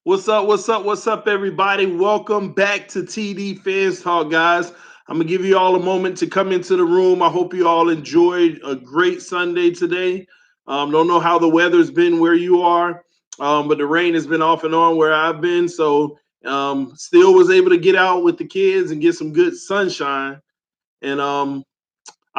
What's up? What's up? What's up, everybody? Welcome back to TD Fans Talk, guys. I'm gonna give you all a moment to come into the room. I hope you all enjoyed a great Sunday today. Don't know how the weather's been where you are, but the rain has been off and on where I've been. So still was able to get out with the kids and get some good sunshine. And I'm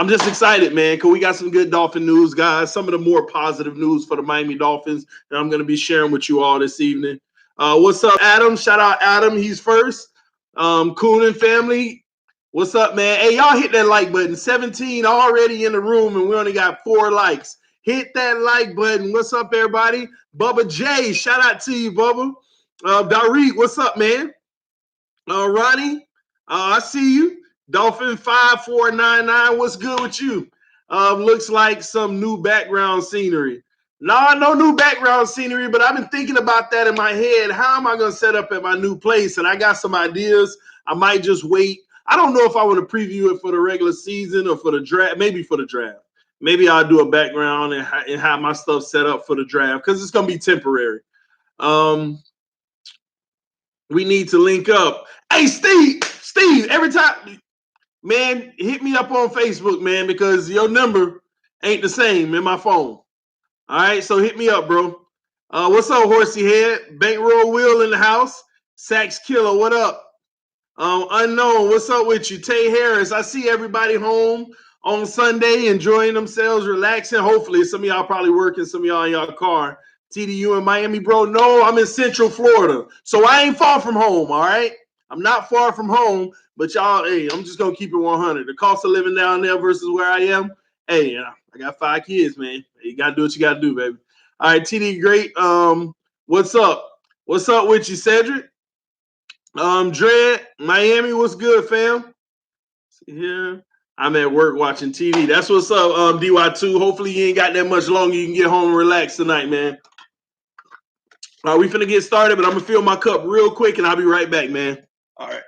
just excited, man, because we got some good Dolphin news, guys. Some of the more positive news for the Miami Dolphins that I'm going to be sharing with you all this evening. What's up, Adam? Shout out Adam. He's first. Coon and family. What's up, man? Hey, y'all hit that like button. 17 already in the room, and we only got 4 likes. Hit that like button. What's up, everybody? Bubba J, shout out to you, Bubba. Darik, what's up, man? Ronnie, I see you. Dolphin 5499. What's good with you? Looks like some new background scenery. No new background scenery, but I've been thinking about that in my head. How am I going to set up at my new place? And I got some ideas. I might just wait. I don't know if I want to preview it for the regular season or for the draft. Maybe for the draft. Maybe I'll do a background and have my stuff set up for the draft because it's going to be temporary. We need to link up. Hey, Steve, every time, man, hit me up on Facebook, man, because your number ain't the same in my phone. All right, so hit me up, bro. What's up, Horsey Head? Bankroll Wheel in the house. Sax Killer, what up? Unknown, what's up with you? Tay Harris, I see everybody home on Sunday enjoying themselves, relaxing. Hopefully, some of y'all probably working, some of y'all in your car. TDU in Miami, bro. No, I'm in Central Florida. So I ain't far from home, all right? I'm not far from home, but y'all, hey, I'm just going to keep it 100. The cost of living down there versus where I am, hey, I got 5 kids, man. You got to do what you got to do, baby. All right, TD, great. What's up? What's up with you, Cedric? Dread, Miami, what's good, fam? Here. I'm at work watching TV. That's what's up, DY2. Hopefully you ain't got that much longer. You can get home and relax tonight, man. We finna get started, but I'm gonna fill my cup real quick and I'll be right back, man. All right.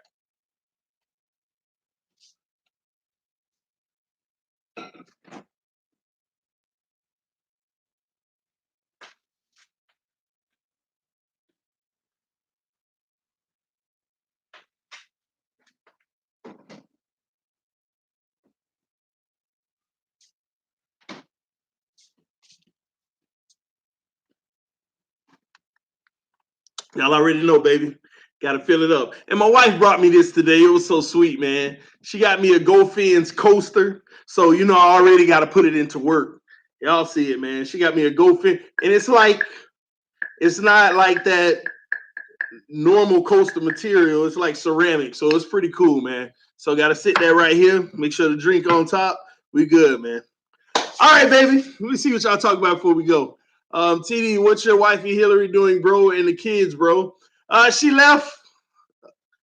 Y'all already know, baby. Got to fill it up. And my wife brought me this today. It was so sweet, man. She got me a Go Phins coaster. So, I already got to put it into work. Y'all see it, man. She got me a Go Phins. And it's not like that normal coaster material. It's like ceramic. So it's pretty cool, man. So got to sit there right here. Make sure the drink on top. We good, man. All right, baby. Let me see what y'all talk about before we go. TD, what's your wifey Hillary doing, bro, and the kids, bro? She left.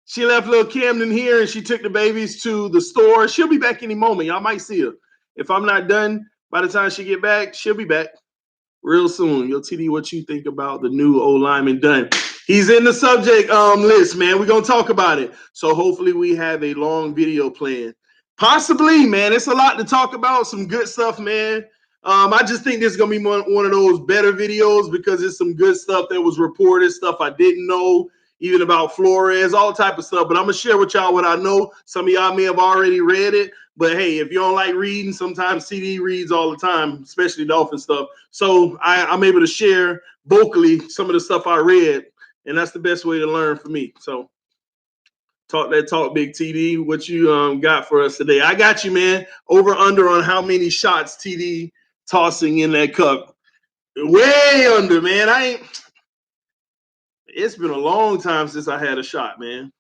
She left little Camden here, and she took the babies to the store. She'll be back any moment. Y'all might see her. If I'm not done by the time she get back, she'll be back real soon. Yo, TD, what you think about the new O lineman Dunn? He's in the subject list, man. We're going to talk about it. So hopefully we have a long video planned. Possibly, man. It's a lot to talk about. Some good stuff, man. I just think this is going to be one of those better videos because it's some good stuff that was reported, stuff I didn't know, even about Flores, all type of stuff. But I'm going to share with y'all what I know. Some of y'all may have already read it. But, hey, if you don't like reading, sometimes CD reads all the time, especially Dolphin stuff. So I'm able to share vocally some of the stuff I read, and that's the best way to learn for me. So talk, Big TD. What you got for us today? I got you, man. Over under on how many shots TD tossing in that cup. Way under, man. It's been a long time since I had a shot, man.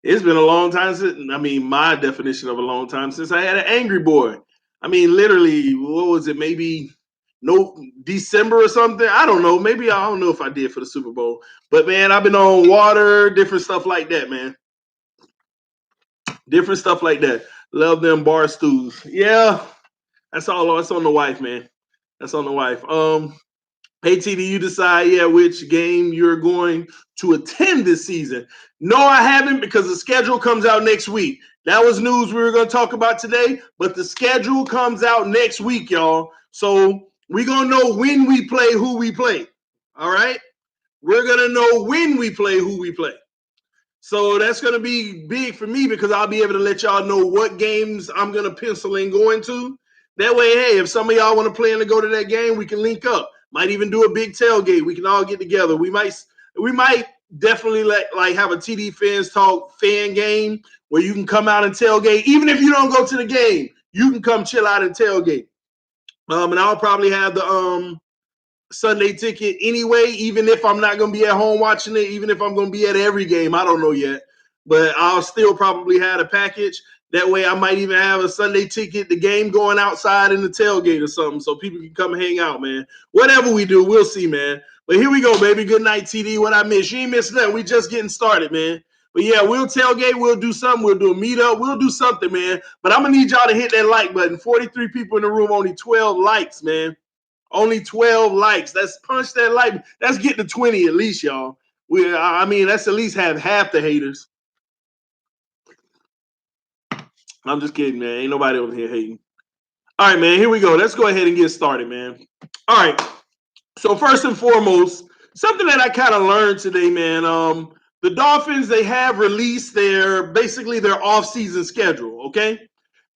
It's been a long time since, my definition of a long time since I had an angry boy. Literally, what was it? Maybe December or something. I don't know. Maybe I don't know if I did for the Super Bowl. But man, I've been on water, different stuff like that, man. Different stuff like that. Love them bar stews. Yeah, that's all. That's on the wife, man. That's on the wife. Hey, TD, you decide, which game you're going to attend this season. No, I haven't because the schedule comes out next week. That was news we were going to talk about today, but the schedule comes out next week, y'all. So we're going to know when we play, who we play. All right? we're going to know when we play, who we play. So that's going to be big for me because I'll be able to let y'all know what games I'm going to pencil in going to. That way, hey, if some of y'all want to plan to go to that game, we can link up. Might even do a big tailgate. We can all get together. We might definitely have a TD Fans Talk fan game where you can come out and tailgate. Even if you don't go to the game, you can come chill out and tailgate. And I'll probably have the Sunday ticket anyway, even if I'm not going to be at home watching it, even if I'm going to be at every game. I don't know yet, but I'll still probably have a package. That way I might even have a Sunday ticket, the game going outside in the tailgate or something so people can come hang out, man. Whatever we do, we'll see, man. But here we go, baby. Good night, TD. What I miss? You ain't missing nothing. We just getting started, man. But yeah, we'll tailgate. We'll do something. We'll do a meetup. We'll do something, man. But I'm going to need y'all to hit that like button. 43 people in the room, only 12 likes, man. Only 12 likes. Let's punch that like. Let's get to 20 at least, y'all. Let's at least have half the haters. I'm just kidding, man. Ain't nobody over here hating. All right, man. Here we go. Let's go ahead and get started, man. All right. So first and foremost, something that I kind of learned today, man. The Dolphins, they have released their offseason schedule. Okay.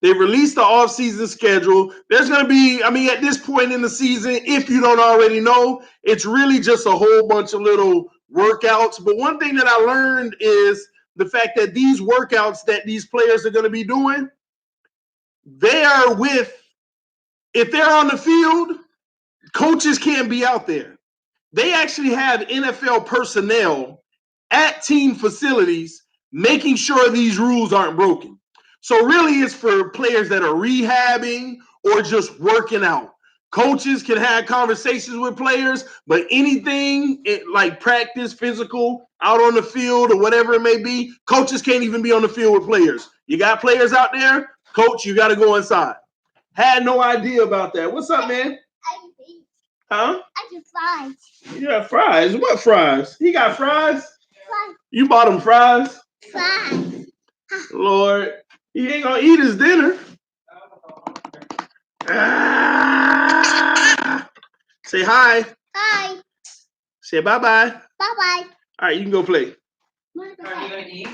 They released the offseason schedule. There's going to be, at this point in the season, if you don't already know, it's really just a whole bunch of little workouts. But one thing that I learned is the fact that these workouts that these players are going to be doing, if they're on the field, coaches can't be out there. They actually have NFL personnel at team facilities making sure these rules aren't broken. So really it's for players that are rehabbing or just working out. Coaches can have conversations with players, but anything like practice, physical, out on the field or whatever it may be, coaches can't even be on the field with players. You got players out there, coach, you got to go inside. Had no idea about that. What's up, man? Huh? I get fries. You got fries? What fries? He got fries? Fries. You bought him fries? Fries. Lord, he ain't gonna eat his dinner. Say hi. Hi. Say bye-bye. Bye-bye. All right, you can go play. Are you gonna eat?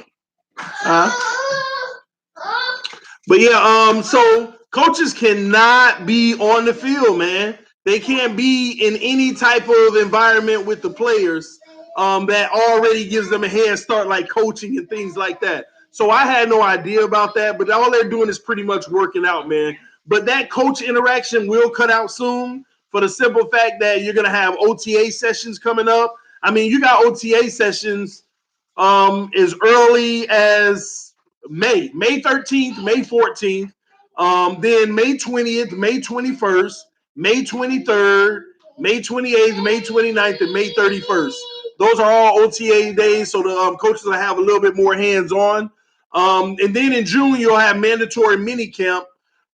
But yeah, so coaches cannot be on the field, man. They can't be in any type of environment with the players that already gives them a head start, like coaching and things like that. So I had no idea about that, but all they're doing is pretty much working out, man. But that coach interaction will cut out soon for the simple fact that you're going to have OTA sessions coming up. You got OTA sessions as early as May 13th, May 14th, then May 20th, May 21st, May 23rd, May 28th, May 29th, and May 31st. Those are all OTA days, so the coaches will have a little bit more hands-on. And then in June, you'll have mandatory mini camp.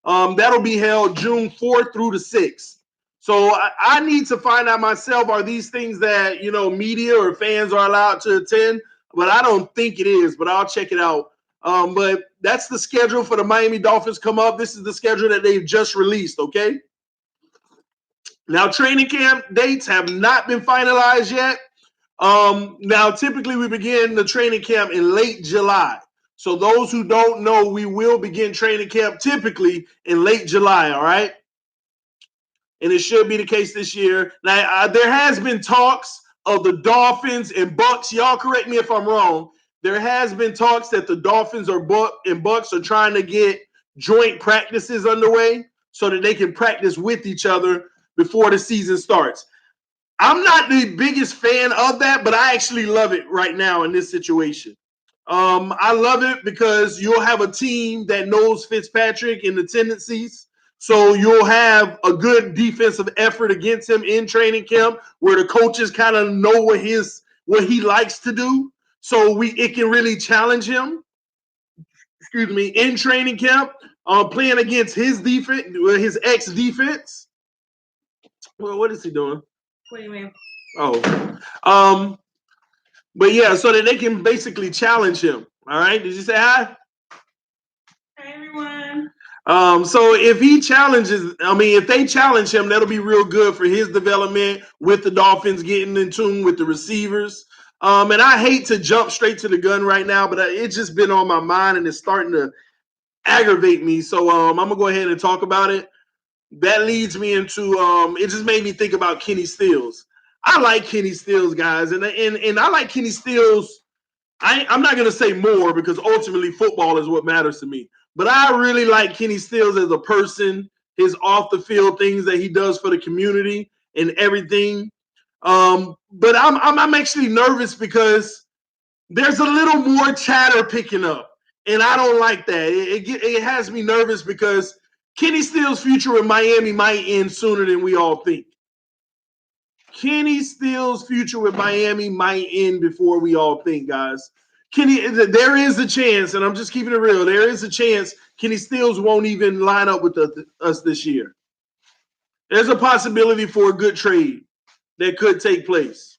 That'll be held June 4th through the 6th. So I need to find out myself, are these things that, media or fans are allowed to attend? But I don't think it is, but I'll check it out. But that's the schedule for the Miami Dolphins come up. This is the schedule that they've just released, okay? Now, training camp dates have not been finalized yet. Now, typically we begin the training camp in late July. So those who don't know, we will begin training camp typically in late July, all right? And it should be the case this year. Now, there has been talks of the Dolphins and Bucks. Y'all correct me if I'm wrong. There has been talks that the Dolphins and Bucks are trying to get joint practices underway so that they can practice with each other before the season starts. I'm not the biggest fan of that, but I actually love it right now in this situation. I love it because you'll have a team that knows Fitzpatrick and the tendencies. So you'll have a good defensive effort against him in training camp where the coaches kind of know what he likes to do. So it can really challenge him, in training camp, playing against his defense, his ex-defense. Well, what is he doing? What do you mean? Oh. But yeah, so that they can basically challenge him. All right. Did you say hi? Hi, everyone. So if he challenges, if they challenge him, that'll be real good for his development with the Dolphins getting in tune with the receivers. And I hate to jump straight to the gun right now, but it's just been on my mind and it's starting to aggravate me. So I'm gonna go ahead and talk about it. That leads me into it just made me think about Kenny Stills. I like Kenny Stills, guys, and I like Kenny Stills. I'm not going to say more because ultimately football is what matters to me. But I really like Kenny Stills as a person, his off the field things that he does for the community and everything. But I'm actually nervous because there's a little more chatter picking up, and I don't like that. It has me nervous because Kenny Stills' future with Miami might end sooner than we all think. Kenny Stills' future with Miami might end before we all think, guys. There is a chance, and I'm just keeping it real. There is a chance Kenny Stills won't even line up with us this year. There's a possibility for a good trade that could take place.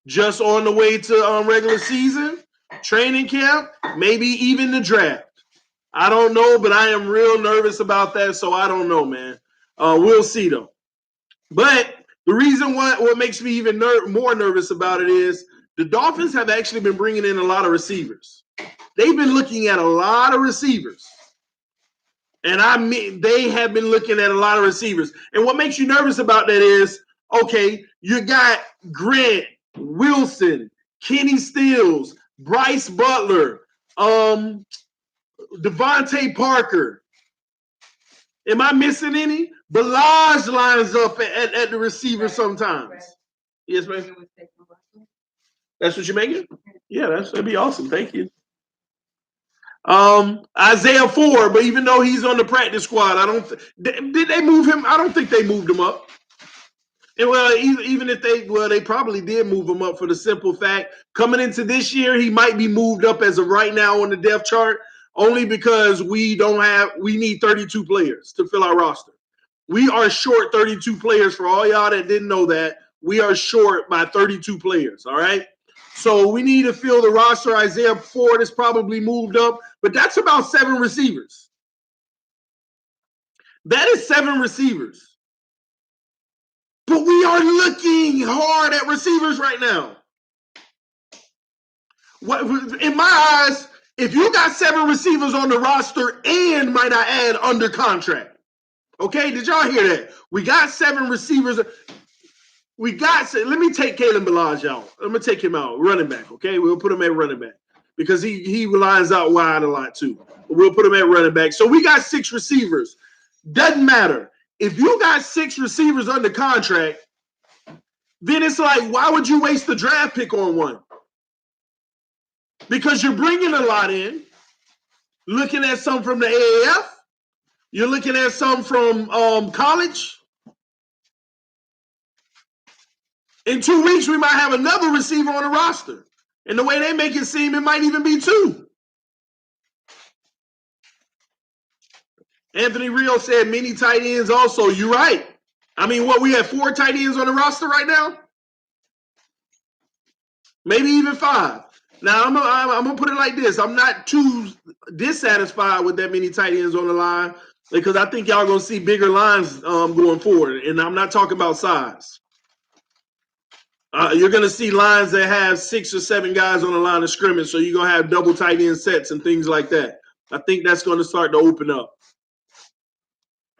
Just on the way to regular season, training camp, maybe even the draft. I don't know, but I am real nervous about that, so I don't know, man. We'll see, though. But the reason what makes me even more nervous about it is the Dolphins have actually been bringing in a lot of receivers. They've been looking at a lot of receivers. And they have been looking at a lot of receivers. And what makes you nervous about that is, okay, you got Grant, Wilson, Kenny Stills, Bryce Butler, Devante Parker. Am I missing any? Balaj lines up at the receiver sometimes. Yes, ma'am. That's what you're making? Yeah, that'd be awesome. Thank you. Isaiah Ford, but even though he's on the practice squad, did they move him? I don't think they moved him up. And well, even if they probably did move him up for the simple fact coming into this year, he might be moved up as of right now on the depth chart only because we need 32 players to fill our roster. We are short 32 players. For all y'all that didn't know that, we are short by 32 players, all right? So we need to fill the roster. Isaiah Ford is probably moved up, but that's about 7 receivers. That is 7 receivers. But we are looking hard at receivers right now. In my eyes, if you got 7 receivers on the roster and, might I add, under contract, okay? Did y'all hear that? We got 7 receivers. Let me take Kalen Balaj out. I'm going to take him out. Running back, okay? We'll put him at running back because he lines out wide a lot too. But we'll put him at running back. So we got 6 receivers. Doesn't matter. If you got 6 receivers under contract, then it's like, why would you waste the draft pick on one? Because you're bringing a lot in. Looking at some from the AAF. You're looking at some from college. In 2 weeks, we might have another receiver on the roster. And the way they make it seem, it might even be 2. Anthony Rio said many tight ends also. You're right. We have 4 tight ends on the roster right now? Maybe even 5. Now, I'm going to put it like this. I'm not too dissatisfied with that many tight ends on the line because I think y'all going to see bigger lines going forward. And I'm not talking about size. You're going to see lines that have 6 or 7 guys on the line of scrimmage, so you're going to have double tight end sets and things like that. I think that's going to start to open up.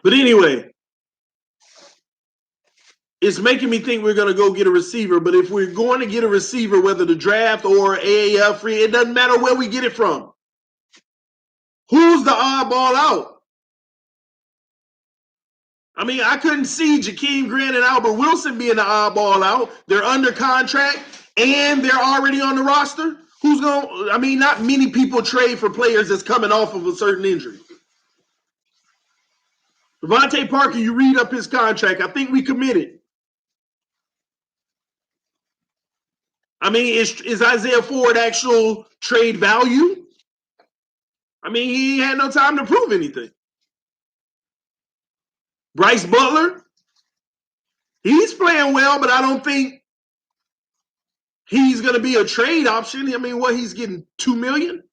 But anyway, it's making me think we're going to go get a receiver. But if we're going to get a receiver, whether the draft or AAF free, it doesn't matter where we get it from. Who's the oddball out? I couldn't see Jakeem Grant and Albert Wilson being the oddball out. They're under contract and they're already on the roster. Who's going to, not many people trade for players that's coming off of a certain injury. Devante Parker, you read up his contract. I think we committed. Is Isaiah Ford actual trade value? He had no time to prove anything. Bryce Butler, he's playing well, but I don't think he's going to be a trade option. He's getting $2 million?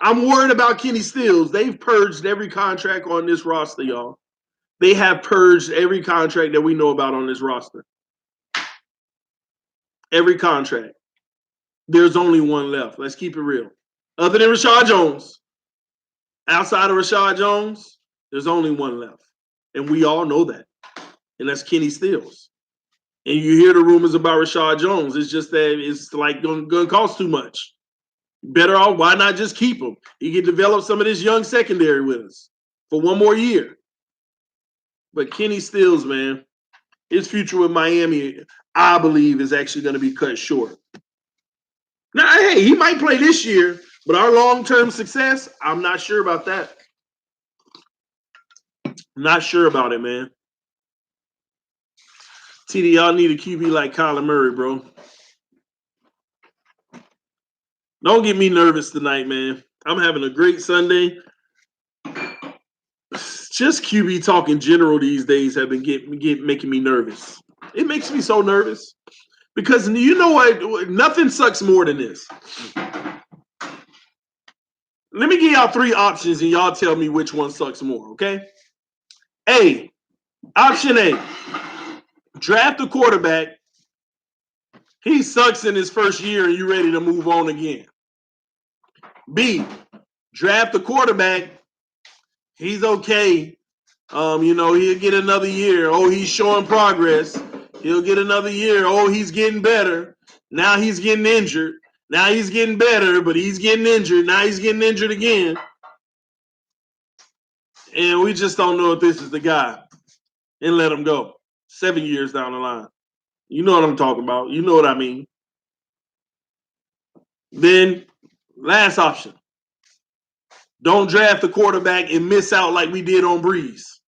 I'm worried about Kenny Stills. They've purged every contract on this roster, y'all. They have purged every contract that we know about on this roster. Every contract. There's only one left. Let's keep it real. Other than Rashad Jones, outside of Rashad Jones, there's only one left. And we all know that. And that's Kenny Stills. And you hear the rumors about Rashad Jones. It's just that it's like going to cost too much. Better off, why not just keep him? He can develop some of this young secondary with us for one more year. But Kenny Stills, man, his future with Miami, I believe, is actually going to be cut short. Now, hey, he might play this year, but our long-term success, I'm not sure about that. Not sure about it, man. TD, y'all need a QB like Kyler Murray, bro. Don't get me nervous tonight, man. I'm having a great Sunday. Just QB talk in general these days have been making me nervous. It makes me so nervous because you know what? Nothing sucks more than this. Let me give y'all 3 options and y'all tell me which one sucks more, okay? A, option A, draft a quarterback. He sucks in his first year and you're ready to move on again. B, draft a quarterback. He's okay. He'll get another year. Oh, he's showing progress. He'll get another year. Oh, he's getting better. Now he's getting injured. Now he's getting better, but he's getting injured. Now he's getting injured again. And we just don't know if this is the guy. And let him go. 7 years down the line. You know what I'm talking about. You know what I mean. Then, last option. Don't draft a quarterback and miss out like we did on Breeze.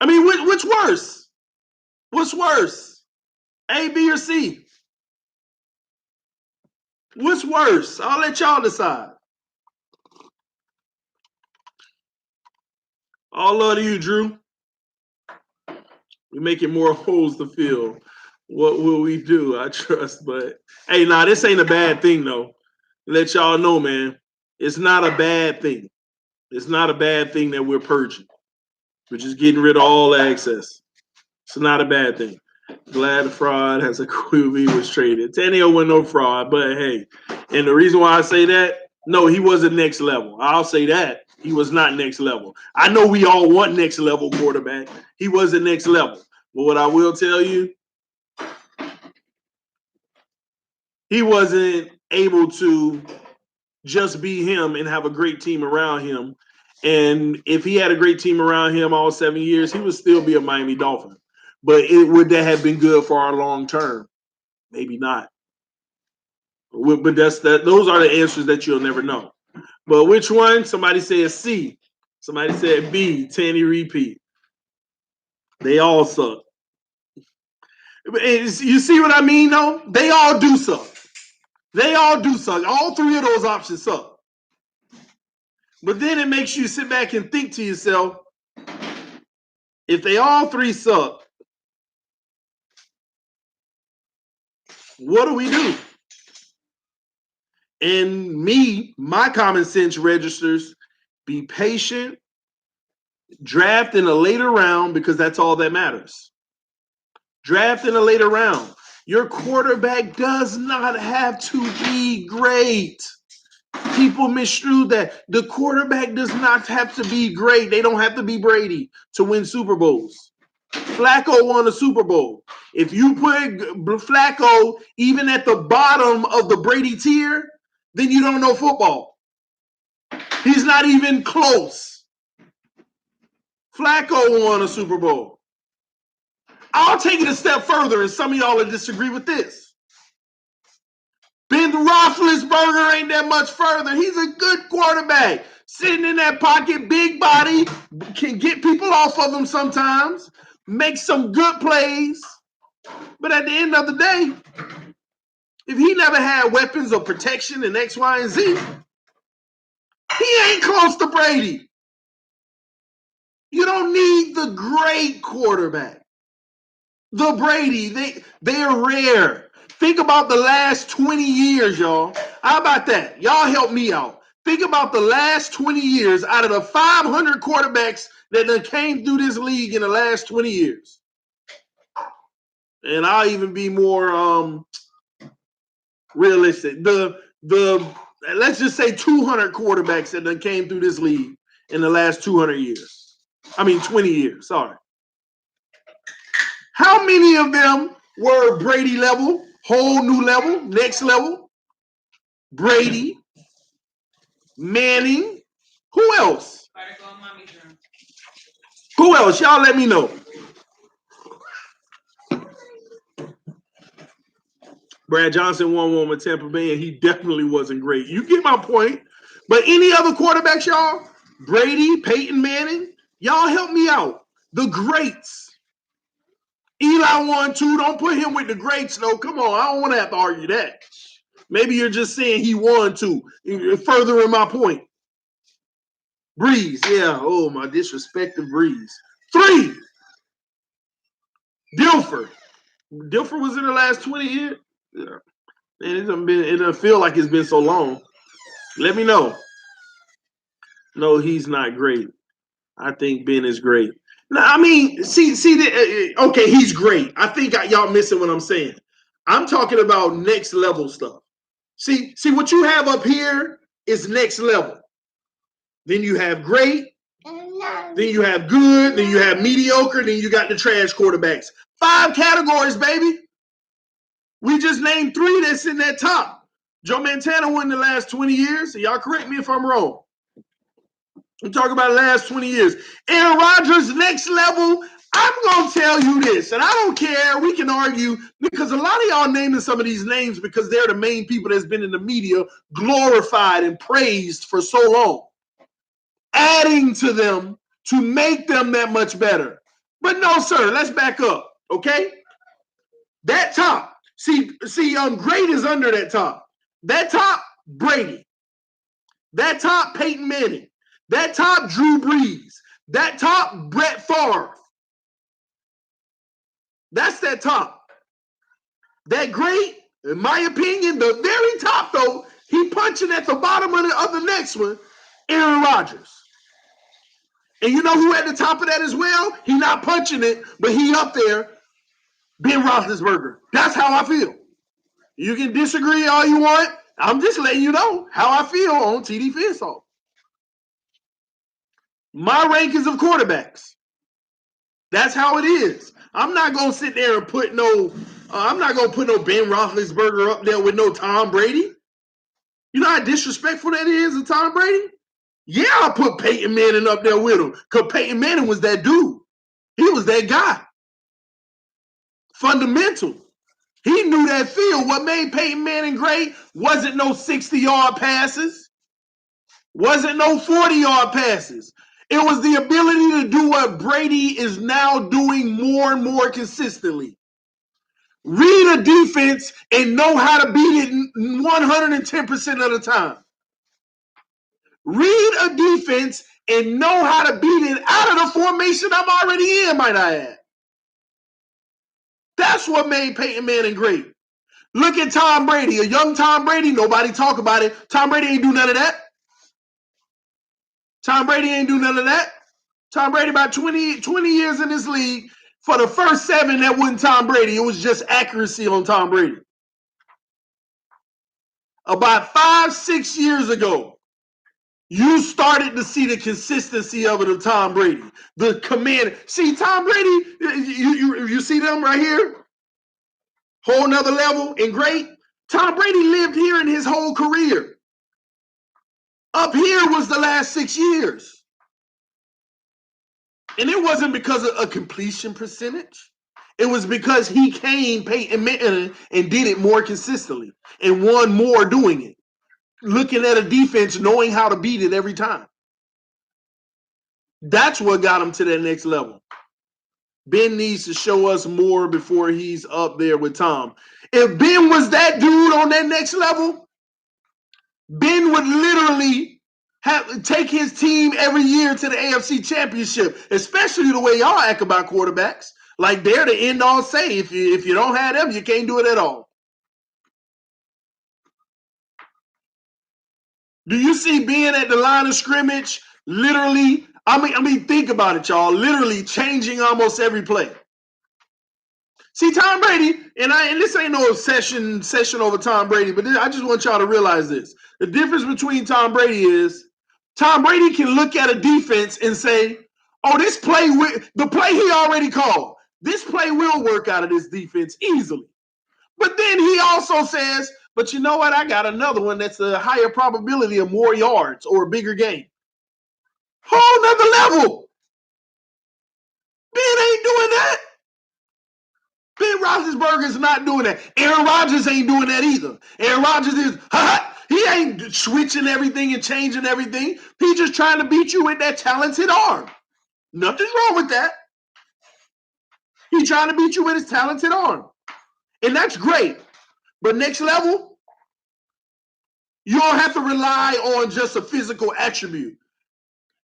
I mean, which worse? What's worse? A, B, or C? What's worse? I'll let y'all decide. All love to you, Drew. We're making more holes to fill. What will we do? I trust, but hey, this ain't a bad thing, though. Let y'all know, man. It's not a bad thing. It's not a bad thing that we're purging. We're just getting rid of all access. It's not a bad thing. Glad the fraud has a QB was traded. Tannehill wasn't no fraud, but hey. And the reason why I say that, no, he wasn't next level. I'll say that. He was not next level. I know we all want next level quarterback. He wasn't next level. But what I will tell you, he wasn't able to just be him and have a great team around him. And if he had a great team around him all 7 years, he would still be a Miami Dolphin. But would that have been good for our long term? Maybe not. But those are the answers that you'll never know. But which one? Somebody said C. Somebody said B. Tanny repeat. They all suck. You see what I mean, though? They all do suck. They all do suck. All 3 of those options suck. But then it makes you sit back and think to yourself, if they all 3 suck, what do we do? And my common sense registers, be patient, draft in a later round because that's all that matters. Draft in a later round. Your quarterback does not have to be great. People misconstrue that. The quarterback does not have to be great. They don't have to be Brady to win Super Bowls. Flacco won a Super Bowl. If you put Flacco even at the bottom of the Brady tier, then you don't know football. He's not even close. Flacco won a Super Bowl. I'll take it a step further, and some of y'all will disagree with this. Ben Roethlisberger ain't that much further. He's a good quarterback. Sitting in that pocket, big body, can get people off of him sometimes, make some good plays. But at the end of the day, if he never had weapons of protection and X, Y, and Z, he ain't close to Brady. You don't need the great quarterback. The Brady, they are rare. Think about the last 20 years, y'all. How about that? Y'all help me out. Think about the last 20 years out of the 500 quarterbacks that done came through this league in the last 20 years. And I'll even be more realistic. Let's just say 200 quarterbacks that done came through this league in the last 200 years. 20 years, sorry. How many of them were Brady level, whole new level, next level? Brady, Manning, who else? Who else? Y'all let me know. Brad Johnson won one with Tampa Bay, and he definitely wasn't great. You get my point. But any other quarterbacks, y'all? Brady, Peyton Manning, y'all help me out. The greats. Eli won too. Don't put him with the greats, though. Come on, I don't want to have to argue that. Maybe you're just saying he won too, furthering my point. Breeze, yeah. Oh, my disrespected Breeze. 3. Dilfer. Dilfer was in the last 20 years. Yeah. Man, it doesn't feel like it's been so long. Let me know. No, he's not great. I think Ben is great. Now, okay, he's great. I think y'all missing what I'm saying. I'm talking about next level stuff. See what you have up here is next level. Then you have great. Then you have good. Then you have mediocre. Then you got the trash quarterbacks. 5 categories, baby. We just named 3 that's in that top. Joe Montana won the last 20 years. So y'all correct me if I'm wrong. I'm talking about the last 20 years. Aaron Rodgers, next level. I'm going to tell you this, and I don't care. We can argue because a lot of y'all naming some of these names because they're the main people that's been in the media glorified and praised for so long. Adding to them to make them that much better. But no, sir, let's back up, okay? That top. See, great is under that top. That top, Brady. That top, Peyton Manning. That top, Drew Brees. That top, Brett Favre. That's that top. That great, in my opinion, the very top, though, he punching at the bottom of the next one, Aaron Rodgers. And you know who at the top of that as well? He not punching it, but he up there, Ben Roethlisberger. That's how I feel. You can disagree all you want. I'm just letting you know how I feel on TD Phins Talk. My rankings of quarterbacks. That's how it is. I'm not gonna sit there and put I'm not gonna put no Ben Roethlisberger up there with no Tom Brady. You know how disrespectful that is to Tom Brady? Yeah, I put Peyton Manning up there with him because Peyton Manning was that dude. He was that guy. Fundamental. He knew that field. What made Peyton Manning great wasn't no 60-yard passes. Wasn't no 40-yard passes. It was the ability to do what Brady is now doing more and more consistently. Read a defense and know how to beat it 110% of the time. Read a defense and know how to beat it out of the formation I'm already in, might I add. That's what made Peyton Manning great. Look at Tom Brady, a young Tom Brady. Nobody talk about it. Tom Brady ain't do none of that. Tom Brady ain't do none of that. Tom Brady about 20 years in this league. For the first 7, that wasn't Tom Brady. It was just accuracy on Tom Brady. About 5-6 years ago, you started to see the consistency of it of Tom Brady. The command. See, Tom Brady, you see them right here? Whole nother level and great. Tom Brady lived here in his whole career. Up here was the last 6 years. And it wasn't because of a completion percentage. It was because he came Peyton Manning and did it more consistently and won more doing it. Looking at a defense, knowing how to beat it every time. That's what got him to that next level. Ben needs to show us more before he's up there with Tom. If Ben was that dude on that next level, Ben would literally take his team every year to the AFC Championship, especially the way y'all act about quarterbacks. Like they're the end all say. If you don't have them, you can't do it at all. Do you see being at the line of scrimmage literally? I mean, think about it, y'all. Literally changing almost every play. See, Tom Brady, and this ain't no session over Tom Brady, but I just want y'all to realize this. The difference between Tom Brady is Tom Brady can look at a defense and say, oh, the play he already called, this play will work out of this defense easily. But then he also says, but you know what? I got another one that's a higher probability of more yards or a bigger game. Whole nother level. Ben ain't doing that. Ben Roethlisberger's not doing that. Aaron Rodgers ain't doing that either. Aaron Rodgers is, he ain't switching everything and changing everything. He's just trying to beat you with that talented arm. Nothing's wrong with that. He's trying to beat you with his talented arm. And that's great. But next level, you don't have to rely on just a physical attribute.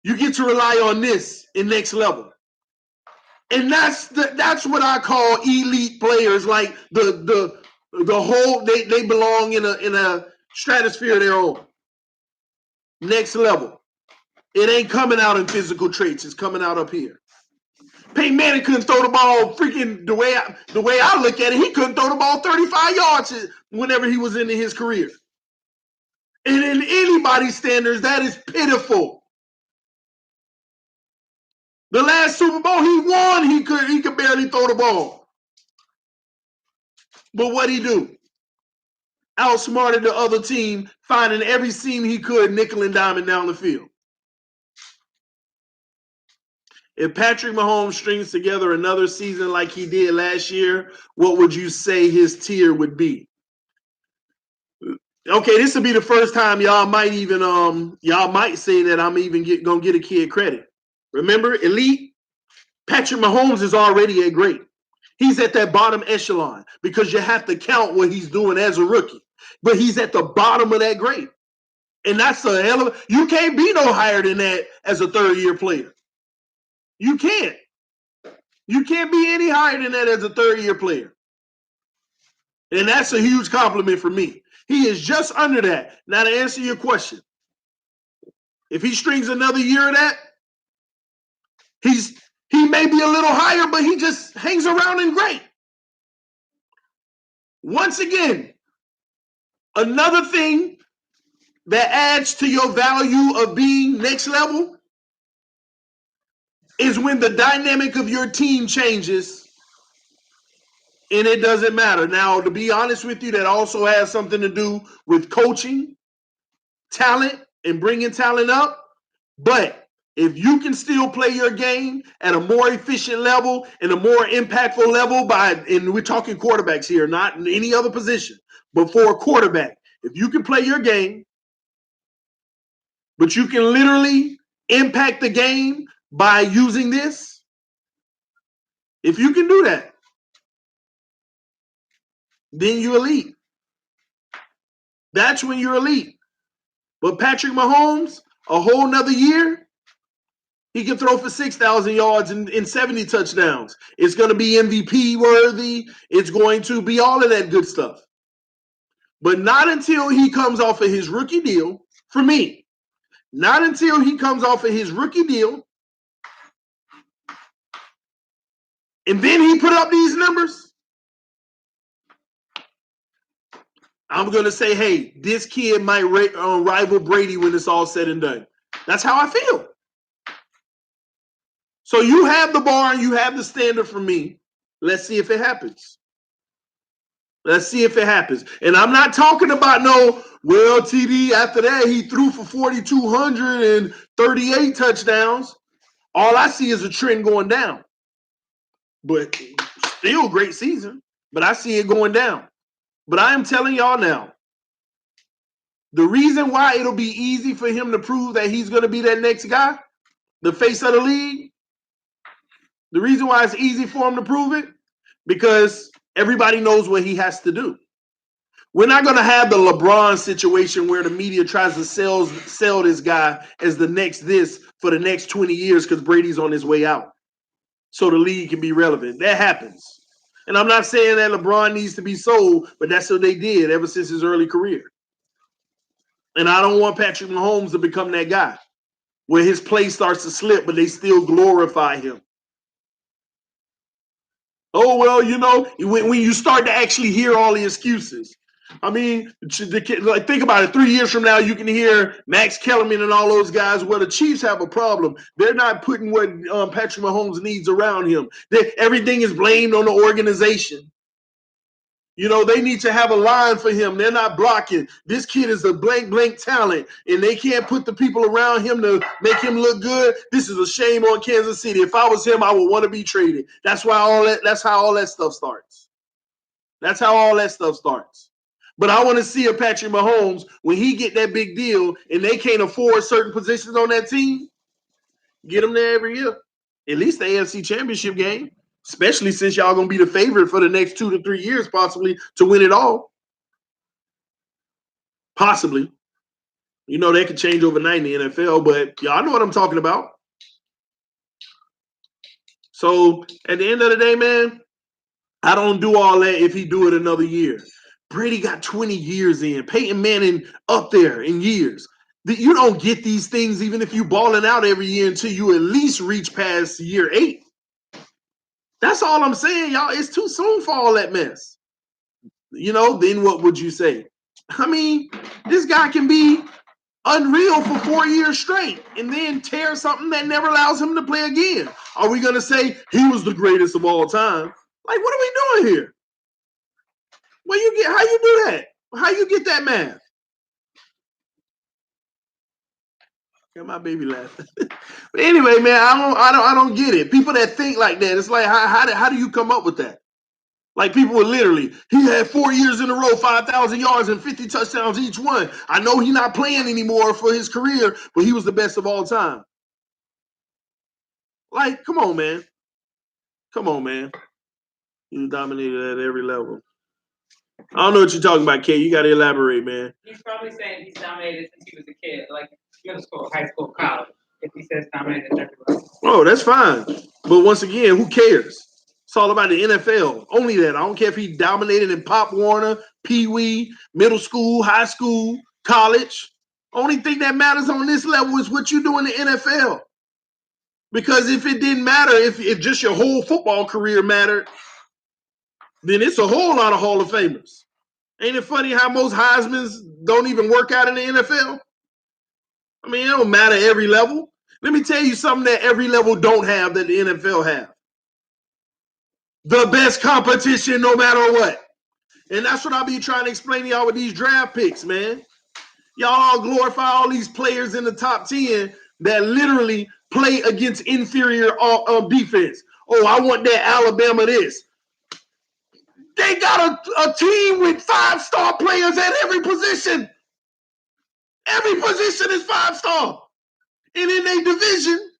You get to rely on this in next level. And that's what I call elite players. Like the whole they belong in a stratosphere of their own. Next level. It ain't coming out in physical traits. It's coming out up here. Peyton Manning couldn't throw the ball freaking the way I look at it. He couldn't throw the ball 35 yards whenever he was into his career. And in anybody's standards, that is pitiful. The last Super Bowl he won, he could barely throw the ball. But what'd he do? Outsmarted the other team, finding every seam he could, nickel and diming down the field. If Patrick Mahomes strings together another season like he did last year, what would you say his tier would be? Okay, this will be the first time y'all might say that I'm even gonna get a kid credit. Remember, elite, Patrick Mahomes is already a great. He's at that bottom echelon because you have to count what he's doing as a rookie. But he's at the bottom of that grade. And that's a hell of you can't be no higher than that as a third-year player. You can't. You can't be any higher than that as a third-year player. And that's a huge compliment for me. He is just under that. Now, to answer your question, if he strings another year of that, he may be a little higher, but he just hangs around in great. Once again, another thing that adds to your value of being next level is when the dynamic of your team changes and it doesn't matter. Now, to be honest with you, that also has something to do with coaching, talent, and bringing talent up. But if you can still play your game at a more efficient level and a more impactful level and we're talking quarterbacks here, not in any other position, but for a quarterback, if you can play your game, but you can literally impact the game by using this, if you can do that, then you're elite. That's when you're elite. But Patrick Mahomes, a whole nother year, he can throw for 6,000 yards and 70 touchdowns. It's going to be MVP worthy. It's going to be all of that good stuff. But not until he comes off of his rookie deal, for me, not until he comes off of his rookie deal, and then he put up these numbers, I'm going to say, hey, this kid might rival Brady when it's all said and done. That's how I feel. So you have the bar and you have the standard for me. Let's see if it happens. Let's see if it happens. And I'm not talking about TD, after that, he threw for 4,238 touchdowns. All I see is a trend going down. But still great season. But I see it going down. But I am telling y'all now, the reason why it'll be easy for him to prove that he's going to be that next guy, the face of the league, the reason why it's easy for him to prove it, because everybody knows what he has to do. We're not going to have the LeBron situation where the media tries to sell this guy as the next this for the next 20 years because Brady's on his way out. So the league can be relevant. That happens. And I'm not saying that LeBron needs to be sold, but that's what they did ever since his early career. And I don't want Patrick Mahomes to become that guy where his play starts to slip, but they still glorify him. Oh, well, when you start to actually hear all the excuses. I mean, like, think about it. 3 years from now, you can hear Max Kellerman and all those guys. Well, the Chiefs have a problem. They're not putting what Patrick Mahomes needs around him. Everything is blamed on the organization. They need to have a line for him. They're not blocking. This kid is a blank talent, and they can't put the people around him to make him look good. This is a shame on Kansas City. If I was him, I would want to be traded. That's how all that stuff starts. That's how all that stuff starts. But I want to see a Patrick Mahomes when he get that big deal and they can't afford certain positions on that team, get him there every year. At least the AFC Championship game. Especially since y'all going to be the favorite for the next 2 to 3 years, possibly, to win it all. Possibly. That could change overnight in the NFL, but y'all know what I'm talking about. So, at the end of the day, man, I don't do all that if he do it another year. Brady got 20 years in. Peyton Manning up there in years. You don't get these things even if you balling out every year until you at least reach past year 8. That's all I'm saying, y'all. It's too soon for all that mess. Then what would you say? I mean, this guy can be unreal for 4 years straight and then tear something that never allows him to play again. Are we going to say he was the greatest of all time? Like, what are we doing here? How you do that? How you get that math? Got my baby laughing. But anyway, man, I don't get it. People that think like that, it's like, how do you come up with that? Like, people were literally, he had 4 years in a row, 5,000 yards and 50 touchdowns each one. I know he's not playing anymore for his career, but he was the best of all time. Like, come on, man. Come on, man. He dominated at every level. I don't know what you're talking about, Kay. You got to elaborate, man. He's probably saying he's dominated since he was a kid, like middle school, high school, college. If he says dominated at every level. Oh, that's fine. But once again, who cares? It's all about the NFL. Only that. I don't care if he dominated in Pop Warner, Pee Wee, middle school, high school, college. Only thing that matters on this level is what you do in the NFL. Because if it didn't matter, if just your whole football career mattered, then it's a whole lot of Hall of Famers. Ain't it funny how most Heismans don't even work out in the NFL? I mean, it don't matter every level. Let me tell you something that every level don't have that the NFL have. The best competition no matter what. And that's what I'll be trying to explain to y'all with these draft picks, man. Y'all all glorify all these players in the top 10 that literally play against inferior defense. Oh, I want that Alabama this. They got a team with 5-star players at every position. Every position is 5-star. And in their division,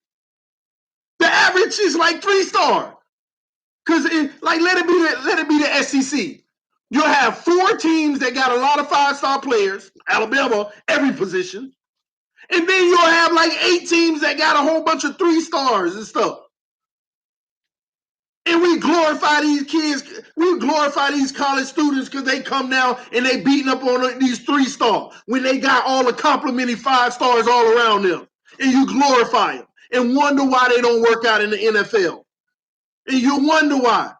the average is like 3-star. Because let it be the SEC. You'll have 4 teams that got a lot of 5-star players, Alabama, every position. And then you'll have like 8 teams that got a whole bunch of 3-stars and stuff. And we glorify these kids. We glorify these college students because they come now and they beating up on these 3-star when they got all the complimentary 5-stars all around them. And you glorify them and wonder why they don't work out in the NFL. And you wonder why.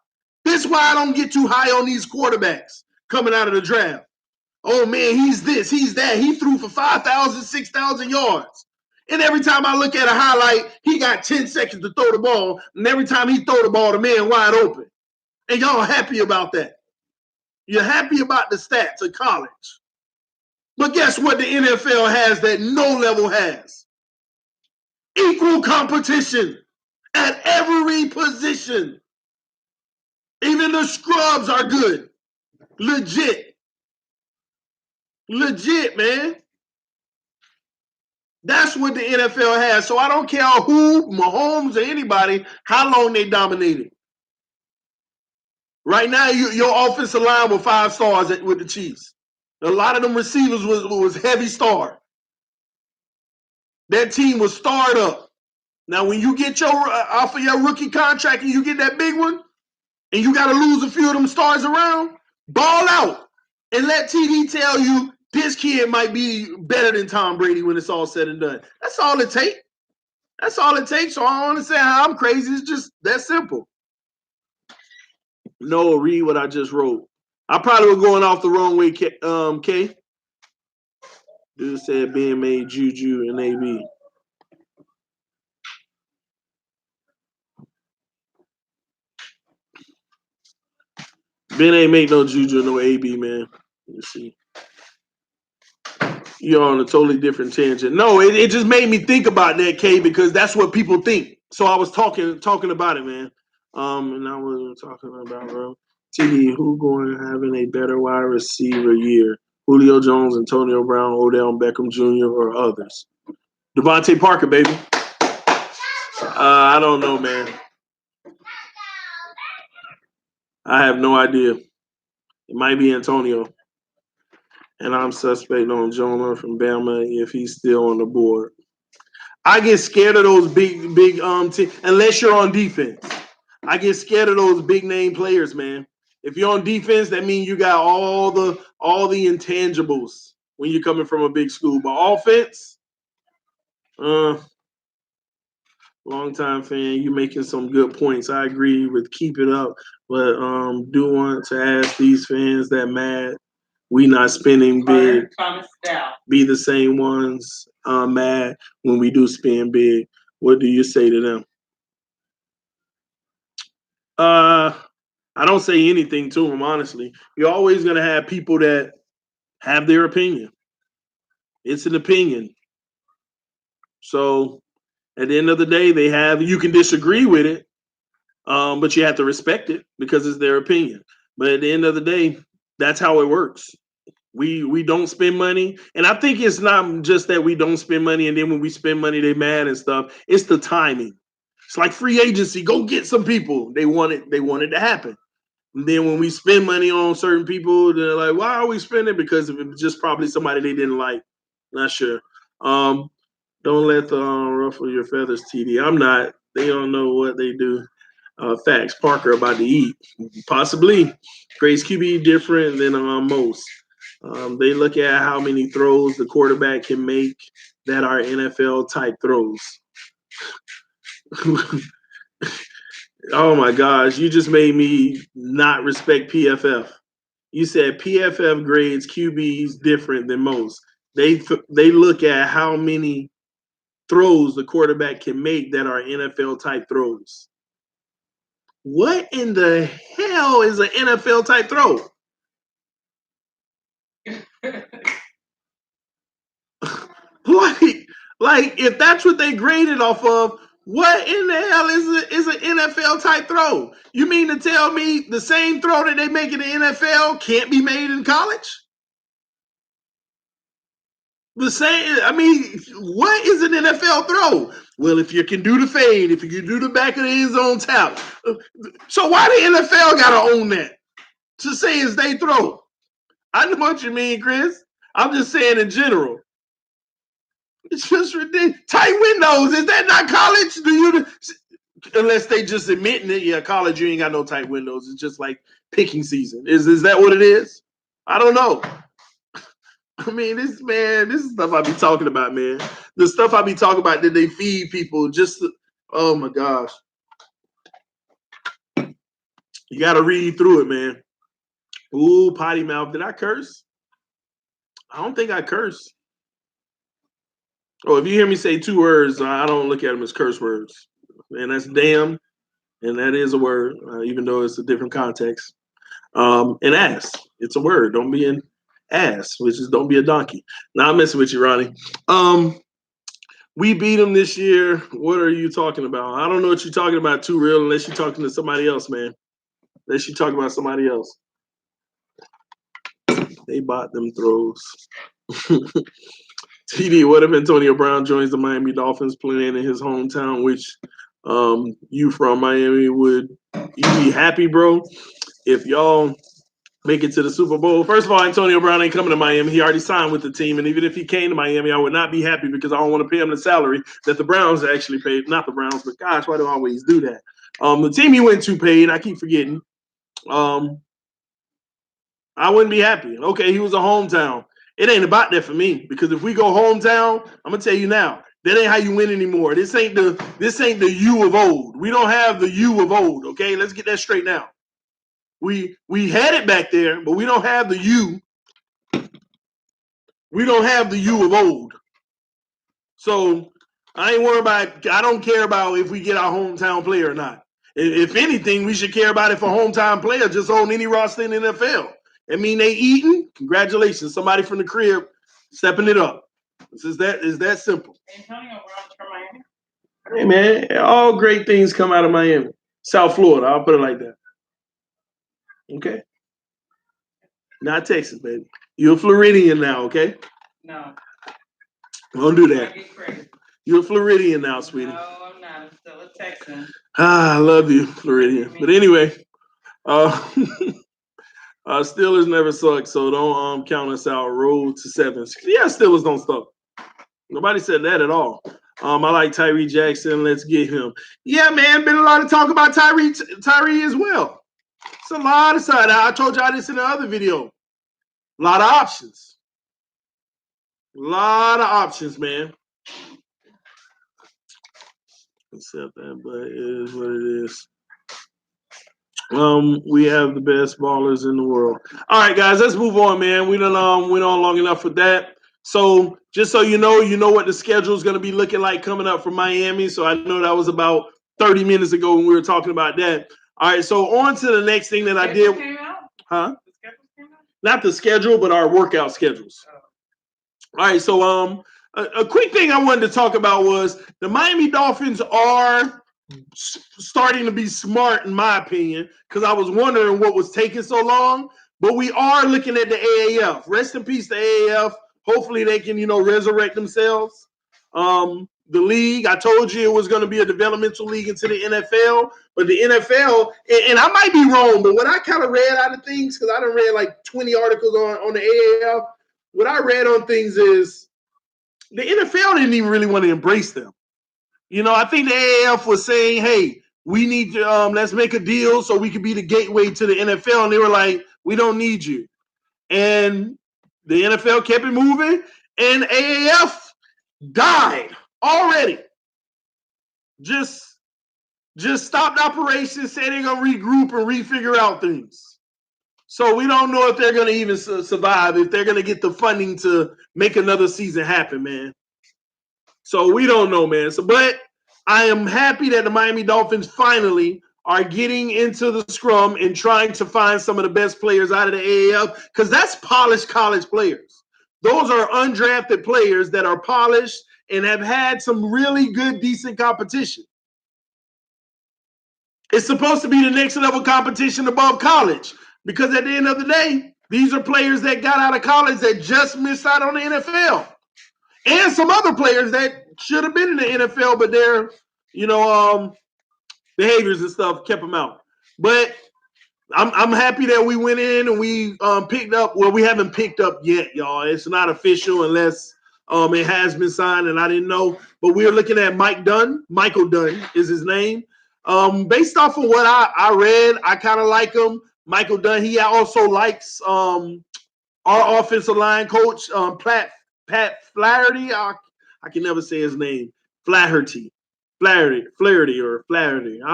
This is why I don't get too high on these quarterbacks coming out of the draft. Oh, man, he's this, he's that. He threw for 5,000, 6,000 yards. And every time I look at a highlight, he got 10 seconds to throw the ball. And every time he throw the ball, the man wide open. And y'all happy about that. You're happy about the stats of college. But guess what the NFL has that no level has? Equal competition at every position. Even the scrubs are good. Legit. Legit, man. That's what the NFL has. So I don't care who, Mahomes or anybody, how long they dominated. Right now, your offensive line was 5 stars with the Chiefs. A lot of them receivers was heavy star. That team was starred up. Now, when you get off of your rookie contract and you get that big one, and you got to lose a few of them stars around, ball out and let TD tell you this kid might be better than Tom Brady when it's all said and done. That's all it takes. That's all it takes. So I don't understand how I'm crazy. It's just that simple. No, read what I just wrote. I probably was going off the wrong way, K. Dude said being made Juju and AB. Ben ain't make no Juju, no AB, man. Let's see. You're on a totally different tangent. No, it just made me think about that, K, because that's what people think. So I was talking about it, man. And I was talking about, bro. TD, who going having a better wide receiver year? Julio Jones, Antonio Brown, Odell Beckham Jr., or others? Devante Parker, baby. I don't know, man. I have no idea. It might be Antonio. And I'm suspect on Jonah from Bama if he's still on the board. I get scared of those big teams, unless you're on defense. I get scared of those big name players, man. If you're on defense, that means you got all the intangibles when you're coming from a big school. But offense, long time fan, you making some good points. I agree with keep it up, but do want to ask these fans that mad we not spending big be the same ones mad when we do spend big. What do you say to them? I don't say anything to them, honestly. You're always going to have people that have their opinion. It's an opinion. So at the end of the day, you can disagree with it, but you have to respect it because it's their opinion. But at the end of the day, that's how it works. We don't spend money. And I think it's not just that we don't spend money and then when we spend money, they mad and stuff. It's the timing. It's like free agency. Go get some people. They want it to happen. And then when we spend money on certain people, they're like, why are we spending? Because it's just probably somebody they didn't like. Not sure. Don't let the ruffle your feathers, TD. I'm not. They don't know what they do. Facts. Parker about to eat. Possibly. Grace QB different than most. They look at how many throws the quarterback can make that are NFL type throws. Oh my gosh, you just made me not respect PFF. You said PFF grades QBs different than most. They look at how many throws the quarterback can make that are NFL type throws. What in the hell is an NFL type throw? like if that's what they graded off of, what in the hell is an NFL type throw? You mean to tell me the same throw that they make in the NFL can't be made in college? The same. I mean, what is an NFL throw? Well, if you can do the fade, if you can do the back of the end zone tap. So why the NFL got to own that? To say it's they throw. I know what you mean, Chris. I'm just saying in general. It's just ridiculous. Tight windows. Is that not college? Unless they just admitting it, yeah, college, you ain't got no tight windows. It's just like picking season. Is that what it is? I don't know. I mean, this is stuff I be talking about, man. The stuff I be talking about that they feed people oh my gosh. You got to read through it, man. Ooh, potty mouth. Did I curse? I don't think I cursed. Oh, if you hear me say two words, I don't look at them as curse words. And that's damn, and that is a word, even though it's a different context. And ass, it's a word. Don't be an ass, which is don't be a donkey. Now I'm messing with you, Ronnie. We beat them this year. What are you talking about? I don't know what you're talking about too real unless you're talking to somebody else, man. Unless you're talking about somebody else. They bought them throws. TD, what if Antonio Brown joins the Miami Dolphins playing in his hometown, which you from Miami, would you be happy, bro, if y'all make it to the Super Bowl? First of all, Antonio Brown ain't coming to Miami. He already signed with the team. And even if he came to Miami, I would not be happy because I don't want to pay him the salary that the Browns actually paid. Not the Browns, but gosh, why do I always do that? The team he went to paid. I keep forgetting. I wouldn't be happy. Okay, he was a hometown. It ain't about that for me, because if we go hometown, I'm gonna tell you now, that ain't how you win anymore. This ain't the U of old. We don't have the U of old. Okay, let's get that straight now. We had it back there, but we don't have the U. We don't have the U of old. So I ain't worried about. I don't care about if we get our hometown player or not. If anything, we should care about if a hometown player just on any roster in the NFL. I mean, they eating. Congratulations, somebody from the crib stepping it up. Is that simple? Antonio Brown's from Miami. Hey man, all great things come out of Miami, South Florida. I'll put it like that. Okay, not Texas, baby. You're a Floridian now, okay? No. Don't do that. I get crazy. You're a Floridian now, sweetie. No, I'm not. I'm still a Texan. I love you, Floridian. But anyway, Steelers never suck, so don't count us out. Road to 7. Yeah, Steelers don't suck. Nobody said that at all. I like Tyree Jackson. Let's get him. Yeah, man, been a lot of talk about Tyree as well. It's a lot of side. I told y'all this in the other video. A lot of options. A lot of options, man. Except that, but it is what it is. We have the best ballers in the world. All right, guys, let's move on, man. We done went on long enough with that. So just so you know what the schedule is going to be looking like coming up for Miami. So I know that was about 30 minutes ago when we were talking about that. All right, so on to the next thing that I did. Came out? Huh? The schedule came out? Not the schedule, but our workout schedules. Oh. All right, so a quick thing I wanted to talk about was the Miami Dolphins are starting to be smart, in my opinion, because I was wondering what was taking so long. But we are looking at the AAF. Rest in peace, the AAF. Hopefully they can, resurrect themselves. The league, I told you it was going to be a developmental league into the NFL, but the NFL, and I might be wrong, but what I kind of read out of things, because I done read like 20 articles on the AAF, what I read on things is the NFL didn't even really want to embrace them. I think the AAF was saying, hey, we need to, let's make a deal so we can be the gateway to the NFL. And they were like, we don't need you. And the NFL kept it moving, and AAF died already. Just stopped operations, said they're going to regroup and refigure out things. So we don't know if they're going to even survive, if they're going to get the funding to make another season happen, man. So we don't know, man. But I am happy that the Miami Dolphins finally are getting into the scrum and trying to find some of the best players out of the AAF, because that's polished college players. Those are undrafted players that are polished and have had some really good, decent competition. It's supposed to be the next level competition above college, because at the end of the day, these are players that got out of college that just missed out on the NFL. And some other players that should have been in the NFL, but their, behaviors and stuff kept them out. But I'm happy that we went in and we picked up. Well, we haven't picked up yet, y'all. It's not official unless it has been signed, and I didn't know. But we're looking at Michael Dunn is his name. Based off of what I read, I kind of like him. Michael Dunn. He also likes our offensive line coach, Pat Flaherty. I can never say his name. Flaherty. I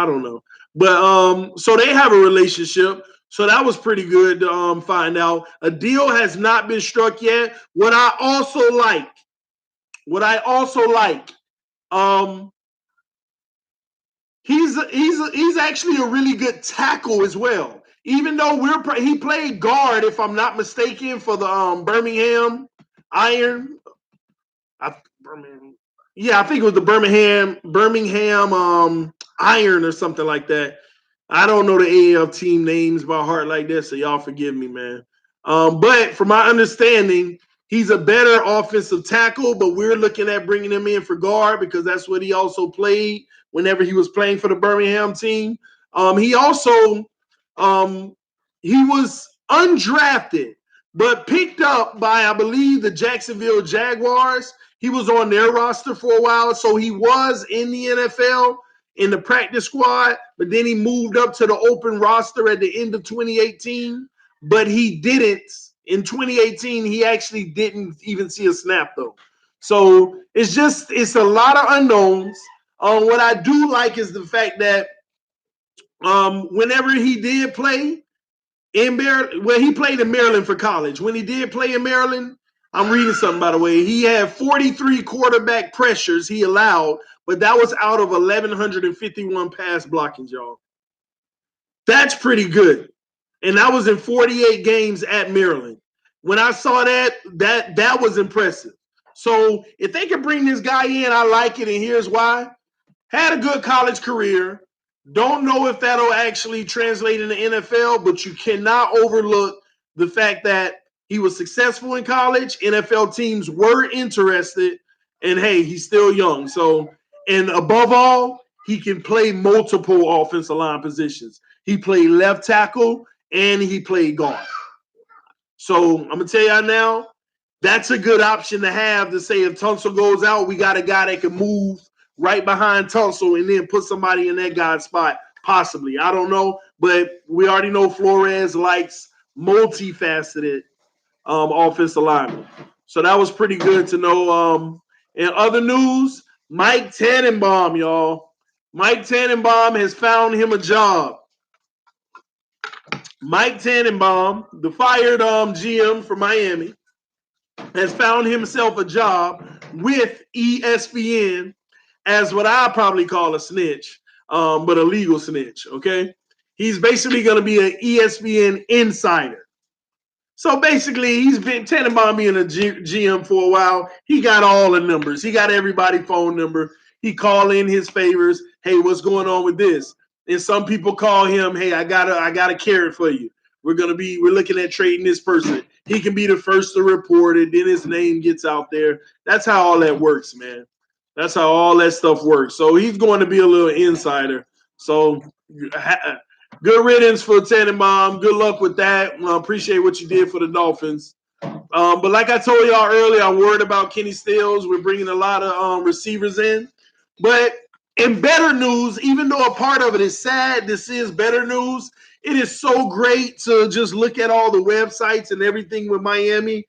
don't know. But so they have a relationship. So that was pretty good to find out. A deal has not been struck yet. What I also like, he's actually a really good tackle as well. Even though he played guard, if I'm not mistaken, for the Birmingham Iron. I think it was the Birmingham Iron or something like that. I don't know the AAF team names by heart like this, so y'all forgive me, man. But from my understanding, he's a better offensive tackle, but we're looking at bringing him in for guard because that's what he also played whenever he was playing for the Birmingham team. He also he was undrafted, but picked up by, I believe, the Jacksonville Jaguars. He was on their roster for a while, so he was in the NFL in the practice squad, but then he moved up to the open roster at the end of 2018, but he didn't In 2018, he actually didn't even see a snap though. So it's a lot of unknowns. What I do like is the fact that whenever he did play in Maryland, well, he played in Maryland for college. When he did play in Maryland, I'm reading something by the way. He had 43 quarterback pressures he allowed, but that was out of 1,151 pass blockings, y'all. That's pretty good. And that was in 48 games at Maryland. When I saw that was impressive. So if they can bring this guy in, I like it, and here's why. Had a good college career. Don't know if that'll actually translate in the NFL, but you cannot overlook the fact that he was successful in college. NFL teams were interested, and hey, he's still young. So, and above all, he can play multiple offensive line positions. He played left tackle and he played guard. So I'm gonna tell y'all now, that's a good option to have to say if Tunsil goes out, we got a guy that can move right behind Tunsil and then put somebody in that guy's spot, possibly. I don't know, but we already know Flores likes multifaceted offensive linemen. So that was pretty good to know. In other news, Mike Tannenbaum, y'all. Mike Tannenbaum has found him a job. Mike Tannenbaum, the fired GM for Miami, has found himself a job with ESPN as what I probably call a snitch, but a legal snitch, okay? He's basically going to be an ESPN insider. So basically, he's been Tannenbaum being a GM for a while. He got all the numbers. He got everybody's phone number. He call in his favors. Hey, what's going on with this? And some people call him, hey, I got a carrot for you. We're looking at trading this person. He can be the first to report it. Then his name gets out there. That's how all that works, man. That's how all that stuff works. So he's going to be a little insider. So good riddance for Tannenbaum. Good luck with that. Appreciate what you did for the Dolphins. But like I told y'all earlier, I'm worried about Kenny Stills. We're bringing a lot of receivers in. But in better news, even though a part of it is sad, this is better news. It is so great to just look at all the websites and everything with Miami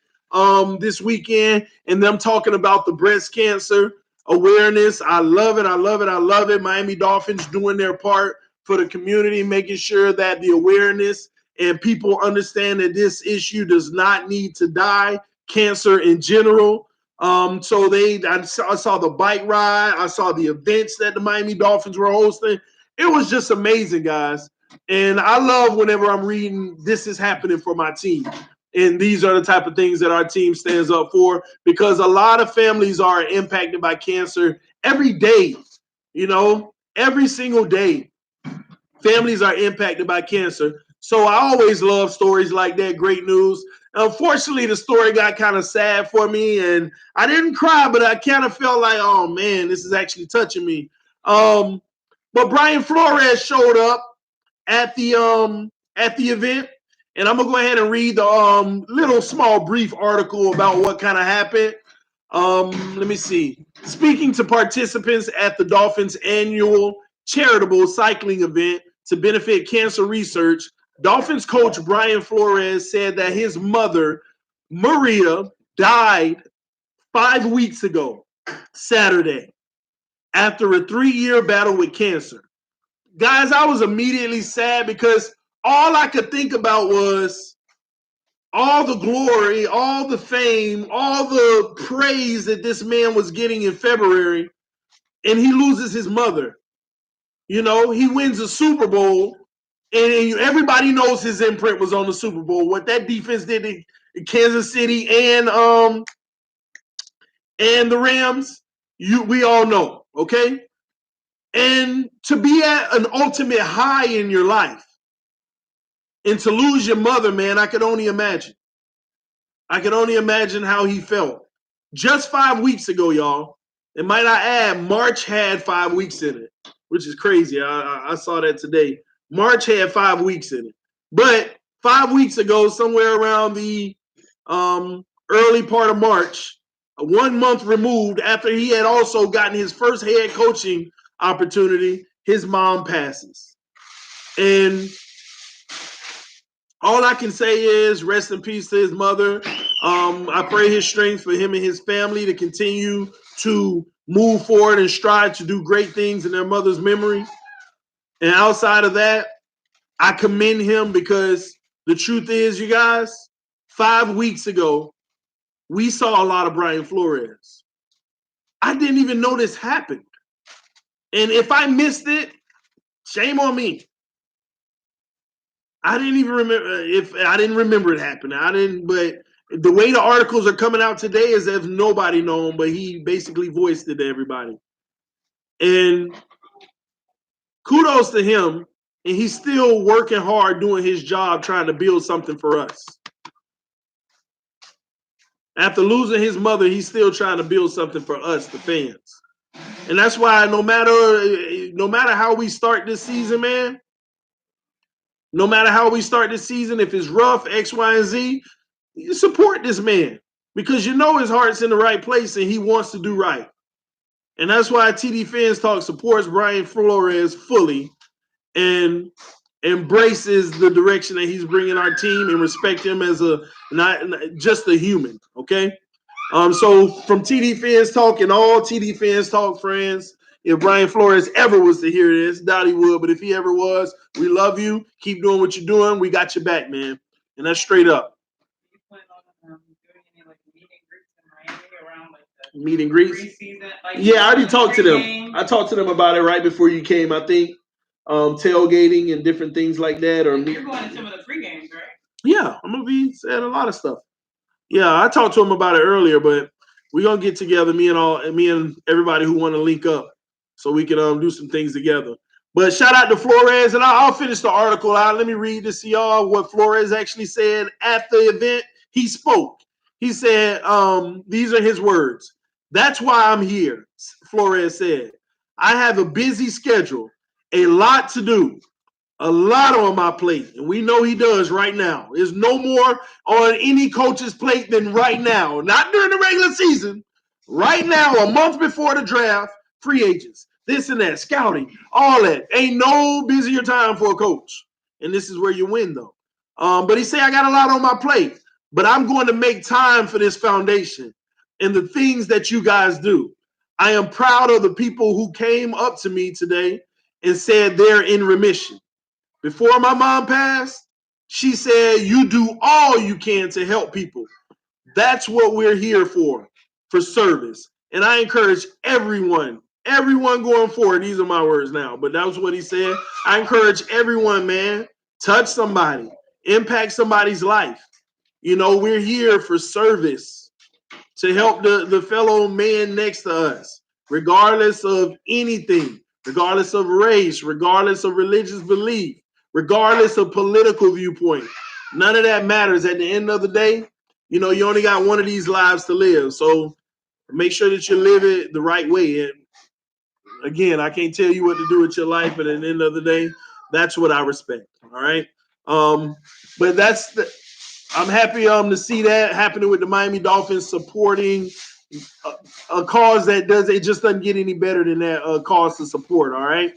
this weekend and them talking about the breast cancer awareness. I love it. I love it. I love it. Miami Dolphins doing their part for the community, making sure that the awareness and people understand that this issue does not need to die, cancer in general. I saw the bike ride. I saw the events that the Miami Dolphins were hosting. It was just amazing, guys. And I love whenever I'm reading this is happening for my team. And these are the type of things that our team stands up for because a lot of families are impacted by cancer every day, every single day. Families are impacted by cancer. So I always love stories like that, great news. Unfortunately, the story got kind of sad for me, and I didn't cry, but I kind of felt like, oh, man, this is actually touching me. But Brian Flores showed up at the event, and I'm going to go ahead and read the little small brief article about what kind of happened. Let me see. Speaking to participants at the Dolphins' annual charitable cycling event to benefit cancer research, Dolphins coach Brian Flores said that his mother, Maria, died 5 weeks ago, Saturday, after a 3-year battle with cancer. Guys, I was immediately sad because all I could think about was all the glory, all the fame, all the praise that this man was getting in February, and he loses his mother. He wins a Super Bowl, and everybody knows his imprint was on the Super Bowl. What that defense did in Kansas City and the Rams, we all know, okay? And to be at an ultimate high in your life and to lose your mother, man, I could only imagine. I could only imagine how he felt. Just 5 weeks ago, y'all. And might I add, March had 5 weeks in it, which is crazy. I saw that today. March had 5 weeks in it. But 5 weeks ago, somewhere around the early part of March, 1 month removed after he had also gotten his first head coaching opportunity, his mom passes. And all I can say is rest in peace to his mother. I pray his strength for him and his family to continue to move forward and strive to do great things in their mother's memory. And outside of that, I commend him because the truth is, you guys, 5 weeks ago, we saw a lot of Brian Flores. I didn't even know this happened. And if I missed it, shame on me. I didn't even remember if I didn't remember it happening. But the way the articles are coming out today is if nobody known, but he basically voiced it to everybody. And kudos to him. And he's still working hard doing his job, trying to build something for us. After losing his mother, he's still trying to build something for us, the fans. And that's why no matter how we start this season, man, no matter how we start this season, if it's rough, X, Y, and Z, you support this man because you know his heart's in the right place and he wants to do right. And that's why TD Phins Talk supports Brian Flores fully and embraces the direction that he's bringing our team and respect him as not just a human, okay? So from TD Phins Talk and all TD Phins Talk friends, if Brian Flores ever was to hear this, doubt he would, but if he ever was, we love you. Keep doing what you're doing. We got your back, man. And that's straight up. You plan on doing any like meet and greets in Miami around like the Meet and greets? preseason? Like, yeah, I already talked to them. game? I talked to them about it right before you came, I think. Tailgating and different things like that. Or you're going to some of the free games, right? Yeah, I'm going to be saying a lot of stuff. Yeah, I talked to him about it earlier, but we're gonna get together, me and everybody who want to link up, so we can do some things together. But shout out to Flores, and I'll finish the article out. Let me read this to y'all. What Flores actually said at the event. He spoke. He said, "These are his words. That's why I'm here." Flores said, "I have a busy schedule, a lot to do." A lot on my plate, and we know he does right now. There's no more on any coach's plate than right now. Not during the regular season. Right now, a month before the draft, free agents, this and that, scouting, all that. Ain't no busier time for a coach. And this is where you win, though. But he said, I got a lot on my plate, but I'm going to make time for this foundation and the things that you guys do. I am proud of the people who came up to me today and said they're in remission. Before my mom passed, she said, you do all you can to help people. That's what we're here for service. And I encourage everyone going forward, these are my words now, but that was what he said. I encourage everyone, man, touch somebody, impact somebody's life. You know, we're here for service to help the fellow man next to us, regardless of anything, regardless of race, regardless of religious belief, regardless of political viewpoint. None of that matters. At the end of the day, you know, you only got one of these lives to live. So make sure that you live it the right way. And again, I can't tell you what to do with your life, but at the end of the day, that's what I respect. All right. But I'm happy to see that happening with the Miami Dolphins supporting a cause that just doesn't get any better than that cause to support. All right.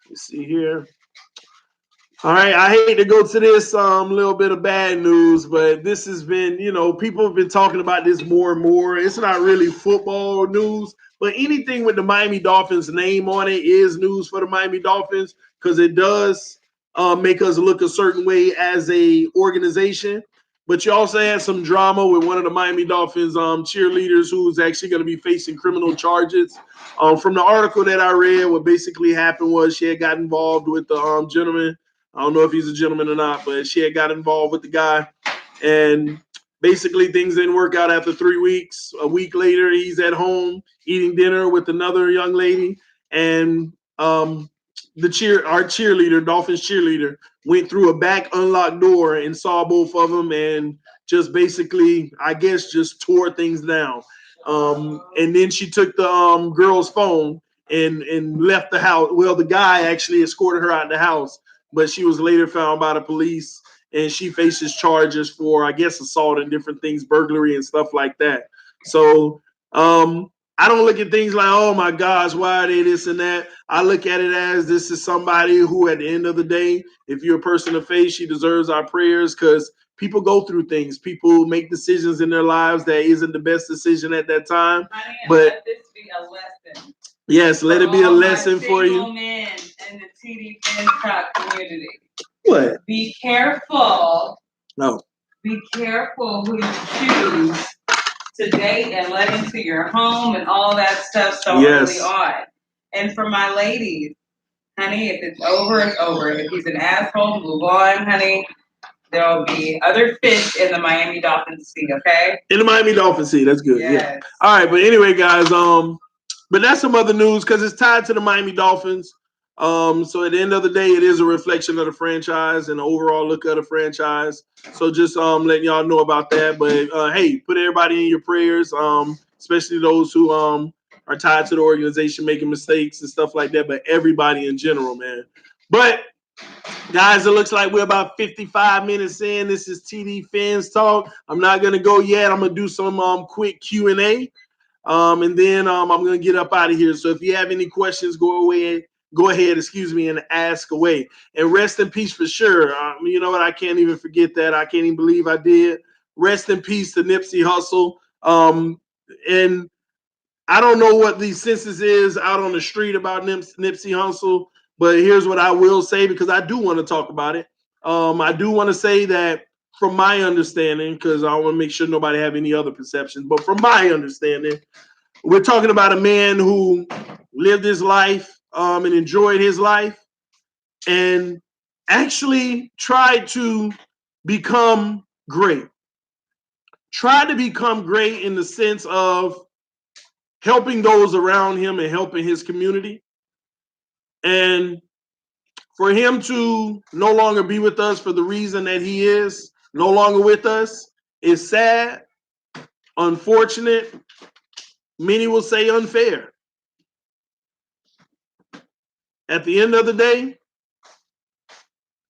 Let's see here. All right, I hate to go to this little bit of bad news, but this has been, you know, people have been talking about this more and more. It's not really football news, but anything with the Miami Dolphins name on it is news for the Miami Dolphins because it does make us look a certain way as a organization. But you also had some drama with one of the Miami Dolphins cheerleaders who's actually going to be facing criminal charges. From the article that I read, what basically happened was she had got involved with the gentleman. I don't know if he's a gentleman or not, but she had got involved with the guy. And basically things didn't work out after 3 weeks. A week later, he's at home eating dinner with another young lady. And our cheerleader, Dolphins cheerleader, went through a back unlocked door and saw both of them and just basically, I guess, just tore things down. And then she took the girl's phone and left the house. Well, the guy actually escorted her out of the house, but she was later found by the police, and she faces charges for, I guess, assault and different things, burglary and stuff like that. So I don't look at things like, oh my gosh, why are they this and that? I look at it as this is somebody who, at the end of the day, if you're a person of faith, she deserves our prayers because people go through things. People make decisions in their lives that isn't the best decision at that time. Honey, But let this be a lesson. Yes, let For it be a all my lesson for you. single men in the TD Phins Talk community. What? Be careful. No. Be careful who you choose to date and let into your home and all that stuff so Yes. early on. And for my ladies, honey, if it's over, it's over. If he's an asshole, move on, honey. There'll be other fish in the Miami Dolphins sea, okay? In the Miami Dolphins sea, that's good. Yes. Yeah. All right, but anyway, guys, but that's some other news because it's tied to the Miami Dolphins. So at the end of the day, it is a reflection of the franchise and the overall look of the franchise. So just letting y'all know about that. But hey, put everybody in your prayers, especially those who are tied to the organization making mistakes and stuff like that. But everybody in general, man. But guys, it looks like we're about 55 minutes in. This is TD Fans Talk. I'm not gonna go yet. I'm gonna do some quick Q&A. And then I'm going to get up out of here. So if you have any questions, go ahead, and ask away. And rest in peace for sure. You know what? I can't even forget that. I can't even believe I did. Rest in peace to Nipsey Hussle. And I don't know what the census is out on the street about Nipsey Hussle, but here's what I will say because I do want to talk about it. I do want to say that from my understanding, because I want to make sure nobody have any other perceptions, but from my understanding, we're talking about a man who lived his life and enjoyed his life and actually tried to become great. Tried to become great in the sense of helping those around him and helping his community. And for him to no longer be with us for the reason that he is no longer with us is sad, unfortunate, many will say unfair. At the end of the day,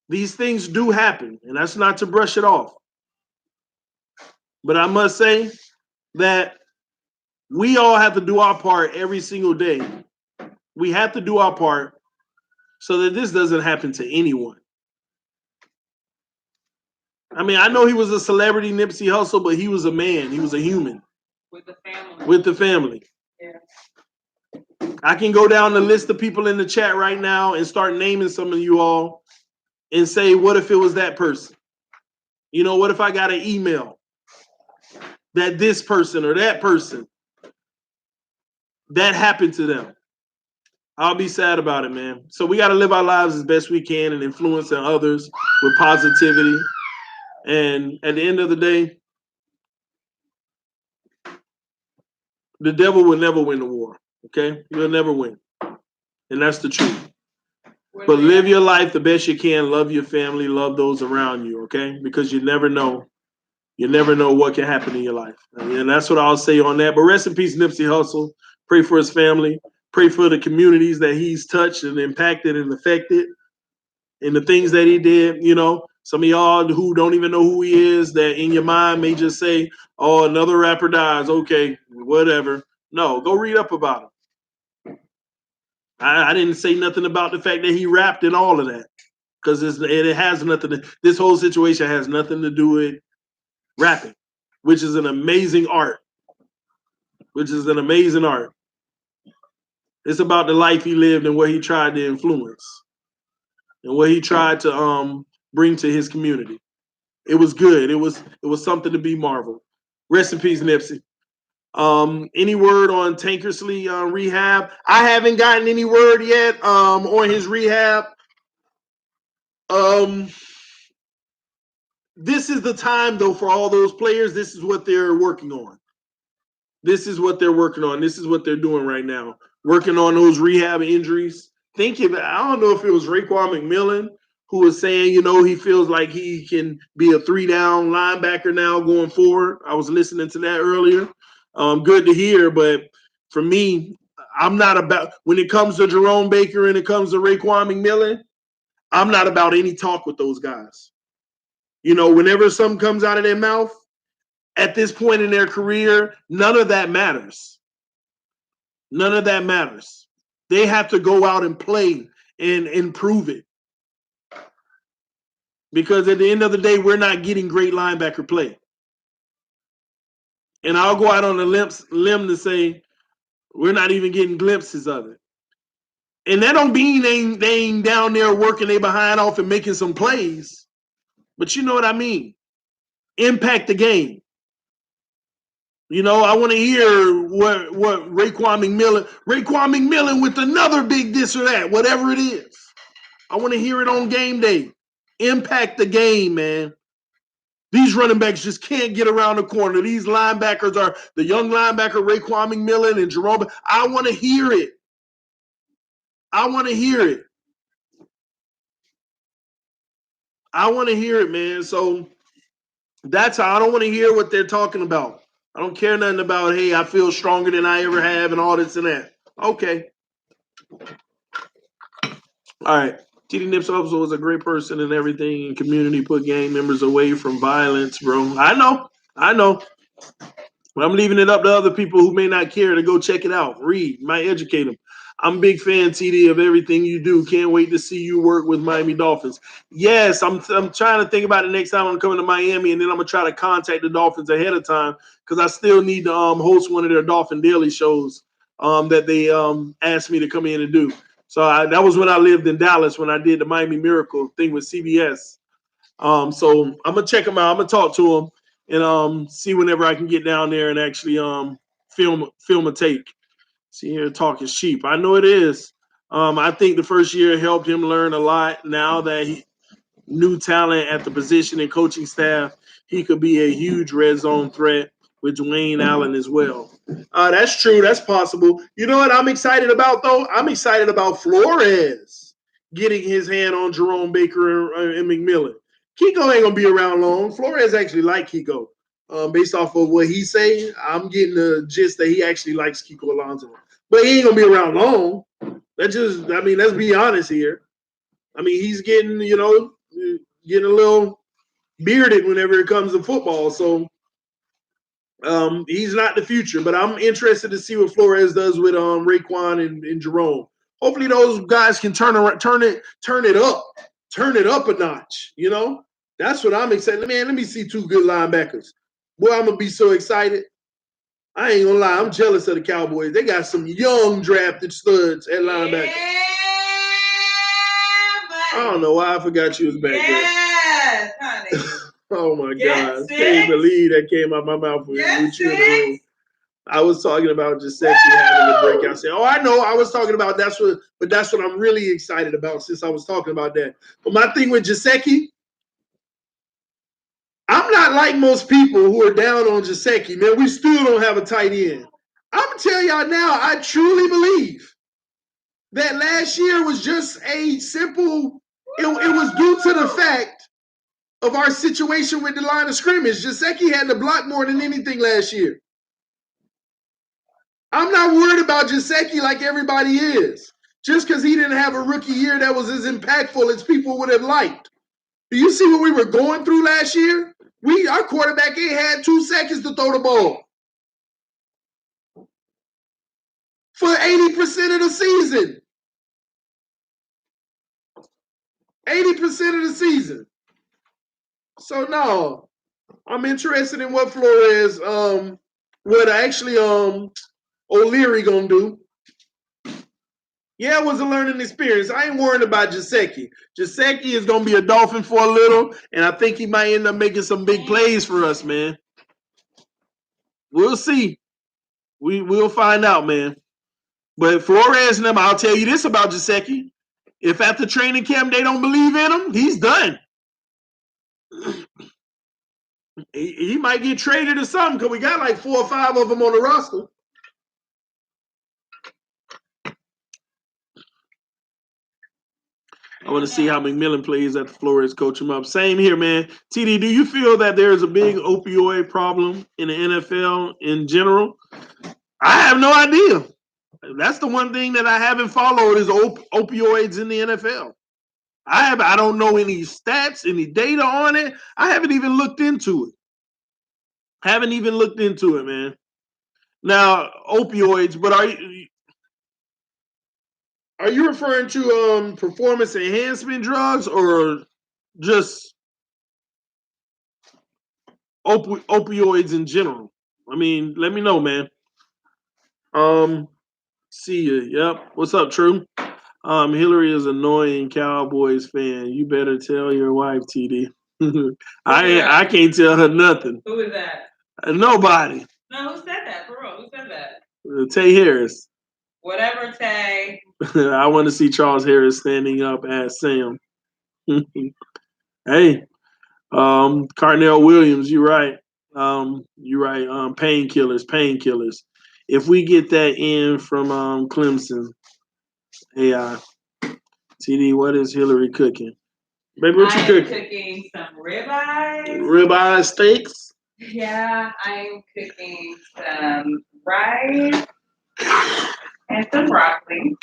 these things do happen, and that's not to brush it off. But I must say that we all have to do our part every single day. We have to do our part so that this doesn't happen to anyone. I mean, I know he was a celebrity, Nipsey Hussle, but he was a man. He was a human. With the family. With the family. Yeah. I can go down the list of people in the chat right now and start naming some of you all and say, what if it was that person? You know, what if I got an email that this person or that person, that happened to them? I'll be sad about it, man. So we got to live our lives as best we can and influence others with positivity. And at the end of the day, the devil will never win the war, okay? He'll never win. And that's the truth. But live your life the best you can. Love your family. Love those around you, okay? Because you never know. You never know what can happen in your life. And that's what I'll say on that. But rest in peace, Nipsey Hussle. Pray for his family. Pray for the communities that he's touched and impacted and affected. And the things that he did, you know, some of y'all who don't even know who he is, that in your mind may just say, oh, another rapper dies. Okay, whatever. No, go read up about him. I didn't say nothing about the fact that he rapped and all of that. Because it has nothing this whole situation has nothing to do with rapping, which is an amazing art. It's about the life he lived and what he tried to influence and what he tried to bring to his community. It was good. It was something to be marveled. Rest in peace, Nipsey. Any word on Tankersley rehab? I haven't gotten any word yet on his rehab. This is the time, though, for all those players. This is what they're working on. This is what they're doing right now. Working on those rehab injuries. I don't know if it was Raekwon McMillan who was saying, you know, he feels like he can be a 3-down linebacker now going forward. I was listening to that earlier. Good to hear, but for me, I'm not about, when it comes to Jerome Baker and it comes to Raekwon McMillan, I'm not about any talk with those guys. You know, whenever something comes out of their mouth, at this point in their career, none of that matters. None of that matters. They have to go out and play and improve it. Because at the end of the day, we're not getting great linebacker play. And I'll go out on a limb to say we're not even getting glimpses of it. And that don't mean they ain't down there working their behind off and making some plays. But you know what I mean. Impact the game. You know, I want to hear what Raekwon McMillan with another big this or that, whatever it is. I want to hear it on game day. Impact the game, man. These running backs just can't get around the corner. These linebackers are the young linebacker, Raekwon McMillan and Jerome. I want to hear it. I want to hear it. I want to hear it, man. So that's how I don't want to hear what they're talking about. I don't care nothing about, hey, I feel stronger than I ever have and all this and that. Okay. All right. TD Nips also was a great person and everything and community put gang members away from violence, bro. I know. But I'm leaving it up to other people who may not care to go check it out. Read, might educate them. I'm a big fan, TD, of everything you do. Can't wait to see you work with Miami Dolphins. Yes, I'm trying to think about it next time I'm coming to Miami, and then I'm going to try to contact the Dolphins ahead of time because I still need to host one of their Dolphin Daily shows that they asked me to come in and do. So that was when I lived in Dallas when I did the Miami Miracle thing with CBS. So I'm going to check them out. I'm going to talk to them and see whenever I can get down there and actually film a take. See here, talk is cheap. I know it is. I think the first year helped him learn a lot. Now that he new talent at the position and coaching staff, he could be a huge red zone threat with Dwayne Allen as well. That's true. That's possible. You know what I'm excited about, though? I'm excited about Flores getting his hand on Jerome Baker and McMillan. Kiko ain't going to be around long. Flores actually like Kiko. Based off of what he's saying, I'm getting the gist that he actually likes Kiko Alonso. But he ain't going to be around long. Let's be honest here. I mean, he's getting a little bearded whenever it comes to football. So he's not the future. But I'm interested to see what Flores does with Raekwon and Jerome. Hopefully those guys can turn it up a notch. You know, that's what I'm excited. Man, let me see two good linebackers. Boy, I'm gonna be so excited. I ain't gonna lie, I'm jealous of the Cowboys. They got some young drafted studs at linebacker. Yeah, I don't know why I forgot you was back there. yes, honey. Oh my Yes, God. sis. Can't believe that came out my mouth with Yes, you in the room. I was talking about Giuseppe having the breakout. Say, oh, I know. I was talking about that's what I'm really excited about since I was talking about that. But my thing with Giuseppe, I'm not like most people who are down on Giuseppe. Man, we still don't have a tight end. I'm gonna tell y'all now, I truly believe that last year was just a simple, it was due to the fact of our situation with the line of scrimmage. Giuseppe had to block more than anything last year. I'm not worried about Giuseppe like everybody is, just because he didn't have a rookie year that was as impactful as people would have liked. Do you see what we were going through last year? Our quarterback ain't had 2 seconds to throw the ball for 80% of the season. 80% of the season. So no, I'm interested in what Flores, what actually O'Leary gonna do. Yeah, it was a learning experience. I ain't worried about Giuseppe. Giuseppe is gonna be a Dolphin for a little, and I think he might end up making some big plays for us, man. We'll see. We'll find out, man. But Flores and them, I'll tell you this about Giuseppe. If after training camp they don't believe in him, he's done. He might get traded or something because we got like 4 or 5 of them on the roster. I want to see how McMillan plays after Flores coach him up. Same here, man. TD, do you feel that there is a big opioid problem in the NFL in general? I have no idea. That's the one thing that I haven't followed is opioids in the NFL. I don't know any stats, any data on it. I haven't even looked into it. Man. Now, opioids, but are you Are you referring to performance enhancement drugs or just opioids in general? I mean, let me know, man. See ya. Yep. What's up, True? Hillary is annoying Cowboys fan. You better tell your wife, TD. I can't tell her nothing. Who is that? Nobody. No, who said that? For real, who said that? Tay Harris. Whatever, Tay. I want to see Charles Harris standing up as Sam. Hey, Carnell Williams, you're right. You're right. Painkillers. If we get that in from Clemson, AI. TD, what is Hillary cooking? Baby, what you cooking? I'm cooking some ribeyes. Ribeye steaks? Yeah, I'm cooking some rice and some broccoli.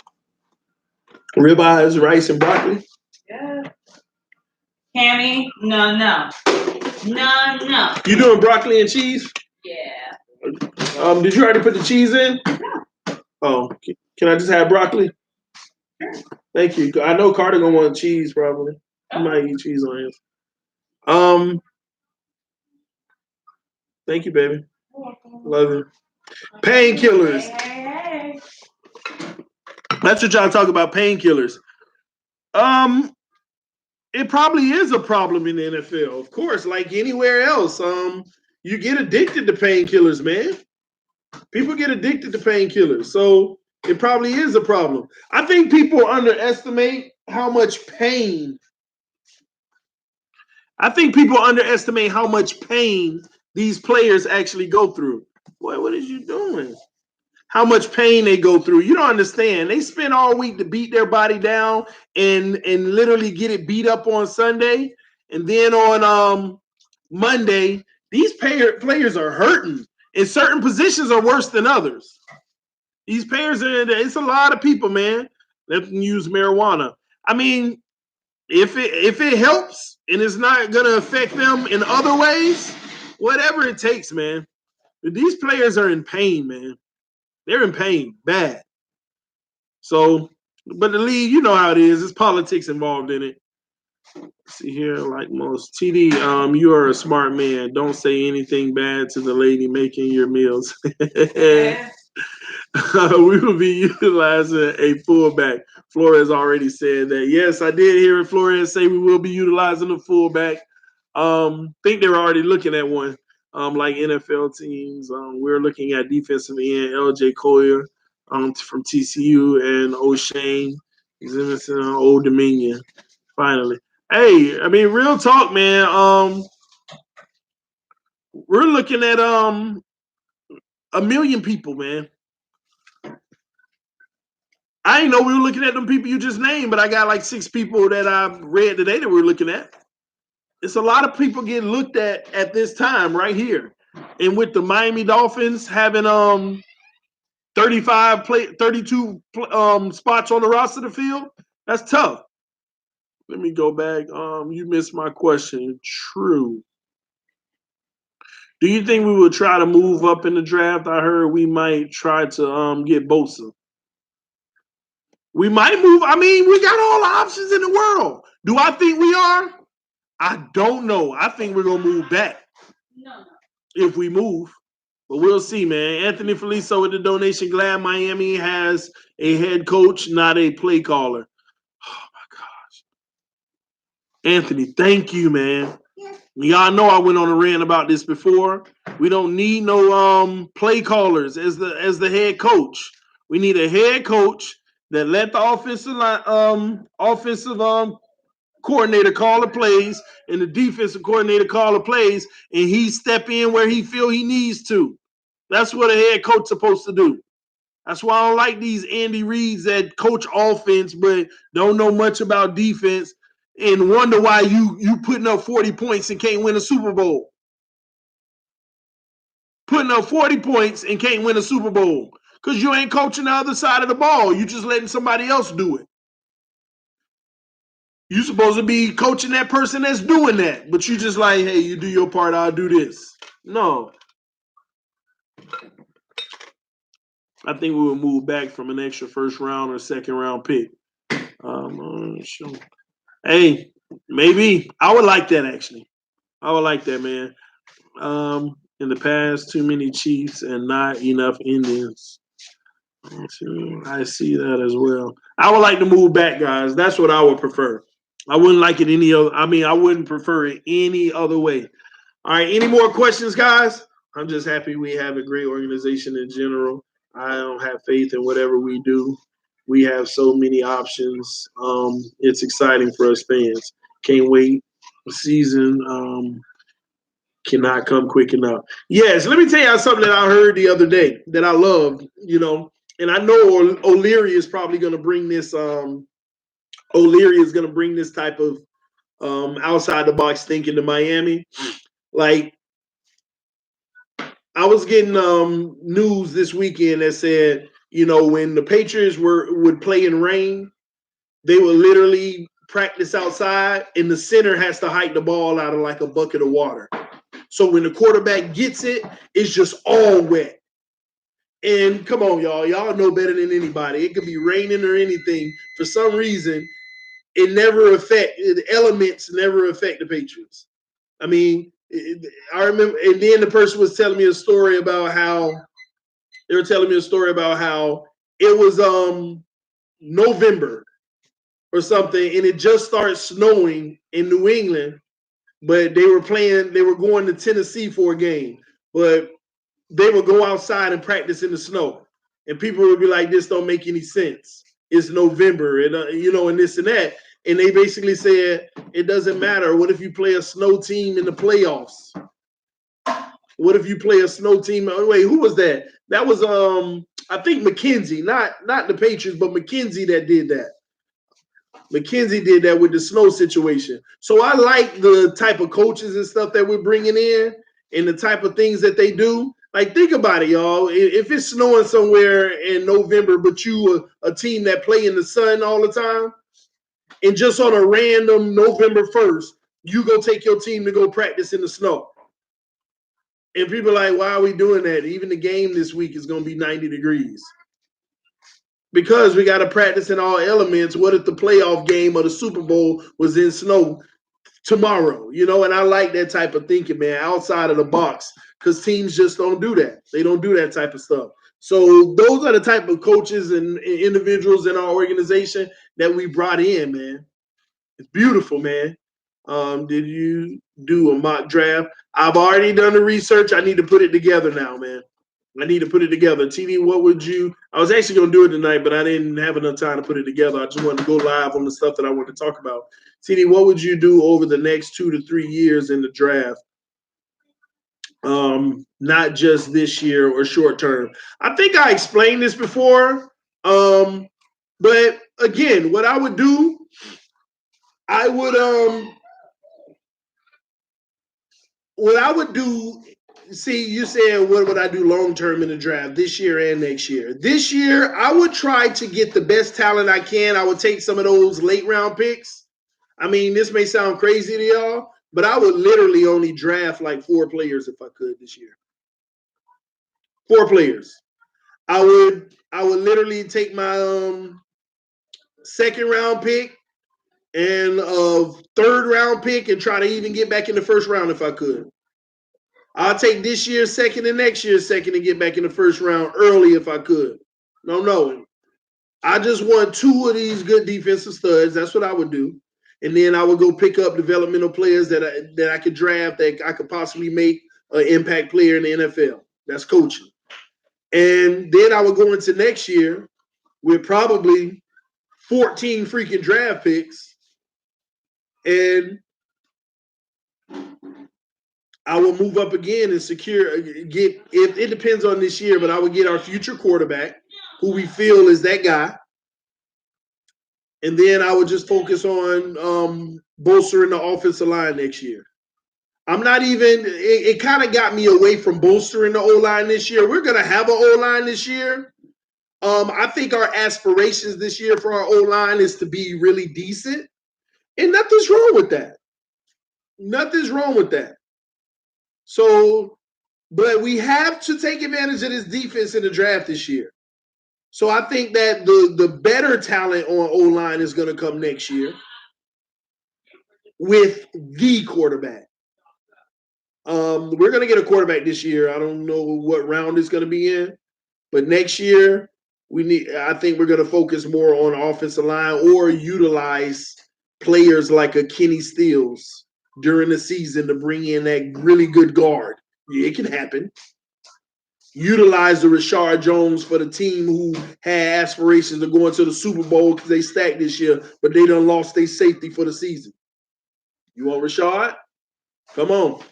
Ribeyes, rice, and broccoli? Yeah. Cammy, no. You doing broccoli and cheese? Yeah. Did you already put the cheese in? No. Oh, can I just have broccoli? Sure. Thank you. I know Carter gonna want cheese probably. He might eat cheese on his. Thank you, baby. Love you. Painkillers. Hey. That's what y'all talk about, painkillers. It probably is a problem in the NFL. Of course, like anywhere else. You get addicted to painkillers, man. People get addicted to painkillers. So it probably is a problem. I think people underestimate how much pain. These players actually go through. Boy, what is you doing? How much pain they go through. You don't understand. They spend all week to beat their body down and literally get it beat up on Sunday. And then on Monday, these players are hurting. And certain positions are worse than others. These players it's a lot of people, man, that can use marijuana. I mean, if it helps and it's not gonna affect them in other ways, whatever it takes, man. These players are in pain, man. They're in pain, bad. So, but the league, you know how it is. There's politics involved in it. See here, like most TD, you are a smart man. Don't say anything bad to the lady making your meals. We will be utilizing a fullback. Flores already said that. Yes, I did hear Flores say we will be utilizing a fullback. Think they're already looking at one. Like NFL teams, we're looking at defensive end LJ Collier from TCU and O'Shane is in Old Dominion. Finally, hey, I mean, real talk, man. We're looking at 1,000,000 people, man. I didn't know we were looking at them people you just named, but I got like 6 people that I read today that we're looking at. It's a lot of people getting looked at this time right here. And with the Miami Dolphins having 32 spots on the roster to field, that's tough. Let me go back. You missed my question. True. Do you think we will try to move up in the draft? I heard we might try to get Bosa. We might move. I mean, we got all the options in the world. Do I think we are? I don't know. I think we're gonna move back. No. If we move. But we'll see, man. Anthony Feliso with the donation. Glad Miami has a head coach, not a play caller. Oh my gosh. Anthony, thank you, man. Y'all know I went on a rant about this before. We don't need no play callers as the head coach. We need a head coach that let the offensive coordinator call the plays and the defensive coordinator call the plays, and he step in where he feel he needs to. That's what a head coach supposed to do. That's why I don't like these Andy Reids that coach offense but don't know much about defense and wonder why you putting up 40 points and can't win a Super Bowl. Putting up 40 points and can't win a Super Bowl because you ain't coaching the other side of the ball. You just letting somebody else do it. You supposed to be coaching that person that's doing that, but you just like, hey, you do your part, I'll do this. No. I think we will move back from an extra first round or second round pick. Sure. Hey, maybe I would like that actually. I would like that, man. In the past, too many Chiefs and not enough Indians. I see that as well. I would like to move back, guys. That's what I would prefer. I wouldn't like it any other. I mean, I wouldn't prefer it any other way. All right. Any more questions, guys? I'm just happy we have a great organization in general. I don't have faith in whatever we do. We have so many options. It's exciting for us fans. Can't wait. The season cannot come quick enough. Yes, let me tell you something that I heard the other day that I loved, and I know O'Leary is probably going to bring this. O'Leary is going to bring this type of outside the box thinking to Miami. Like, I was getting news this weekend that said, when the Patriots would play in rain, they would literally practice outside, and the center has to hike the ball out of like a bucket of water. So when the quarterback gets it, it's just all wet. And come on, y'all know better than anybody. It could be raining or anything. For some reason, the elements never affect the Patriots. I mean, I remember, and then the person was telling me a story about how it was November or something, and it just started snowing in New England, but they were going to Tennessee for a game, but they would go outside and practice in the snow, and people would be like, "This don't make any sense. It's November, and and this and that." And they basically said it doesn't matter. What if you play a snow team in the playoffs? What if you play a snow team? Oh, wait, who was that? That was I think McKenzie, not the Patriots, but McKenzie that did that. McKenzie did that with the snow situation. So I like the type of coaches and stuff that we're bringing in and the type of things that they do. Like, think about it, y'all. If it's snowing somewhere in November, but you a team that play in the sun all the time, and just on a random November 1st, you go take your team to go practice in the snow. And people are like, why are we doing that? Even the game this week is going to be 90 degrees. Because we got to practice in all elements. What if the playoff game or the Super Bowl was in snow tomorrow? And I like that type of thinking, man, outside of the box, because teams just don't do that. They don't do that type of stuff. So those are the type of coaches and individuals in our organization that we brought in, man. It's beautiful, man. Did you do a mock draft? I've already done the research. I need to put it together now, man. I need to put it together. TD, what would you? I was actually going to do it tonight, but I didn't have enough time to put it together. I just wanted to go live on the stuff that I wanted to talk about. TD, what would you do over the next 2 to 3 years in the draft? Not just this year or short term. I think I explained this before. But again, what I would do, what I would do, see, you said, what would I do long term in the draft this year and next year? This year, I would try to get the best talent I can. I would take some of those late round picks. I mean, this may sound crazy to y'all, but I would literally only draft like 4 players if I could this year. 4 players. I would literally take my second round pick and a third round pick and try to even get back in the first round if I could. I'll take this year's second and next year's second and get back in the first round early if I could. No. I just want 2 of these good defensive studs. That's what I would do. And then I would go pick up developmental players that I could draft that I could possibly make an impact player in the NFL. That's coaching. And then I would go into next year with probably 14 freaking draft picks. And I will move up again and it depends on this year, but I would get our future quarterback, who we feel is that guy. And then I would just focus on bolstering the offensive line next year. I'm not even, it kind of got me away from bolstering the O-line this year. We're going to have an O-line this year. I think our aspirations this year for our O-line is to be really decent. And nothing's wrong with that. Nothing's wrong with that. So, but we have to take advantage of this defense in the draft this year. So I think that the better talent on O-line is going to come next year with the quarterback. We're going to get a quarterback this year. I don't know what round it's going to be in, but next year I think we're going to focus more on offensive line or utilize players like a Kenny Stills during the season to bring in that really good guard. Yeah, it can happen. Utilize the Rashard Jones for the team who had aspirations of going to the Super Bowl because they stacked this year, but they done lost their safety for the season. You want Rashard? Come on.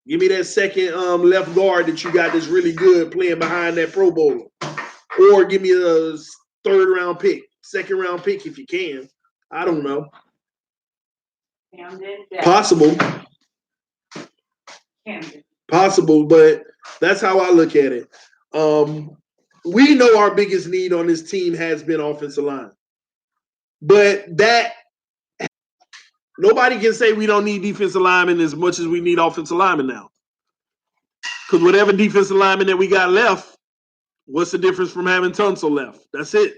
Give me that second left guard that you got that's really good playing behind that Pro Bowler. Or give me a third-round pick, second-round pick if you can. I don't know. Possible. Possible, but that's how I look at it. We know our biggest need on this team has been offensive line. But that nobody can say we don't need defensive linemen as much as we need offensive linemen now. Because whatever defensive lineman that we got left, what's the difference from having Tunsil left? That's it.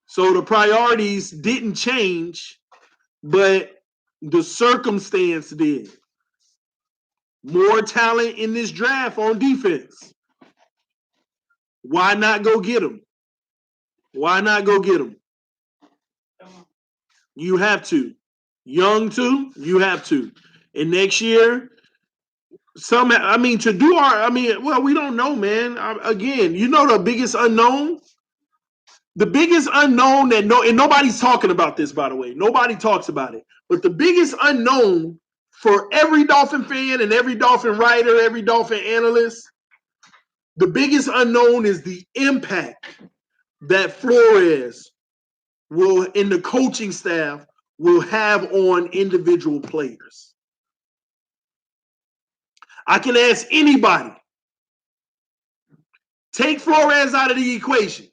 So the priorities didn't change, but the circumstance did. More talent in this draft on defense. Why not go get them? Why not go get them? You have to. Young too, you have to. And next year, we don't know, man. Again, you know the biggest unknown? The biggest unknown and nobody's talking about this, by the way. Nobody talks about it. But the biggest unknown for every Dolphin fan and every Dolphin writer, every Dolphin analyst, the biggest unknown is the impact that Flores will, in the coaching staff, will have on individual players. I can ask anybody. Take Flores out of the equation.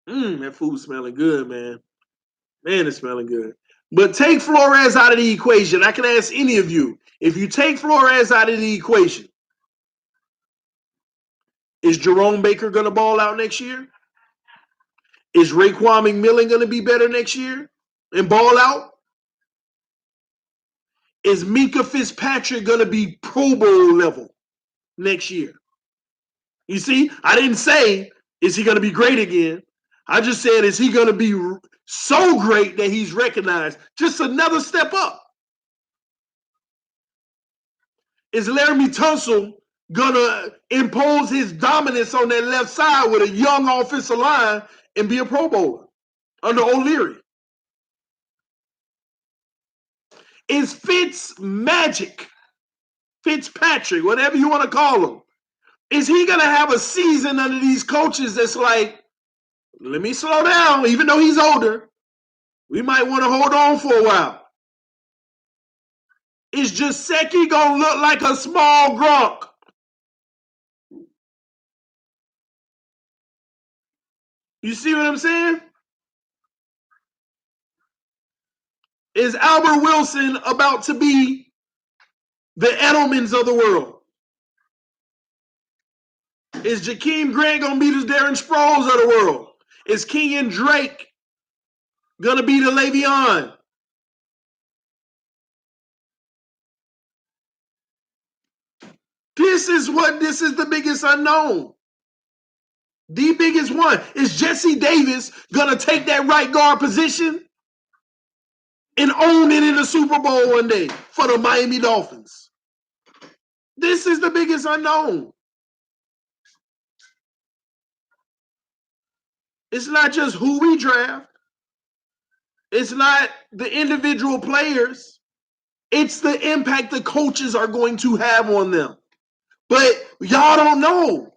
That food's smelling good, man. Man, it's smelling good. But take Flores out of the equation. I can ask any of you. If you take Flores out of the equation, is Jerome Baker going to ball out next year? Is Raekwon McMillan going to be better next year and ball out? Is Mika Fitzpatrick going to be Pro Bowl level next year? You see, I didn't say, is he going to be great again? I just said, is he going to be so great that he's recognized? Just another step up. Is Laramie Tunsil going to impose his dominance on that left side with a young offensive line and be a Pro Bowler under O'Leary? Is Fitzpatrick, whatever you want to call him, is he going to have a season under these coaches that's like, let me slow down, even though he's older, we might want to hold on for a while? Is Gesicki going to look like a small Gronk? You see what I'm saying? Is Albert Wilson about to be the Edelmans of the world? Is Jakeem Grant going to be the Darren Sproles of the world? Is Kenyon Drake going to be the Le'Veon? This is the biggest unknown. The biggest one. Is Jesse Davis going to take that right guard position and own it in the Super Bowl one day for the Miami Dolphins? This is the biggest unknown. It's not just who we draft. It's not the individual players. It's the impact the coaches are going to have on them. But y'all don't know.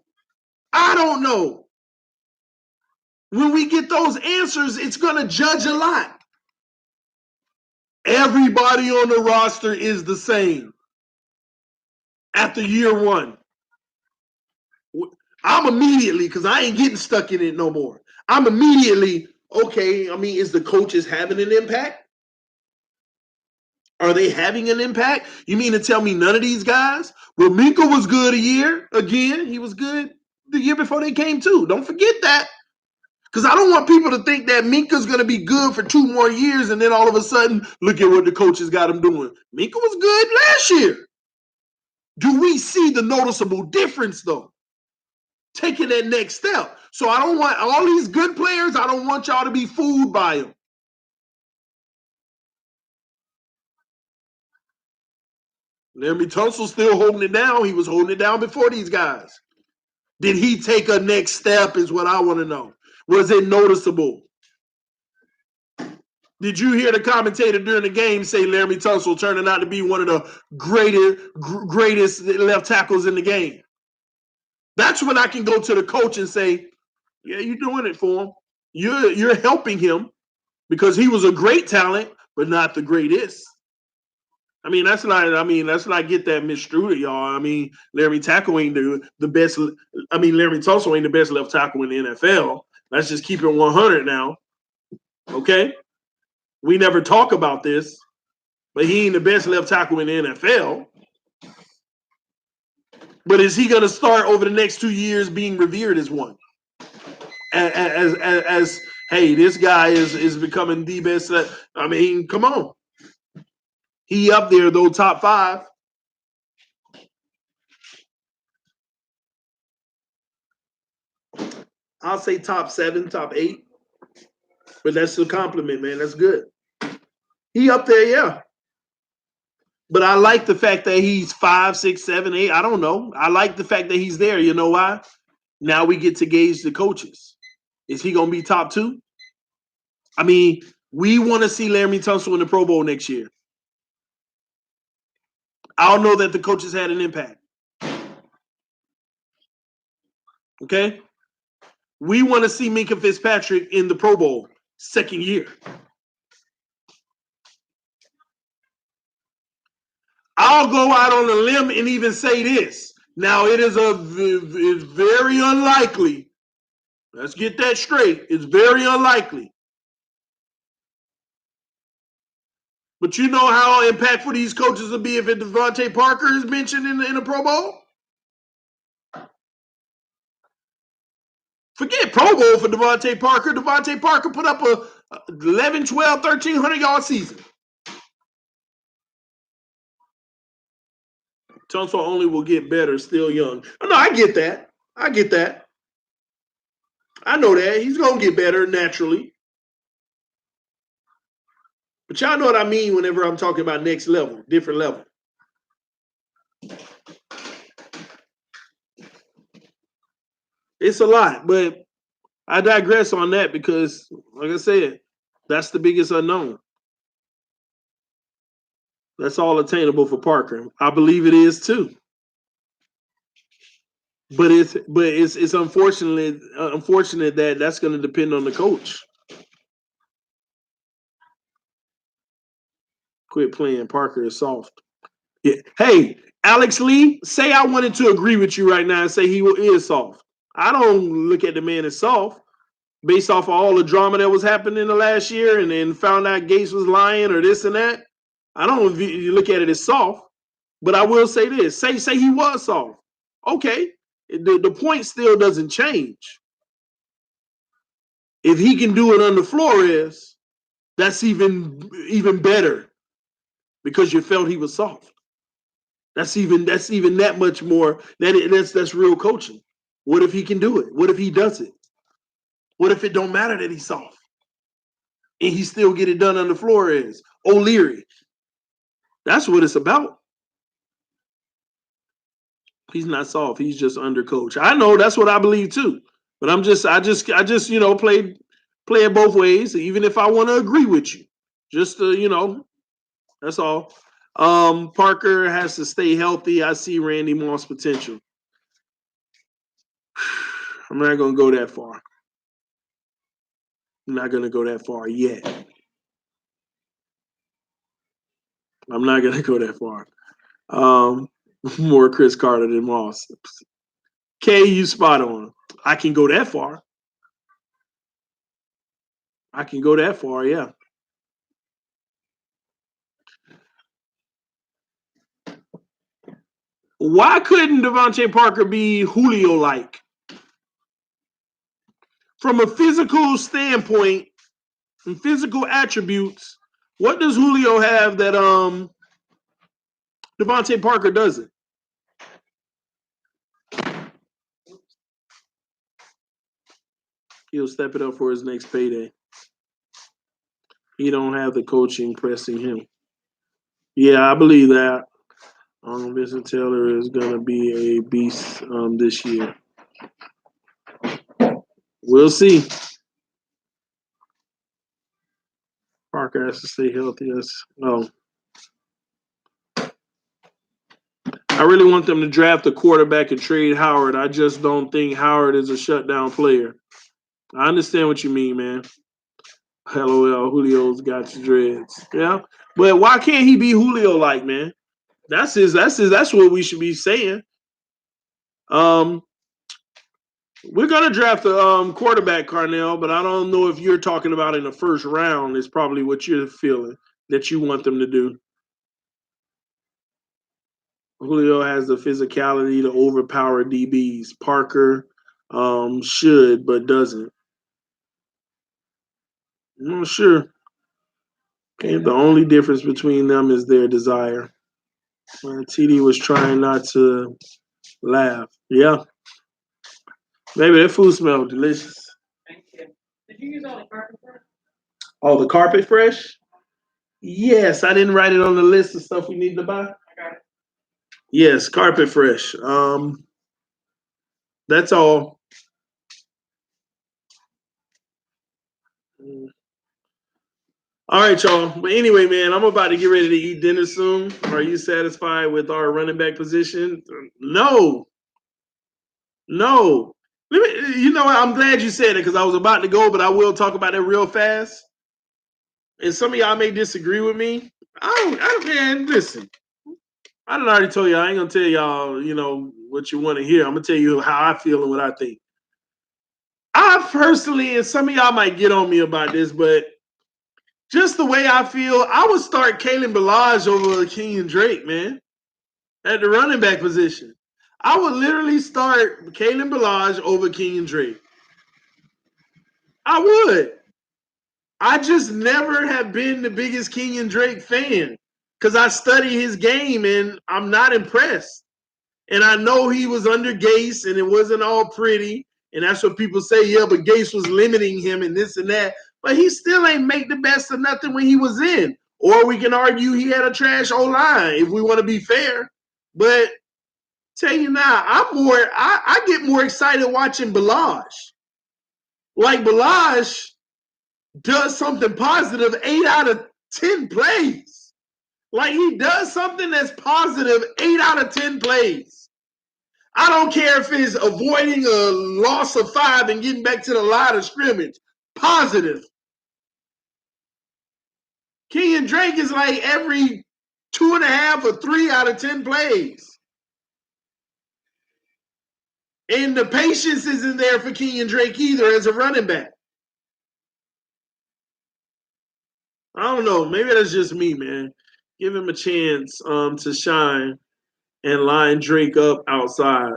I don't know. When we get those answers, it's going to judge a lot. Everybody on the roster is the same after year one. I'm immediately, because I ain't getting stuck in it no more. I'm immediately, okay, is the coaches having an impact? Are they having an impact? You mean to tell me none of these guys? Well, Minka was good a year. Again, he was good. the year before they came too. Don't forget that. Because I don't want people to think that Minka's going to be good for 2 more years and then all of a sudden, look at what the coaches got him doing. Minka was good last year. Do we see the noticeable difference, though? Taking that next step. So I don't want all these good players, I don't want y'all to be fooled by them. Laremy Tunsil's still holding it down. He was holding it down before these guys. Did he take a next step is what I want to know. Was it noticeable? Did you hear the commentator during the game say Laremy Tunsil turning out to be one of the greatest left tackles in the game? That's when I can go to the coach and say, yeah, you're doing it for him. You're helping him because he was a great talent, but not the greatest. That's not get that misstrued, y'all. Laremy Tackle ain't the best. Laremy Tunsil ain't the best left tackle in the NFL. Let's just keep it 100 now. Okay? We never talk about this, but he ain't the best left tackle in the NFL. But is he going to start over the next 2 years being revered as one? As hey, this guy is becoming the best. Come on. He up there, though, top 5. I'll say top 7, top 8. But that's a compliment, man. That's good. He up there, yeah. But I like the fact that he's 5, 6, 7, 8. I don't know. I like the fact that he's there. You know why? Now we get to gauge the coaches. Is he going to be top 2? We want to see Laremy Tunsil in the Pro Bowl next year. I'll know that the coaches had an impact. Okay? We want to see Minkah Fitzpatrick in the Pro Bowl second year. I'll go out on a limb and even say this. Now, it's very unlikely. Let's get that straight. It's very unlikely. But you know how impactful these coaches will be if Devante Parker is mentioned in the Pro Bowl? Forget Pro Bowl for Devante Parker. Devante Parker put up a 11, 12, 1,300-yard season. Tunsil only will get better, still young. No, I get that. I know that. He's going to get better naturally. But y'all know what I mean whenever I'm talking about next level, different level. It's a lot, but I digress on that because, like I said, that's the biggest unknown. That's all attainable for Parker. I believe it is too. But it's unfortunate that that's going to depend on the coach. Quit playing. Parker is soft. Yeah. Hey, Alex Lee, say I wanted to agree with you right now and say he is soft. I don't look at the man as soft based off of all the drama that was happening in the last year and then found out Gates was lying or this and that. I don't look at it as soft, but I will say this. Say he was soft. Okay. The point still doesn't change. If he can do it under Flores, that's even better because you felt he was soft. That's even that much more. That's real coaching. What if he can do it? What if he does it? What if it don't matter that he's soft and he still get it done under Flores? O'Leary. That's what it's about. He's not soft. He's just undercoached. I know that's what I believe too. But I just play it both ways, even if I want to agree with you. Just that's all. Parker has to stay healthy. I see Randy Moss potential. I'm not gonna go that far. I'm not gonna go that far yet. I'm not gonna go that far. More Chris Carter than Moss. K, you spot on. I can go that far. I can go that far, yeah. Why couldn't Devante Parker be Julio-like? from a physical standpoint and physical attributes, what does Julio have that Devante Parker doesn't? He'll step it up for his next payday. He don't have the coaching pressing him. Yeah, I believe that. Vincent Taylor is going to be a beast this year. We'll see. Parker has to stay healthy. No. I really want them to draft a quarterback and trade Howard. I just don't think Howard is a shutdown player. I understand what you mean, man. LOL, Julio's got your dreads. Yeah. But why can't he be Julio like, man? That's what we should be saying. We're gonna draft a quarterback, Carnell, but I don't know if you're talking about in the first round is probably what you're feeling that you want them to do. Julio has the physicality to overpower DBs. Parker should, but doesn't. I'm not sure. Okay, the only difference between them is their desire. TD was trying not to laugh. Yeah. Maybe that food smells delicious. Thank you. Did you use all the carpet fresh? Oh, the carpet fresh? Yes, I didn't write it on the list of stuff we need to buy. I got it. Yes, carpet fresh. That's all. All right, y'all. But anyway, man, I'm about to get ready to eat dinner soon. Are you satisfied with our running back position? No. You know what? I'm glad you said it because I was about to go, but I will talk about it real fast. And some of y'all may disagree with me. Man, listen. I done already told you I ain't gonna tell y'all, what you want to hear. I'm gonna tell you how I feel and what I think. I personally, and some of y'all might get on me about this, but just the way I feel, I would start Kalen Ballage over Kenyon Drake, man, at the running back position. I would literally start Kalen Ballage over Kenyon Drake. I would. I just never have been the biggest Kenyon Drake fan because I study his game and I'm not impressed. And I know he was under Gase and it wasn't all pretty. And that's what people say, yeah, but Gase was limiting him and this and that. But he still ain't make the best of nothing when he was in. Or we can argue he had a trash O-line if we want to be fair. But tell you now, I get more excited watching Ballage. Like Ballage does something positive 8 out of 10 plays. Like he does something that's positive 8 out of 10 plays. I don't care if it's avoiding a loss of 5 and getting back to the line of scrimmage. Positive. Kenyon Drake is like every 2.5 or 3 out of 10 plays. And the patience isn't there for Kenyon Drake either as a running back. I don't know. Maybe that's just me, man. Give him a chance to shine and line Drake up outside.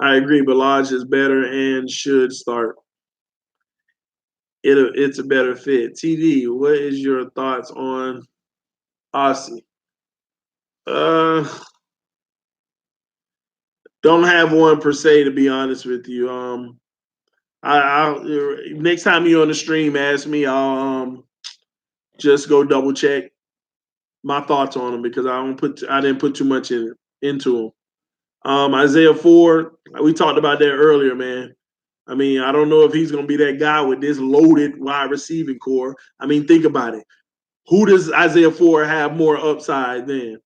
I agree. Ballage is better and should start. It's a better fit. TD, what is your thoughts on Aussie? Don't have one per se, to be honest with you. I'll next time you're on the stream, ask me. I'll just go double check my thoughts on him because I didn't put too much into him. Isaiah Ford, we talked about that earlier, man. I mean, I don't know if he's going to be that guy with this loaded wide receiving core. I mean, think about it. Who does Isaiah Ford have more upside than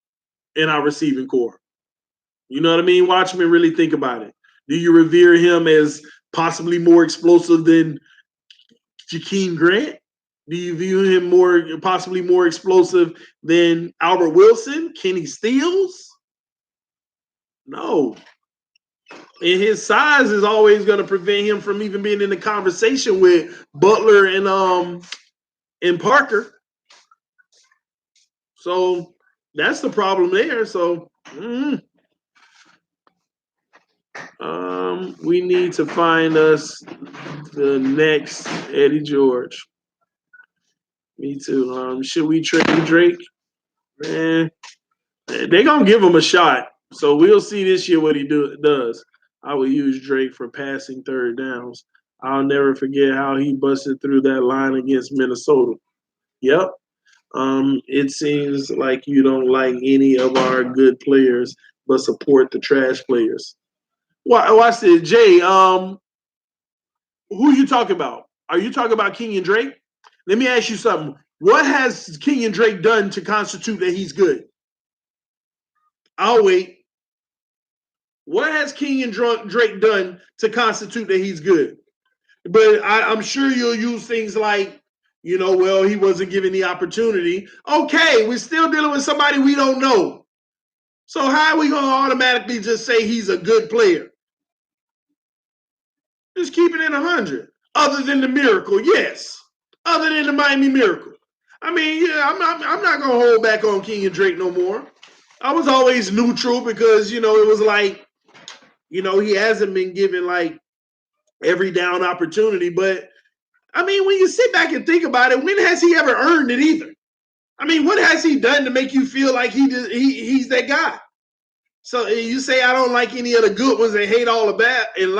in our receiving core? You know what I mean? Watch me really think about it. Do you revere him as possibly more explosive than Jakeem Grant? Do you view him possibly more explosive than Albert Wilson? Kenny Stills? No. And his size is always going to prevent him from even being in the conversation with Butler and Parker. So that's the problem there. So We need to find us the next Eddie George. Me too. Should we trade Drake? Man, they're gonna give him a shot. So we'll see this year what he does. I will use Drake for passing third downs. I'll never forget how he busted through that line against Minnesota. Yep. It seems like you don't like any of our good players, but support the trash players. Watch this, Jay. Who are you talking about? Are you talking about Kenyon Drake? Let me ask you something. What has Kenyon Drake done to constitute that he's good? I'll wait. What has Kenyon Drake done to constitute that he's good? But I'm sure you'll use things like, well, he wasn't given the opportunity. Okay, we're still dealing with somebody we don't know. So how are we going to automatically just say he's a good player? Just keep it in 100. Other than the miracle, yes. Other than the Miami Miracle. I mean, yeah, I'm not going to hold back on Kenyon Drake no more. I was always neutral because, it was like, he hasn't been given like every down opportunity. But, I mean, when you sit back and think about it, when has he ever earned it either? I mean, what has he done to make you feel like he's that guy? So you say I don't like any of the good ones and hate all the bad, and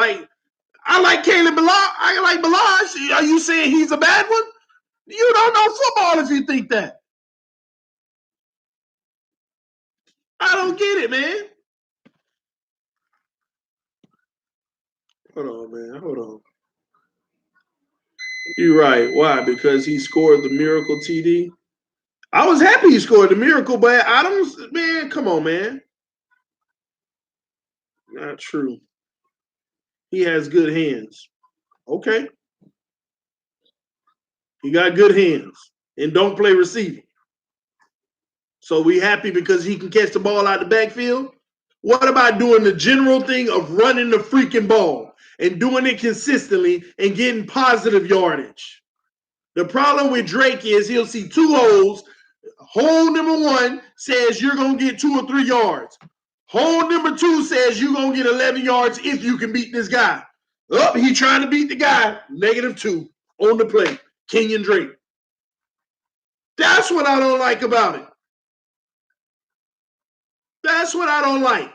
I like Caleb Balaj. I like Balaj. Are you saying he's a bad one? You don't know football if you think that. I don't get it, man. Hold on, man. Hold on. You're right. Why? Because he scored the miracle TD. I was happy he scored the miracle, but I don't. Man, come on, man. Not true. He has good hands. Okay. He got good hands and don't play receiver. So we happy because he can catch the ball out the backfield? What about doing the general thing of running the freaking ball and doing it consistently and getting positive yardage? The problem with Drake is he'll see two holes. Hole number one says you're going to get 2 or 3 yards. Hole number 2 says you're going to get 11 yards if you can beat this guy. Oh, he trying to beat the guy. -2 on the play. Kenyon Drake. That's what I don't like about it. That's what I don't like.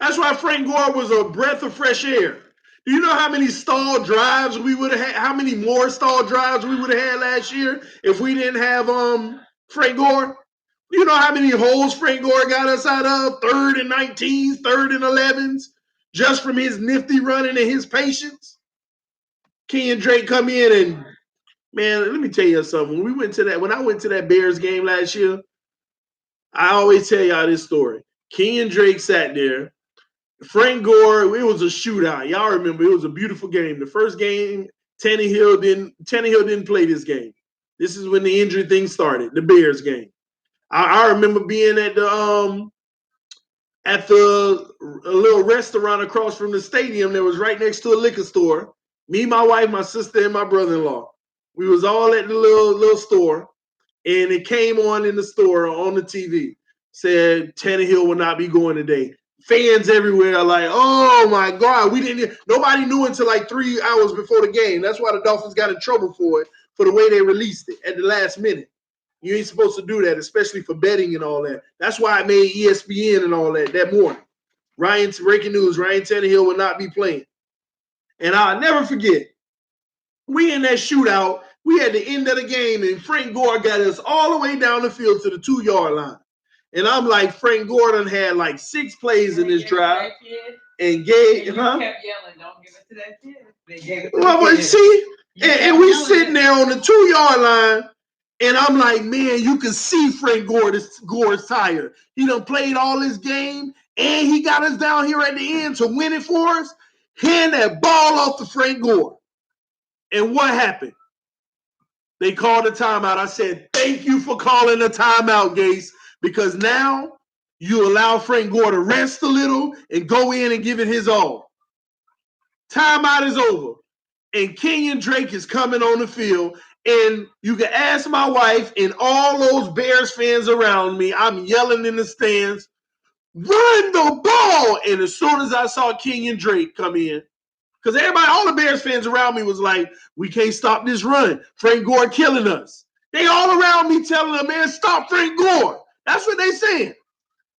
That's why Frank Gore was a breath of fresh air. Do you know how many stalled drives we would have had? How many more stalled drives we would have had last year if we didn't have Frank Gore? You know how many holes Frank Gore got us out of? 3rd and 19s, 3rd and 11s, just from his nifty running and his patience. Kenyon Drake come in and, man, let me tell you something. When I went to that Bears game last year, I always tell y'all this story. Kenyon Drake sat there. Frank Gore, it was a shootout. Y'all remember, it was a beautiful game. The first game, Tannehill didn't play this game. This is when the injury thing started, the Bears game. I remember being at the a little restaurant across from the stadium that was right next to a liquor store. Me, my wife, my sister, and my brother-in-law. We was all at the little store, and it came on in the store on the TV. Said Tannehill will not be going today. Fans everywhere are like, oh my God, nobody knew until like 3 hours before the game. That's why the Dolphins got in trouble for it, for the way they released it at the last minute. You ain't supposed to do that, especially for betting and all that. That's why I made ESPN and all that morning. Breaking news, Ryan Tannehill will not be playing. And I'll never forget, we in that shootout, we had the end of the game, and Frank Gore got us all the way down the field to the 2-yard line. And I'm like, Frank Gordon had like 6 plays in this drive. And gave, you kept yelling, don't give it to that kid. They gave it to well, see, and we sitting there on the 2-yard line, and I'm like, man, you can see Frank Gore's tired. He done played all this game, and he got us down here at the end to win it for us. Hand that ball off to Frank Gore. And what happened? They called a timeout. I said, thank you for calling a timeout, Gase, because now you allow Frank Gore to rest a little and go in and give it his all. Timeout is over. And Kenyon Drake is coming on the field. And you can ask my wife and all those Bears fans around me. I'm yelling in the stands, run the ball. And as soon as I saw Kenyon Drake come in, because everybody, all the Bears fans around me was like, we can't stop this run. Frank Gore killing us. They all around me telling them, man, stop Frank Gore. That's what they saying.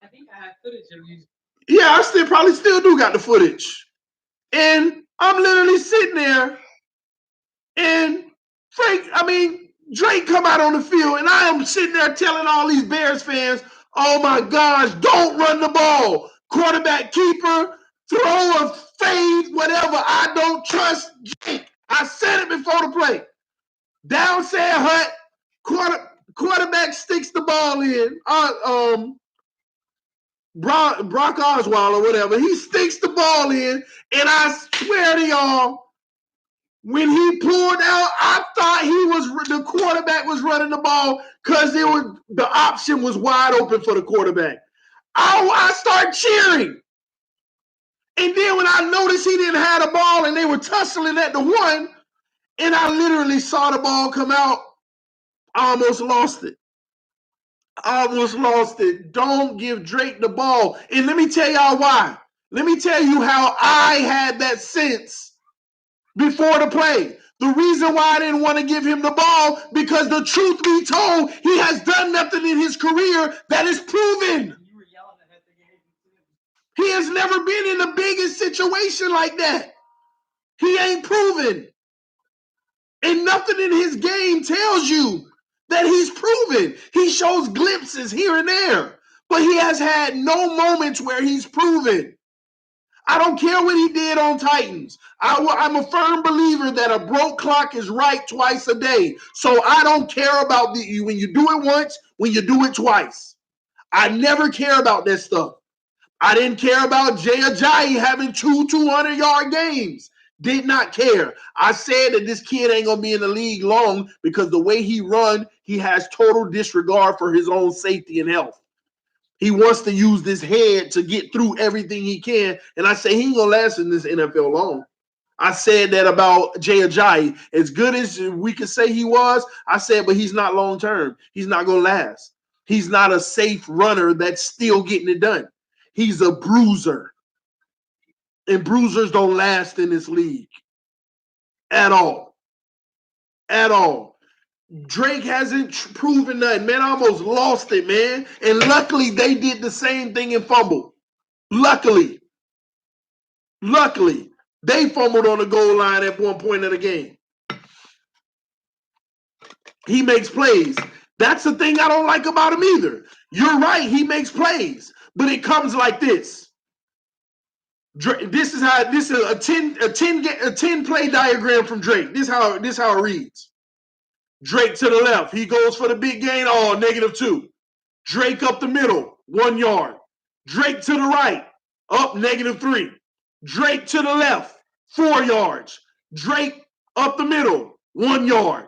I think I have footage of you. Yeah, I probably still do got the footage. And I'm literally sitting there, and Drake come out on the field, and I am sitting there telling all these Bears fans, oh my gosh, don't run the ball. Quarterback keeper, throw a fade, whatever. I don't trust Drake. I said it before the play. Down said Hut, quarterback sticks the ball in. Brock Osweiler or whatever. He sticks the ball in, and I swear to y'all, when he pulled out, I thought the quarterback was running the ball because the option was wide open for the quarterback. I start cheering. And then when I noticed he didn't have the ball and they were tussling at the one, and I literally saw the ball come out, I almost lost it. Don't give Drake the ball. And let me tell y'all why. Let me tell you how I had that sense before the play. The reason why I didn't want to give him the ball, because the truth be told, he has done nothing in his career that is proven. You were yelling at the game. He has never been in the biggest situation like that. He ain't proven. And nothing in his game tells you that he's proven. He shows glimpses here and there, but he has had no moments where he's proven. I don't care what he did on Titans. I'm a firm believer that a broke clock is right twice a day. So I don't care about when you do it once, when you do it twice. I never care about that stuff. I didn't care about Jay Ajayi having 200-yard games. Did not care. I said that this kid ain't going to be in the league long because the way he run, he has total disregard for his own safety and health. He wants to use this head to get through everything he can. And I say he ain't going to last in this NFL long. I said that about Jay Ajayi. As good as we could say he was, I said, but he's not long-term. He's not going to last. He's not a safe runner that's still getting it done. He's a bruiser. And bruisers don't last in this league. At all. At all. Drake hasn't proven nothing. Man, I almost lost it, man. And luckily, they did the same thing and fumbled. Luckily, they fumbled on the goal line at one point of the game. He makes plays. That's the thing I don't like about him either. You're right, he makes plays, but it comes like this. This is a 10 play diagram from Drake. This how it reads. Drake to the left. He goes for the big gain. Oh, -2. Drake up the middle, 1 yard. Drake to the right, up -3. Drake to the left, 4 yards. Drake up the middle, 1 yard.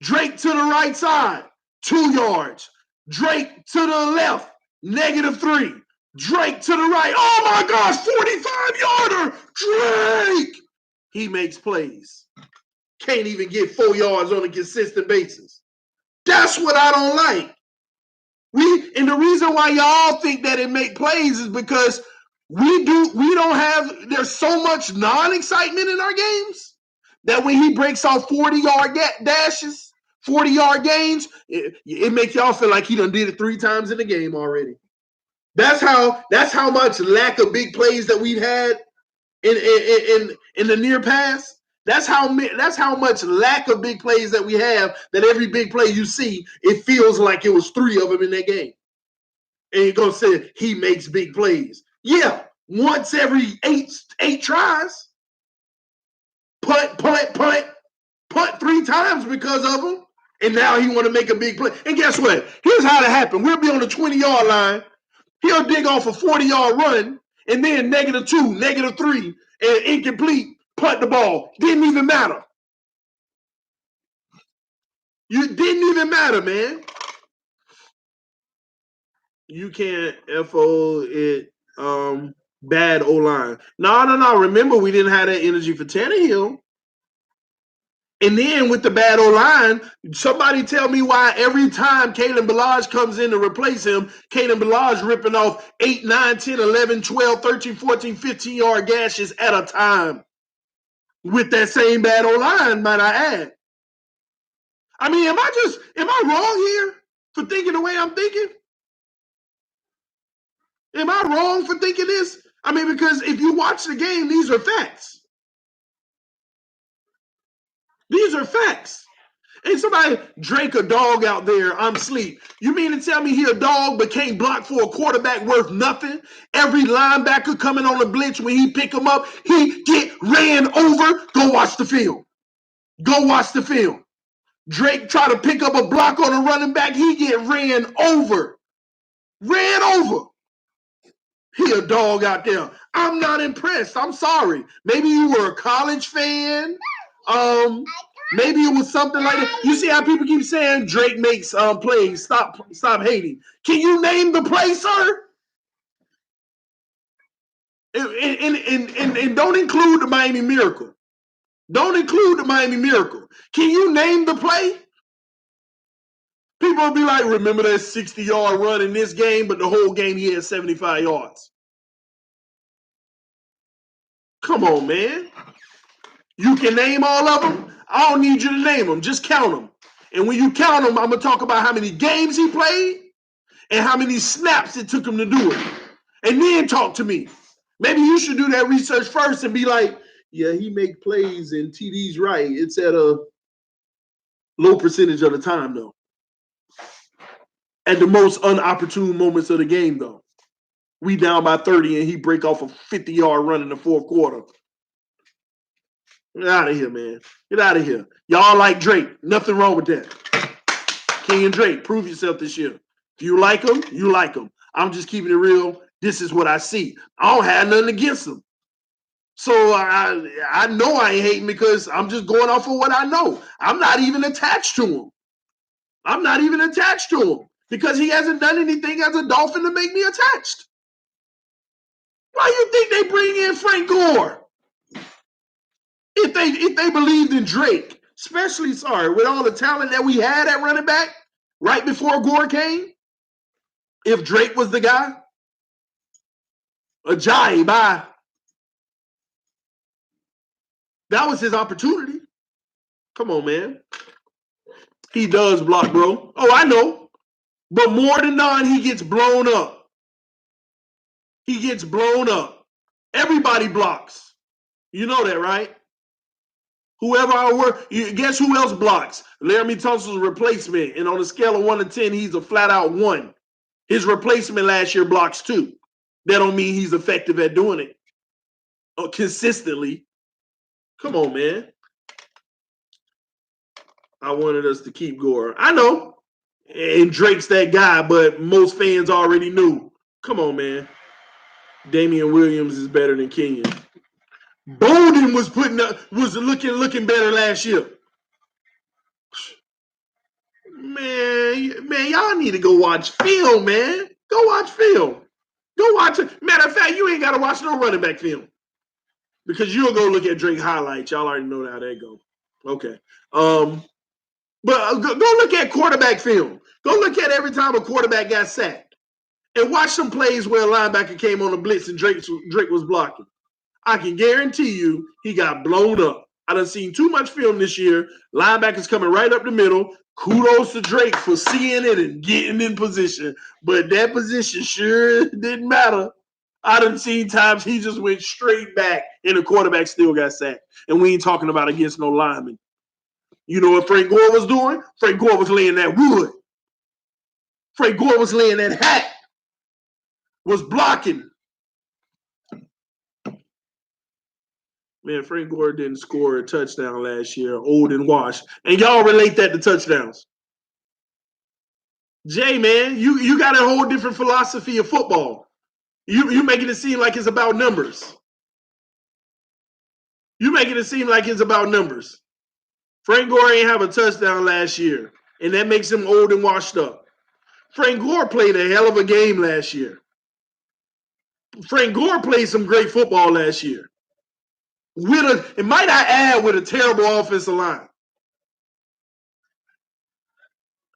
Drake to the right side, 2 yards. Drake to the left, -3. Drake to the right. Oh my gosh, 45-yarder. Drake. He makes plays. Can't even get 4 yards on a consistent basis. That's what I don't like. And the reason why y'all think that it make plays is because there's so much non-excitement in our games that when he breaks off 40-yard dashes, 40-yard gains, it makes y'all feel like he done did it 3 times in the game already. That's how much lack of big plays that we've had in the near past. That's how much lack of big plays that we have, that every big play you see, it feels like it was 3 of them in that game. And you're going to say he makes big plays. Yeah, once every eight tries. Punt 3 times because of him. And now he want to make a big play. And guess what? Here's how it happened. We'll be on the 20-yard line. He'll dig off a 40-yard run, and then -2, -3, and incomplete, punt the ball. Didn't even matter. You didn't even matter, man. You can't FO it bad O-line. No. Remember, we didn't have that energy for Tannehill. And then with the bad O-line, somebody tell me why every time Kalen Ballage comes in to replace him, Kalen Ballage ripping off 8, 9, 10, 11, 12, 13, 14, 15-yard gashes at a time with that same bad O-line, might I add. I mean, am I wrong here for thinking the way I'm thinking? Am I wrong for thinking this? I mean, because if you watch the game, these are facts. These are facts. Ain't somebody Drake a dog out there, I'm sleep. You mean to tell me he a dog but can't block for a quarterback worth nothing? Every linebacker coming on the blitz, when he pick him up, he get ran over. Go watch the film. Go watch the film. Drake try to pick up a block on a running back, he get ran over. Ran over. He a dog out there. I'm not impressed. I'm sorry. Maybe you were a college fan. Maybe it was something like that. You see how people keep saying Drake makes plays. Stop hating. Can you name the play, sir? And don't include the Miami Miracle. Don't include the Miami Miracle. Can you name the play? People will be like, remember that 60-yard run in this game, but the whole game he had 75 yards. Come on, man. You can name all of them. I don't need you to name them. Just count them. And when you count them, I'm going to talk about how many games he played and how many snaps it took him to do it. And then talk to me. Maybe you should do that research first and be like, yeah, he make plays and TD's right. It's at a low percentage of the time, though. At the most unopportune moments of the game, though. We down by 30 and he break off a 50-yard run in the fourth quarter. Get out of here, man. Get out of here. Y'all like Drake. Nothing wrong with that. Kenyon Drake, prove yourself this year. If you like him, you like him. I'm just keeping it real. This is what I see. I don't have nothing against him. So I know I ain't hating because I'm just going off of what I know. I'm not even attached to him. I'm not even attached to him because he hasn't done anything as a Dolphin to make me attached. Why you think they bring in Frank Gore? If they believed in Drake, especially, with all the talent that we had at running back right before Gore came, if Drake was the guy, Ajayi, bye. That was his opportunity. Come on, man. He does block, bro. Oh, I know. But more than none, he gets blown up. He gets blown up. Everybody blocks. You know that, right? Whoever I work, guess who else blocks? Laramie Tunsil's replacement. And on a scale of 1 to 10, he's a flat-out 1. His replacement last year blocks 2. That don't mean he's effective at doing it consistently. Come on, man. I wanted us to keep Gore. I know. And Drake's that guy, but most fans already knew. Come on, man. Damian Williams is better than Kenyon. Bolden was looking better last year. Man, y'all need to go watch film, man. Go watch film. Go watch it. Matter of fact, you ain't got to watch no running back film because you'll go look at Drake highlights. Y'all already know how that go. Okay. But go look at quarterback film. Go look at every time a quarterback got sacked. And watch some plays where a linebacker came on the blitz and Drake was blocking. I can guarantee you he got blown up. I done seen too much film this year. Linebackers coming right up the middle. Kudos to Drake for seeing it and getting in position. But that position sure didn't matter. I done seen times he just went straight back and the quarterback still got sacked. And we ain't talking about against no lineman. You know what Frank Gore was doing? Frank Gore was laying that wood. Frank Gore was laying that hat. Was blocking. Man, Frank Gore didn't score a touchdown last year, old and washed. And y'all relate that to touchdowns. Jay, man, you got a whole different philosophy of football. You making it seem like it's about numbers. You making it seem like it's about numbers. Frank Gore ain't have a touchdown last year, and that makes him old and washed up. Frank Gore played a hell of a game last year. Frank Gore played some great football last year. And might I add, with a terrible offensive line.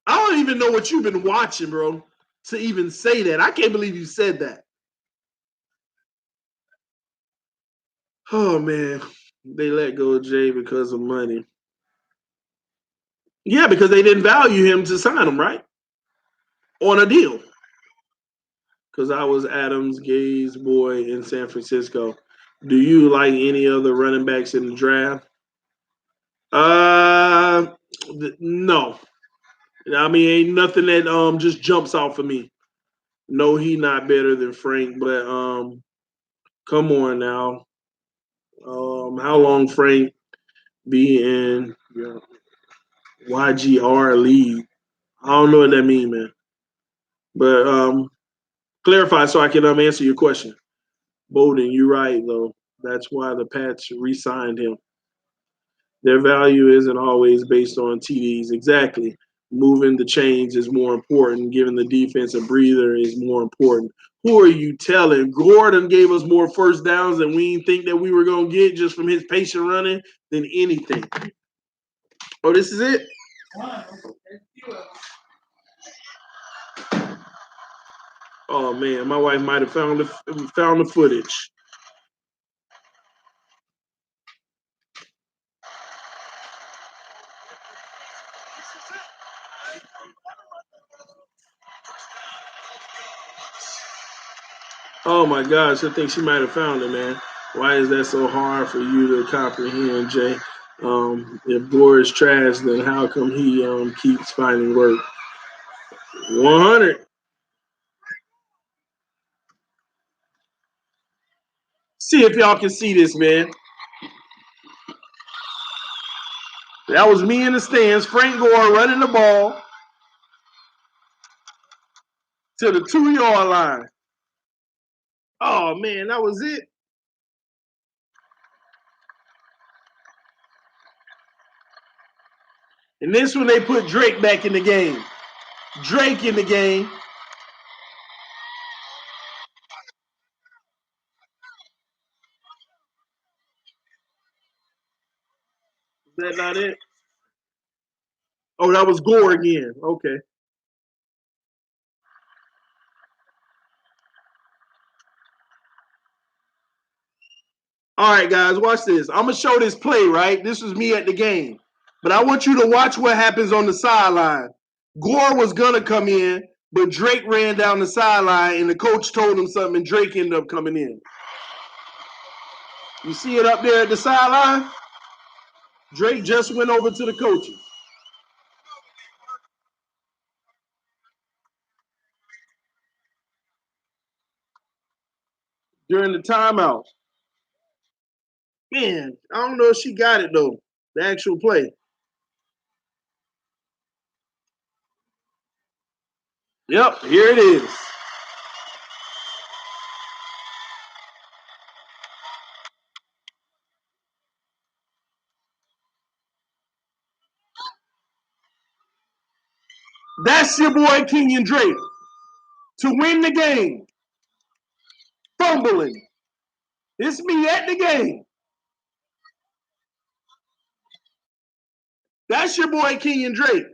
I don't even know what you've been watching, bro, to even say that. I can't believe you said that. Oh, man. They let go of Jay because of money. Yeah, because they didn't value him to sign him, right? On a deal. Because I was Adams Gay's boy in San Francisco. Do you like any other running backs in the draft? No. I mean, ain't nothing that just jumps out for me. No, he not better than Frank, but come on now. How long Frank be in YGR league? I don't know what that mean, man. But clarify so I can answer your question. Bowden, you're right though. That's why the Pats re-signed him. Their value isn't always based on TDs. Exactly. Moving the chains is more important. Giving the defense a breather is more important. Who are you telling? Gordon gave us more first downs than we think that we were going to get just from his patient running than anything. Oh, this is it? Oh, man. My wife might have found the footage. Oh my gosh, I think she might have found it, man. Why is that so hard for you to comprehend, Jay? If Gore is trash, then how come he keeps finding work? 100. See if y'all can see this, man. That was me in the stands. Frank Gore running the ball to the 2-yard line. Oh man, that was it. And this when they put Drake back in the game. Drake in the game. Is that not it? Oh, that was Gore again. Okay. All right, guys, watch this. I'm going to show this play, right? This was me at the game. But I want you to watch what happens on the sideline. Gore was going to come in, but Drake ran down the sideline, and the coach told him something, and Drake ended up coming in. You see it up there at the sideline? Drake just went over to the coaches during the timeout. Man, I don't know if she got it, though, the actual play. Yep, here it is. That's your boy Kenyon Drake to win the game. Fumbling. It's me at the game. That's your boy Kenyon Drake.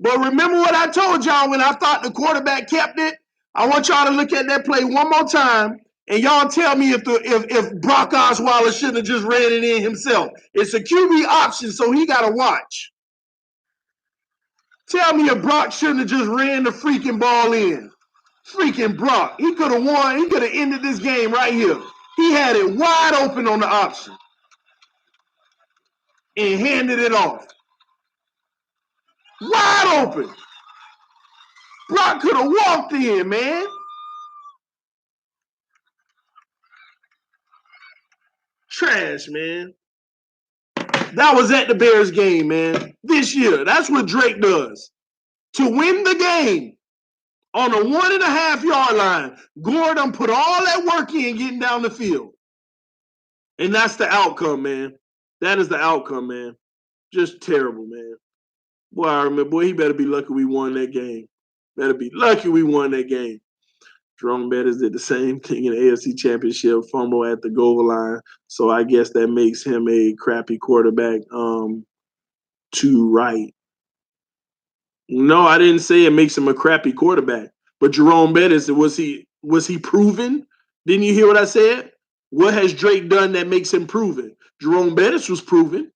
But remember what I told y'all when I thought the quarterback kept it? I want y'all to look at that play one more time, and y'all tell me if Brock Osweiler shouldn't have just ran it in himself. It's a QB option, so he got to watch. Tell me if Brock shouldn't have just ran the freaking ball in. Freaking Brock. He could have won. He could have ended this game right here. He had it wide open on the option and handed it off. Wide open. Brock could have walked in, man. Trash, man. That was at the Bears game, man. This year. That's what Drake does. To win the game on a 1.5-yard line, Gordon put all that work in getting down the field. And that's the outcome, man. That is the outcome, man. Just terrible, man. Boy, I remember, boy, he better be lucky we won that game. Better be lucky we won that game. Jerome Bettis did the same thing in the AFC Championship, fumble at the goal line. So I guess that makes him a crappy quarterback to right. No, I didn't say it makes him a crappy quarterback. But Jerome Bettis, was he proven? Didn't you hear what I said? What has Drake done that makes him proven? Jerome Bettis was proven.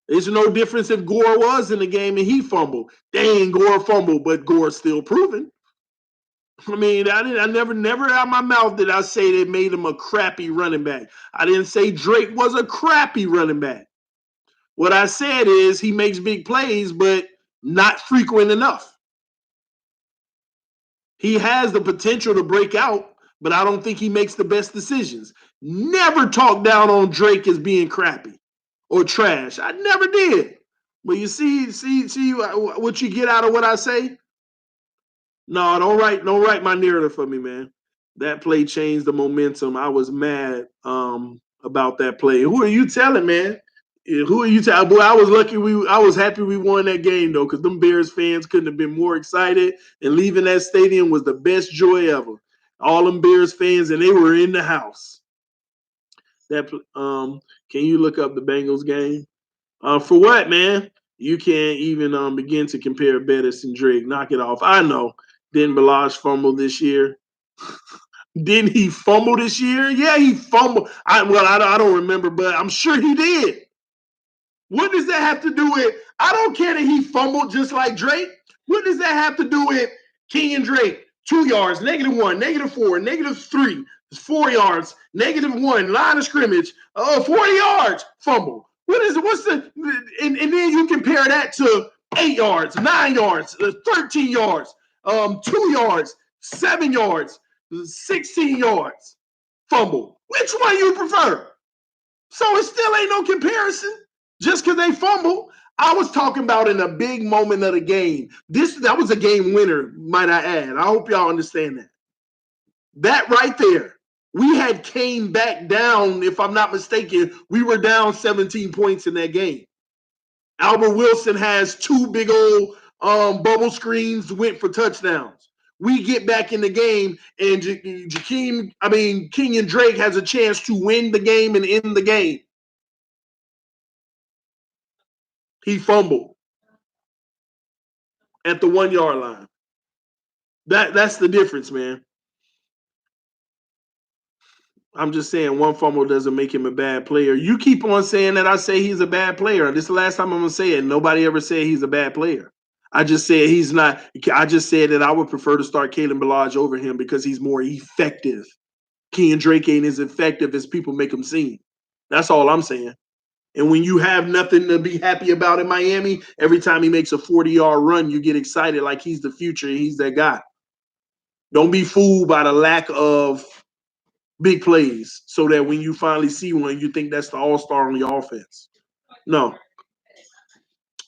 There's no difference if Gore was in the game and he fumbled. Dang, Gore fumbled, but Gore's still proven. I mean, I never out of my mouth did I say they made him a crappy running back. I didn't say Drake was a crappy running back. What I said is he makes big plays, but not frequent enough. He has the potential to break out, but I don't think he makes the best decisions. Never talk down on Drake as being crappy or trash. I never did. But you see what you get out of what I say? No, don't write my narrative for me, man. That play changed the momentum. I was mad about that play. Who are you telling, man? Who are you telling? Boy, I was lucky. I was happy we won that game though, because them Bears fans couldn't have been more excited. And leaving that stadium was the best joy ever. All them Bears fans, and they were in the house. That can you look up the Bengals game? For what, man? You can't even begin to compare Bettis and Drake. Knock it off. I know. Didn't Balaj fumble this year? Didn't he fumble this year? Yeah, he fumbled. I don't remember, but I'm sure he did. What does that have to do with? I don't care that he fumbled just like Drake. What does that have to do with Kenyon Drake? 2 yards, -1, -4, -3, 4 yards, -1, line of scrimmage, 40 yards, fumble. What's the and then you compare that to 8 yards, 9 yards, 13 yards, 2 yards, 7 yards, 16 yards, fumble. Which one you prefer? So it still ain't no comparison just because they fumble. I was talking about in a big moment of the game. That was a game winner, might I add. I hope y'all understand that. That right there. We had came back down, if I'm not mistaken. We were down 17 points in that game. Albert Wilson has 2 big old bubble screens, went for touchdowns. We get back in the game, and Kenyon Drake has a chance to win the game and end the game. He fumbled at the 1 yard line. That's the difference, man. I'm just saying one fumble doesn't make him a bad player. You keep on saying that I say he's a bad player. This is the last time I'm gonna say it. Nobody ever said he's a bad player. I just said he's not. I just said that I would prefer to start Kalen Ballage over him because he's more effective. Kenyon Drake ain't as effective as people make him seem. That's all I'm saying. And when you have nothing to be happy about in Miami, every time he makes a 40-yard run, you get excited like he's the future and he's that guy. Don't be fooled by the lack of big plays so that when you finally see one, you think that's the all-star on your offense. No.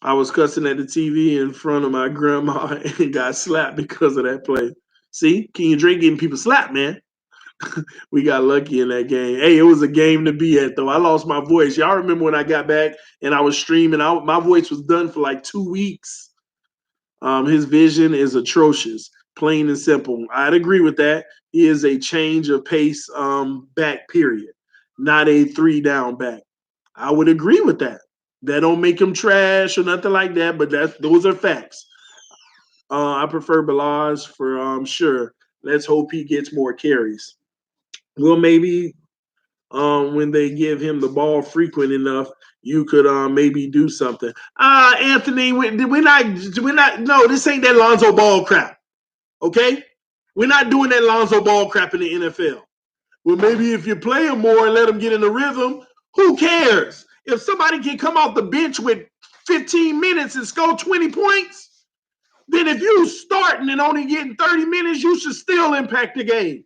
I was cussing at the TV in front of my grandma and got slapped because of that play. See, Kenyon Drake getting people slapped, man. We got lucky in that game. Hey, it was a game to be at, though. I lost my voice. Y'all remember when I got back and I was streaming? My voice was done for like 2 weeks. His vision is atrocious, plain and simple. I'd agree with that. He is a change of pace back, period, not a 3-down back. I would agree with that. That don't make him trash or nothing like that, but those are facts. I prefer Balaz for sure. Let's hope he gets more carries. Well, maybe when they give him the ball frequent enough, you could maybe do something. Anthony, we're not. No, this ain't that Lonzo Ball crap. Okay, we're not doing that Lonzo Ball crap in the NFL. Well, maybe if you play him more and let him get in the rhythm, who cares? If somebody can come off the bench with 15 minutes and score 20 points, then if you starting and only getting 30 minutes, you should still impact the game.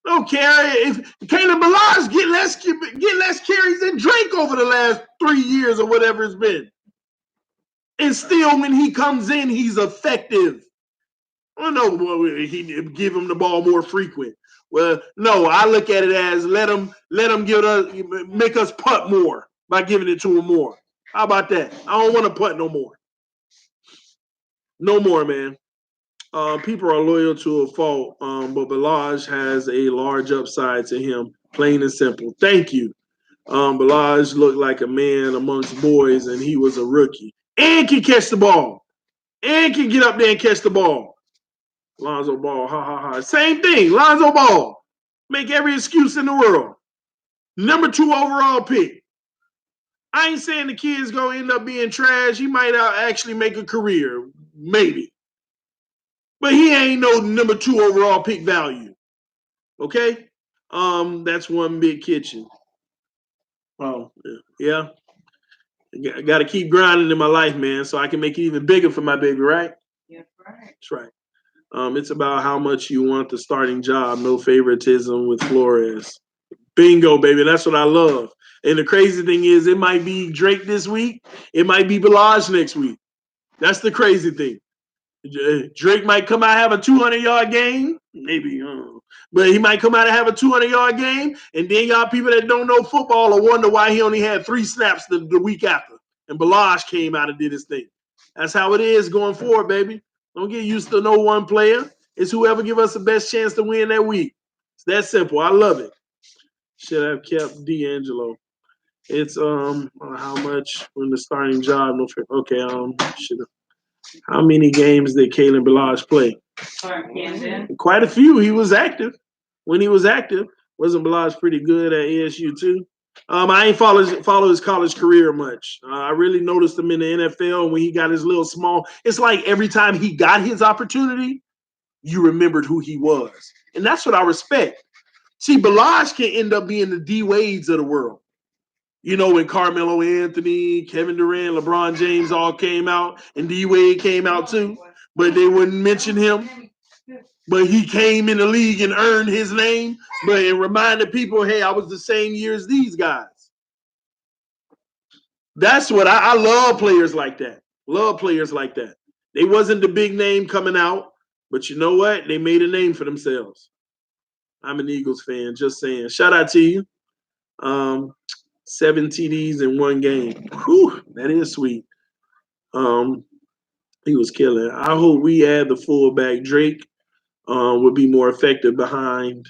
Don't care if Caleb Ballage get less carries than Drake over the last 3 years or whatever it's been. And still, when he comes in, he's effective. I don't know, he give him the ball more frequent. Well, no, I look at it as let him make us punt more by giving it to him more. How about that? I don't want to punt no more. No more, man. People are loyal to a fault, but Balaj has a large upside to him, plain and simple. Thank you. Balaj looked like a man amongst boys, and he was a rookie and can catch the ball. and can get up there and catch the ball. Lonzo Ball, ha ha ha. Same thing, Lonzo Ball. Make every excuse in the world. Number 2 overall pick. I ain't saying the kid's gonna end up being trash. He might actually make a career, maybe. But he ain't no number 2 overall pick value. Okay? That's one big kitchen. Oh, yeah. I got to keep grinding in my life, man, so I can make it even bigger for my baby, right? Yeah, right. That's right. It's about how much you want the starting job. No favoritism with Flores. Bingo, baby. That's what I love. And the crazy thing is, it might be Drake this week. It might be Balaj next week. That's the crazy thing. Drake might come out and have a 200-yard game, maybe, but he might come out and have a 200-yard game, and then y'all people that don't know football will wonder why he only had 3 snaps the week after, and Balaj came out and did his thing. That's how it is going forward, baby. Don't get used to no one player. It's whoever give us the best chance to win that week. It's that simple. I love it. Should have kept D'Angelo. It's how much when the starting job? No, okay, should have. How many games did Kalen Balaj play? Quite a few. He was active. When he was active, wasn't Balaj pretty good at ASU too? I ain't follow his college career much. I really noticed him in the NFL when he got his little small. It's like every time he got his opportunity, you remembered who he was, and that's what I respect. See, Balaj can end up being the D Wades of the world. You know, when Carmelo Anthony, Kevin Durant, LeBron James all came out, and D Wade came out too, but they wouldn't mention him. But he came in the league and earned his name, but it reminded people, hey, I was the same year as these guys. That's what I love players like that. Love players like that. They wasn't the big name coming out, but you know what? They made a name for themselves. I'm an Eagles fan, just saying. Shout out to you. 7 TDs in 1 game. Whew, that is sweet. He was killing. I hope we add the fullback. Drake would be more effective behind.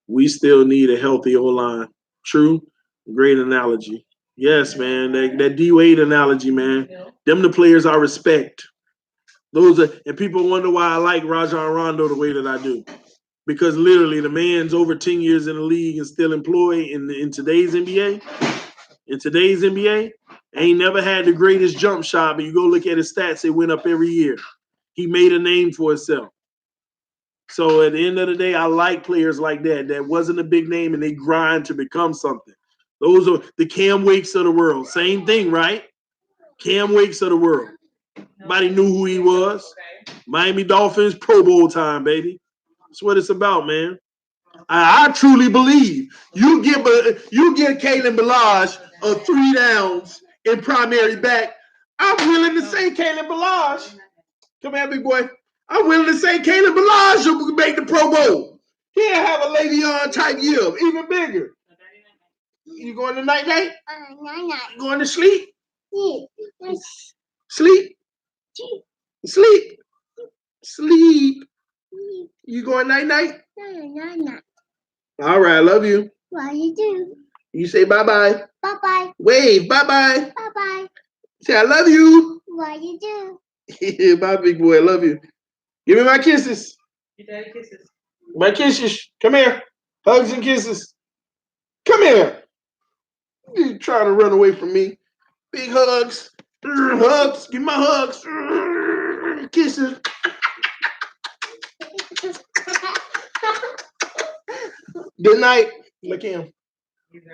We still need a healthy O-line. True. Great analogy. Yes, man. That D-Wade analogy, man. Them the players I respect. Those are, and people wonder why I like Rajon Rondo the way that I do. Because literally the man's over 10 years in the league and still employed in today's NBA. In today's NBA, ain't never had the greatest jump shot, but you go look at his stats, it went up every year. He made a name for himself. So at the end of the day, I like players like that. That wasn't a big name and they grind to become something. Those are the Cam Wakes of the world. Same thing, right? Cam Wakes of the world. Nobody knew who he was. Miami Dolphins, Pro Bowl time, baby. That's what it's about, man. I truly believe you give Kalen Balaj 3 downs in primary back. I'm willing to say Kalen Balaj. Come here, big boy. I'm willing to say Kalen Balaj will make the Pro Bowl. He'll have a Le'Veon type year, even bigger. You going to night-night? Night-night. Going to sleep? Sleep? Sleep? Sleep? You going night-night? Night-night. All right, I love you. What you do? You say bye-bye. Bye-bye. Wave, bye-bye. Bye-bye. Say I love you. What you do? Bye, big boy. I love you. Give me my kisses. Your daddy kisses. My kisses. Come here. Hugs and kisses. Come here. You trying to run away from me. Big hugs. Hugs. Give me my hugs. Kisses. Good night. Look him. Yeah.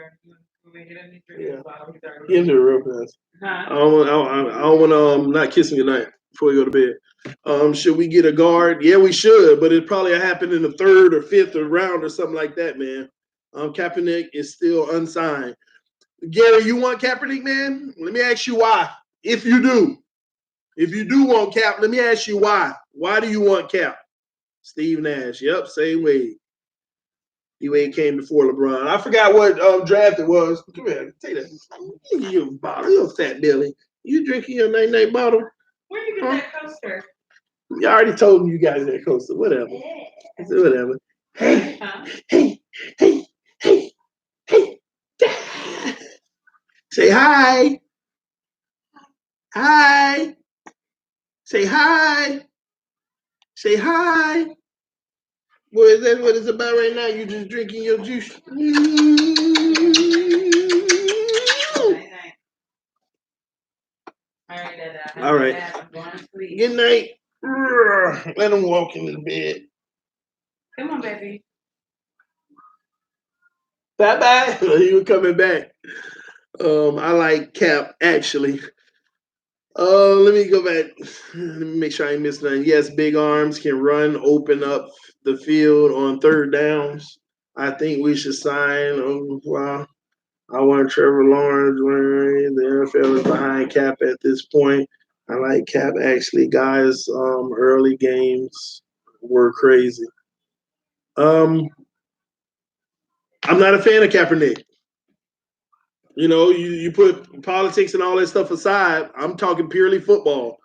He's there real fast. I don't want to not kiss him goodnight before we go to bed. Should we get a guard? Yeah, we should, but it probably happen in the 3rd or 5th round or something like that, man. Kaepernick is still unsigned. Gary, you want Kaepernick, man? Let me ask you why. If you do want Cap, let me ask you why. Why do you want Cap? Steve Nash. Yep, same way. He came before LeBron. I forgot what draft it was. Come here, take that. Give me your bottle, your fat belly. You drinking your night-night bottle? Where you get that coaster? I already told you guys that coaster. Whatever. Yeah. Whatever. Hey, hey, hey, hey, hey. Say hi. Hi. Say hi. Say hi. Boy, is that what it's about right now? You just drinking your juice. All right. Good night. Let him walk in the bed. Come on, baby. Bye-bye. You coming back. I like Cap, actually. Let me go back. Let me make sure I ain't missed nothing. Yes, big arms can run, open up the field on third downs. I think we should sign. Oh, wow. I want Trevor Lawrence. The NFL is behind Cap at this point. I like Cap, actually. Guys, early games were crazy. I'm not a fan of Kaepernick. You know, you put politics and all that stuff aside. I'm talking purely football.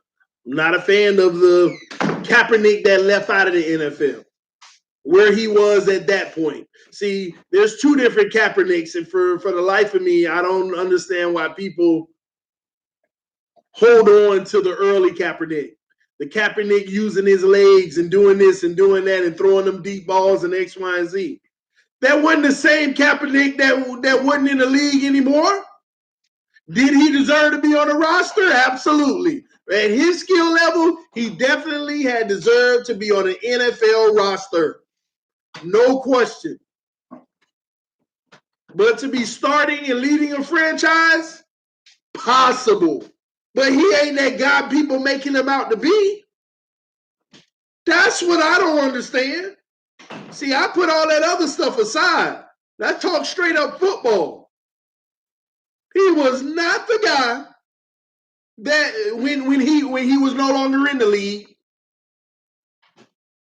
I'm not a fan of the Kaepernick that left out of the NFL, where he was at that point. See, there's two different Kaepernicks, and for the life of me, I don't understand why people hold on to the early Kaepernick. The Kaepernick using his legs and doing this and doing that and throwing them deep balls and X, Y, and Z. That wasn't the same Kaepernick that wasn't in the league anymore. Did he deserve to be on the roster? Absolutely. At his skill level, he definitely had deserved to be on an NFL roster. No question. But to be starting and leading a franchise, possible. But he ain't that guy people making him out to be. That's what I don't understand. See, I put all that other stuff aside. I talk straight up football. He was not the guy that when he was no longer in the league,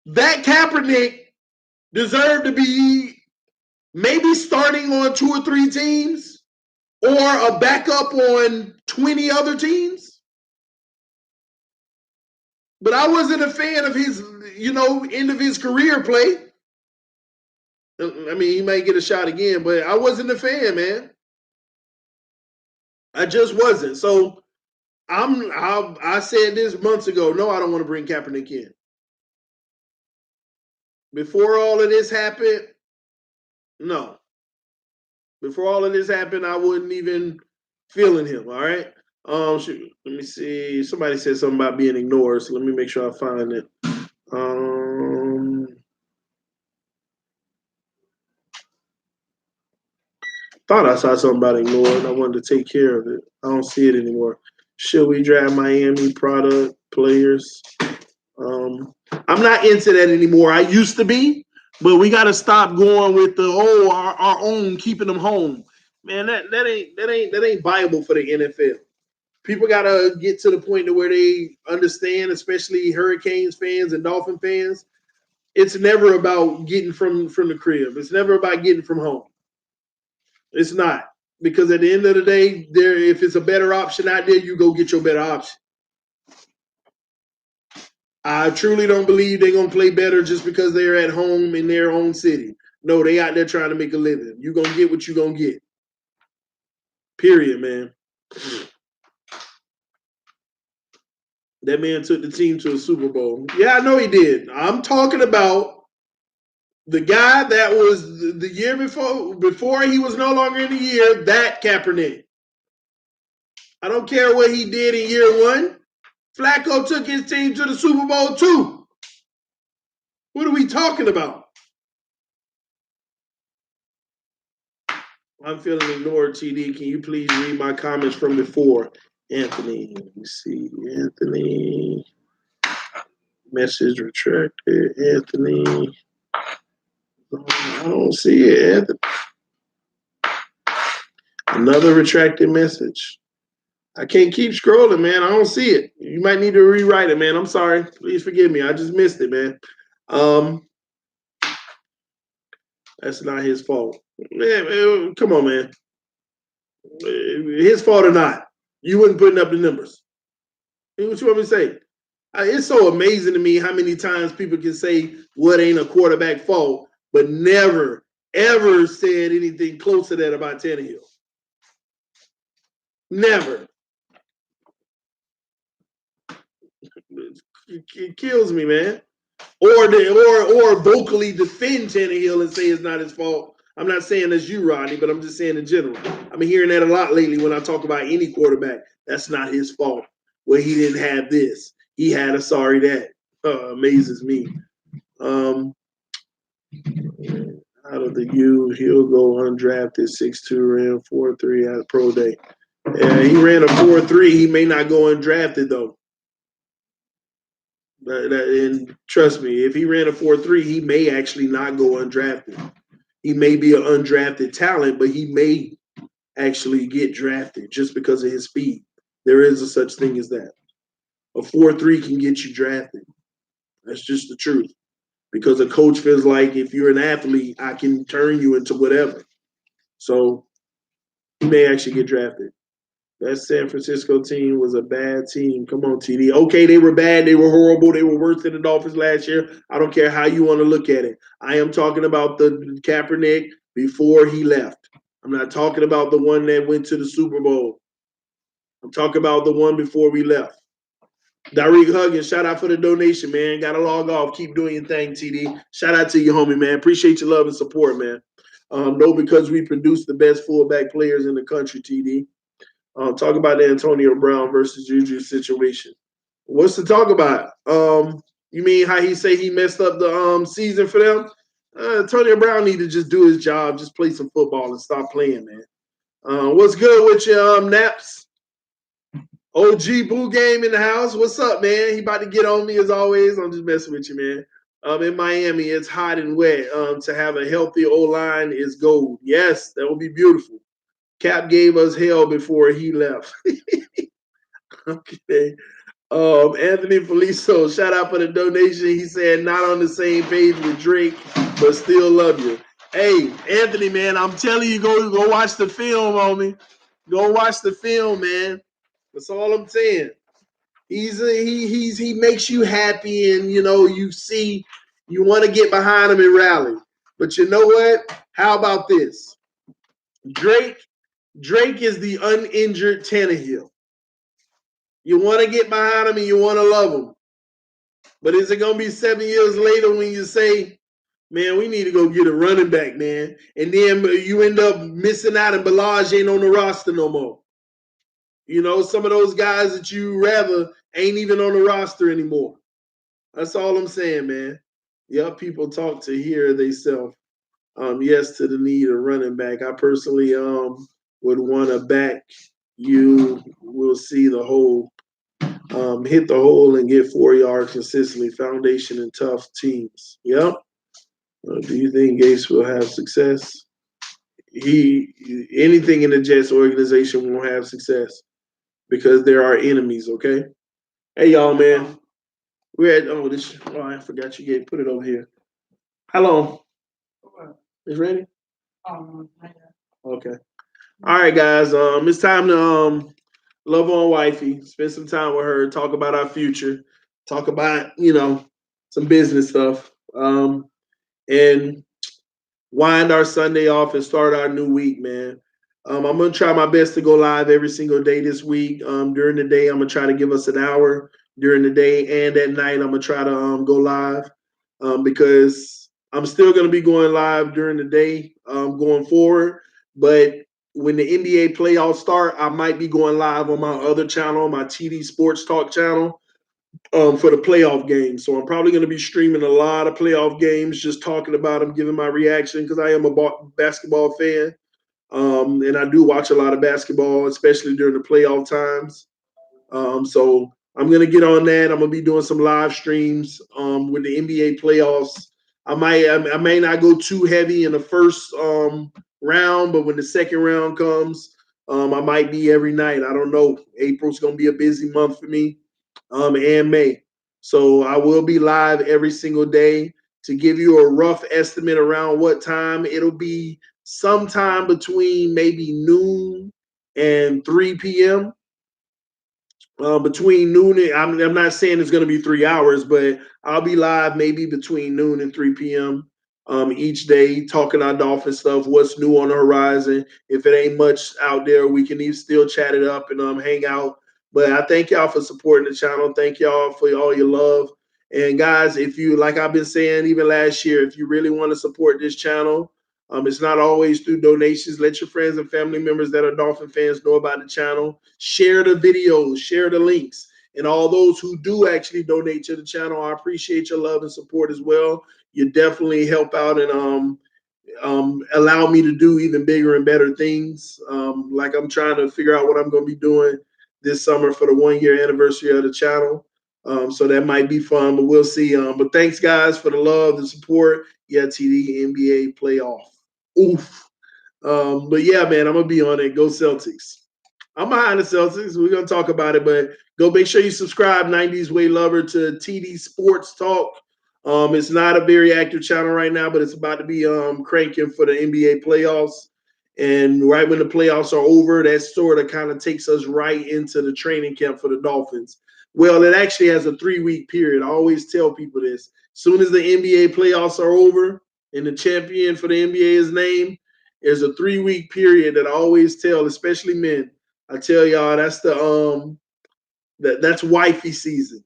that Kaepernick deserved to be maybe starting on 2 or 3 teams or a backup on 20 other teams. But I wasn't a fan of his, end of his career play. I mean, he might get a shot again, but I wasn't a fan, man. I just wasn't. So I said this months ago. No, I don't want to bring Kaepernick in. Before all of this happened, no. Before all of this happened, I wasn't even feeling him. All right. Shoot, let me see. Somebody said something about being ignored, so let me make sure I find it. Thought I saw something about ignored. I wanted to take care of it. I don't see it anymore. Should we draft Miami product players? I'm not into that anymore. I used to be, but we got to stop going with our own, keeping them home. Man, that ain't viable for the NFL. People got to get to the point to where they understand, especially Hurricanes fans and Dolphin fans. It's never about getting from the crib. It's never about getting from home. It's not, because at the end of the day, if it's a better option out there, you go get your better option. I truly don't believe they're going to play better just because they're at home in their own city. No, they out there trying to make a living. You're going to get what you're going to get. Period, man. That man took the team to a Super Bowl. Yeah, I know he did. I'm talking about the guy that was the year before he was no longer in the year, that Kaepernick. I don't care what he did in year 1. Flacco took his team to the Super Bowl too. What are we talking about? I'm feeling ignored, TD. Can you please read my comments from before? Anthony, let me see. Anthony. Message retracted. Anthony. I don't see it, Anthony. Another retracted message. I can't keep scrolling, man. I don't see it. You might need to rewrite it, man. I'm sorry. Please forgive me. I just missed it, man. That's not his fault. Man, come on, man. His fault or not, you wasn't putting up the numbers. What you want me to say? It's so amazing to me how many times people can say what ain't a quarterback fault, but never, ever said anything close to that about Tannehill. Never. It kills me, man. Or vocally defend Tannehill and say it's not his fault. I'm not saying that's you, Rodney, but I'm just saying in general. I've been hearing that a lot lately when I talk about any quarterback. That's not his fault. Well, he didn't have this. He had a sorry that. Amazes me. Um, out of the U, he'll go undrafted 6'2", ran 4.3 at pro day. Yeah, he ran a 4.3. He may not go undrafted though. And trust me, if he ran a 4.3, he may actually not go undrafted. He may be an undrafted talent, but he may actually get drafted just because of his speed. There is a such thing as that. A 4.3 can get you drafted. That's just the truth. Because a coach feels like if you're an athlete, I can turn you into whatever. So he may actually get drafted. That San Francisco team was a bad team. Come on, TD. Okay, they were bad. They were horrible. They were worse than the Dolphins last year. I don't care how you want to look at it. I am talking about the Kaepernick before he left. I'm not talking about the one that went to the Super Bowl. I'm talking about the one before we left. Dariq Huggins, shout out for the donation, man. Got to log off. Keep doing your thing, TD. Shout out to you, homie, man. Appreciate your love and support, man. No, because we produce the best fullback players in the country, TD. Talk about the Antonio Brown versus Juju situation. What's to talk about? You mean how he say he messed up the season for them? Antonio Brown need to just do his job, just play some football and stop playing, man. What's good with you, Naps? OG Boo Game in the house. What's up, man? He about to get on me as always. I'm just messing with you, man. In Miami, it's hot and wet. To have a healthy O-line is gold. Yes, that would be beautiful. Cap gave us hell before he left. Okay. Anthony Feliso, shout out for the donation. He said not on the same page with Drake, but still love you. Hey, Anthony, man, I'm telling you, go watch the film, homie. Go watch the film, man. That's all I'm saying. He makes you happy, and you see you want to get behind him and rally. But you know what? How about this? Drake is the uninjured Tannehill. You want to get behind him and you want to love him. But is it going to be 7 years later when you say, man, we need to go get a running back, man? And then you end up missing out and Balaj ain't on the roster no more. Some of those guys that you rather ain't even on the roster anymore. That's all I'm saying, man. Yeah, people talk to hear themselves. Yes to the need of running back. I personally would want to back you. Will see the whole hit the hole and get 4 yards consistently. Foundation and tough teams. Yep. Do you think Gase will have success? Anything in the Jets organization won't have success because there are enemies. Okay. Hey y'all, man. We're at I forgot you put it over here. How long? It's ready? Okay. All right, guys. It's time to love on wifey, spend some time with her, talk about our future, talk about some business stuff, and wind our Sunday off and start our new week, man. I'm gonna try my best to go live every single day this week. During the day, I'm gonna try to give us an hour during the day, and at night, I'm gonna try to go live because I'm still gonna be going live during the day going forward. But when the NBA playoffs start, I might be going live on my other channel, my TD Sports Talk channel, for the playoff games. So I'm probably going to be streaming a lot of playoff games, just talking about them, giving my reaction because I am a basketball fan. And I do watch a lot of basketball, especially during the playoff times. So I'm going to get on that. I'm going to be doing some live streams with the NBA playoffs. I may not go too heavy in the first round, but when the second round comes, I might be every night. I don't know. April's going to be a busy month for me, and May. So I will be live every single day. To give you a rough estimate around what time, it'll be sometime between maybe noon and 3 p.m. Between noon and I'm not saying it's going to be 3 hours, but I'll be live maybe between noon and 3 p.m. Each day, talking our Dolphin stuff, what's new on the horizon. If it ain't much out there, we can still chat it up and hang out. But I thank y'all for supporting the channel. Thank y'all for all your love. And guys, if you, like I've been saying even last year, if you really want to support this channel, it's not always through donations. Let your friends and family members that are Dolphin fans know about the channel. Share the videos, share the links. And all those who do actually donate to the channel, I appreciate your love and support as well. You definitely help out and allow me to do even bigger and better things. Like I'm trying to figure out what I'm going to be doing this summer for the 1-year anniversary of the channel. So that might be fun, but we'll see. But thanks, guys, for the love, the support. Yeah, TD NBA playoff. Oof. But yeah, man, I'm gonna be on it. Go Celtics. I'm behind the Celtics. We're gonna talk about it, but go make sure you subscribe, 90s Way Lover, to TD Sports Talk. It's not a very active channel right now, but it's about to be cranking for the NBA playoffs. And right when the playoffs are over, that sort of kind of takes us right into the training camp for the Dolphins. Well, it actually has a 3-week period. I always tell people this. As soon as the NBA playoffs are over and the champion for the NBA is named, there's a 3-week period that I always tell, especially men. I tell y'all that's that's wifey season.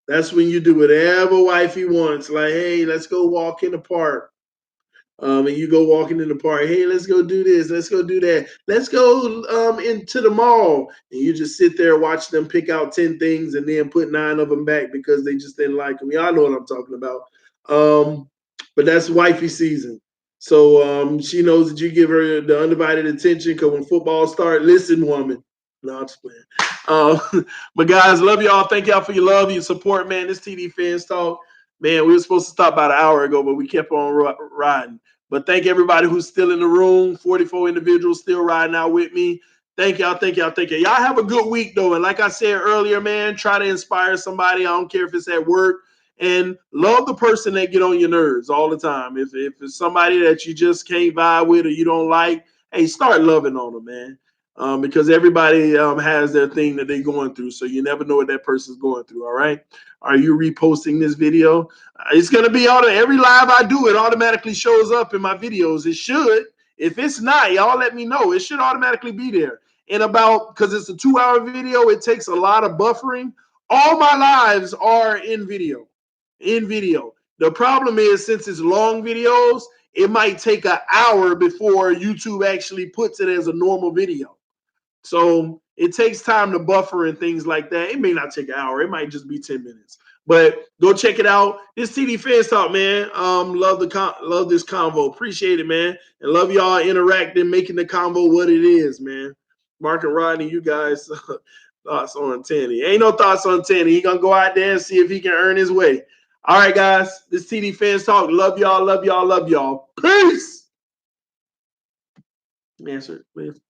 That's when you do whatever wifey wants. Like, hey, let's go walk in the park. And you go walking in the park. Hey, let's go do this. Let's go do that. Let's go into the mall. And you just sit there, watch them pick out 10 things and then put 9 of them back because they just didn't like them. Y'all know what I'm talking about. But that's wifey season. So she knows that you give her the undivided attention because when football starts, listen, woman. No, I'm just playing. But guys, love y'all. Thank y'all for your love, your support, man. This TD Fans Talk. Man, we were supposed to stop about an hour ago, but we kept on riding. But thank everybody who's still in the room. 44 individuals still riding out with me. Thank y'all, thank y'all, thank y'all. Y'all have a good week, though. And like I said earlier, man, try to inspire somebody. I don't care if it's at work. And love the person that get on your nerves all the time. If it's somebody that you just can't vibe with or you don't like, hey, start loving on them, man. Because everybody has their thing that they're going through. So you never know what that person's going through, all right? Are you reposting this video? It's going to be on every live I do. It automatically shows up in my videos. It should. If it's not, y'all let me know. It should automatically be there. In about, because it's a 2-hour video, it takes a lot of buffering. All my lives are in video. In video. The problem is, since it's long videos, it might take an hour before YouTube actually puts it as a normal video. So it takes time to buffer and things like that. It may not take an hour. It might just be 10 minutes. But go check it out. This TD Fans Talk, man. Love this convo. Appreciate it, man. And love y'all interacting, making the convo what it is, man. Mark and Rodney, you guys, thoughts on Tanny. Ain't no thoughts on Tanny. He going to go out there and see if he can earn his way. All right, guys. This TD Fans Talk. Love y'all, love y'all, love y'all. Peace. Answer it, please.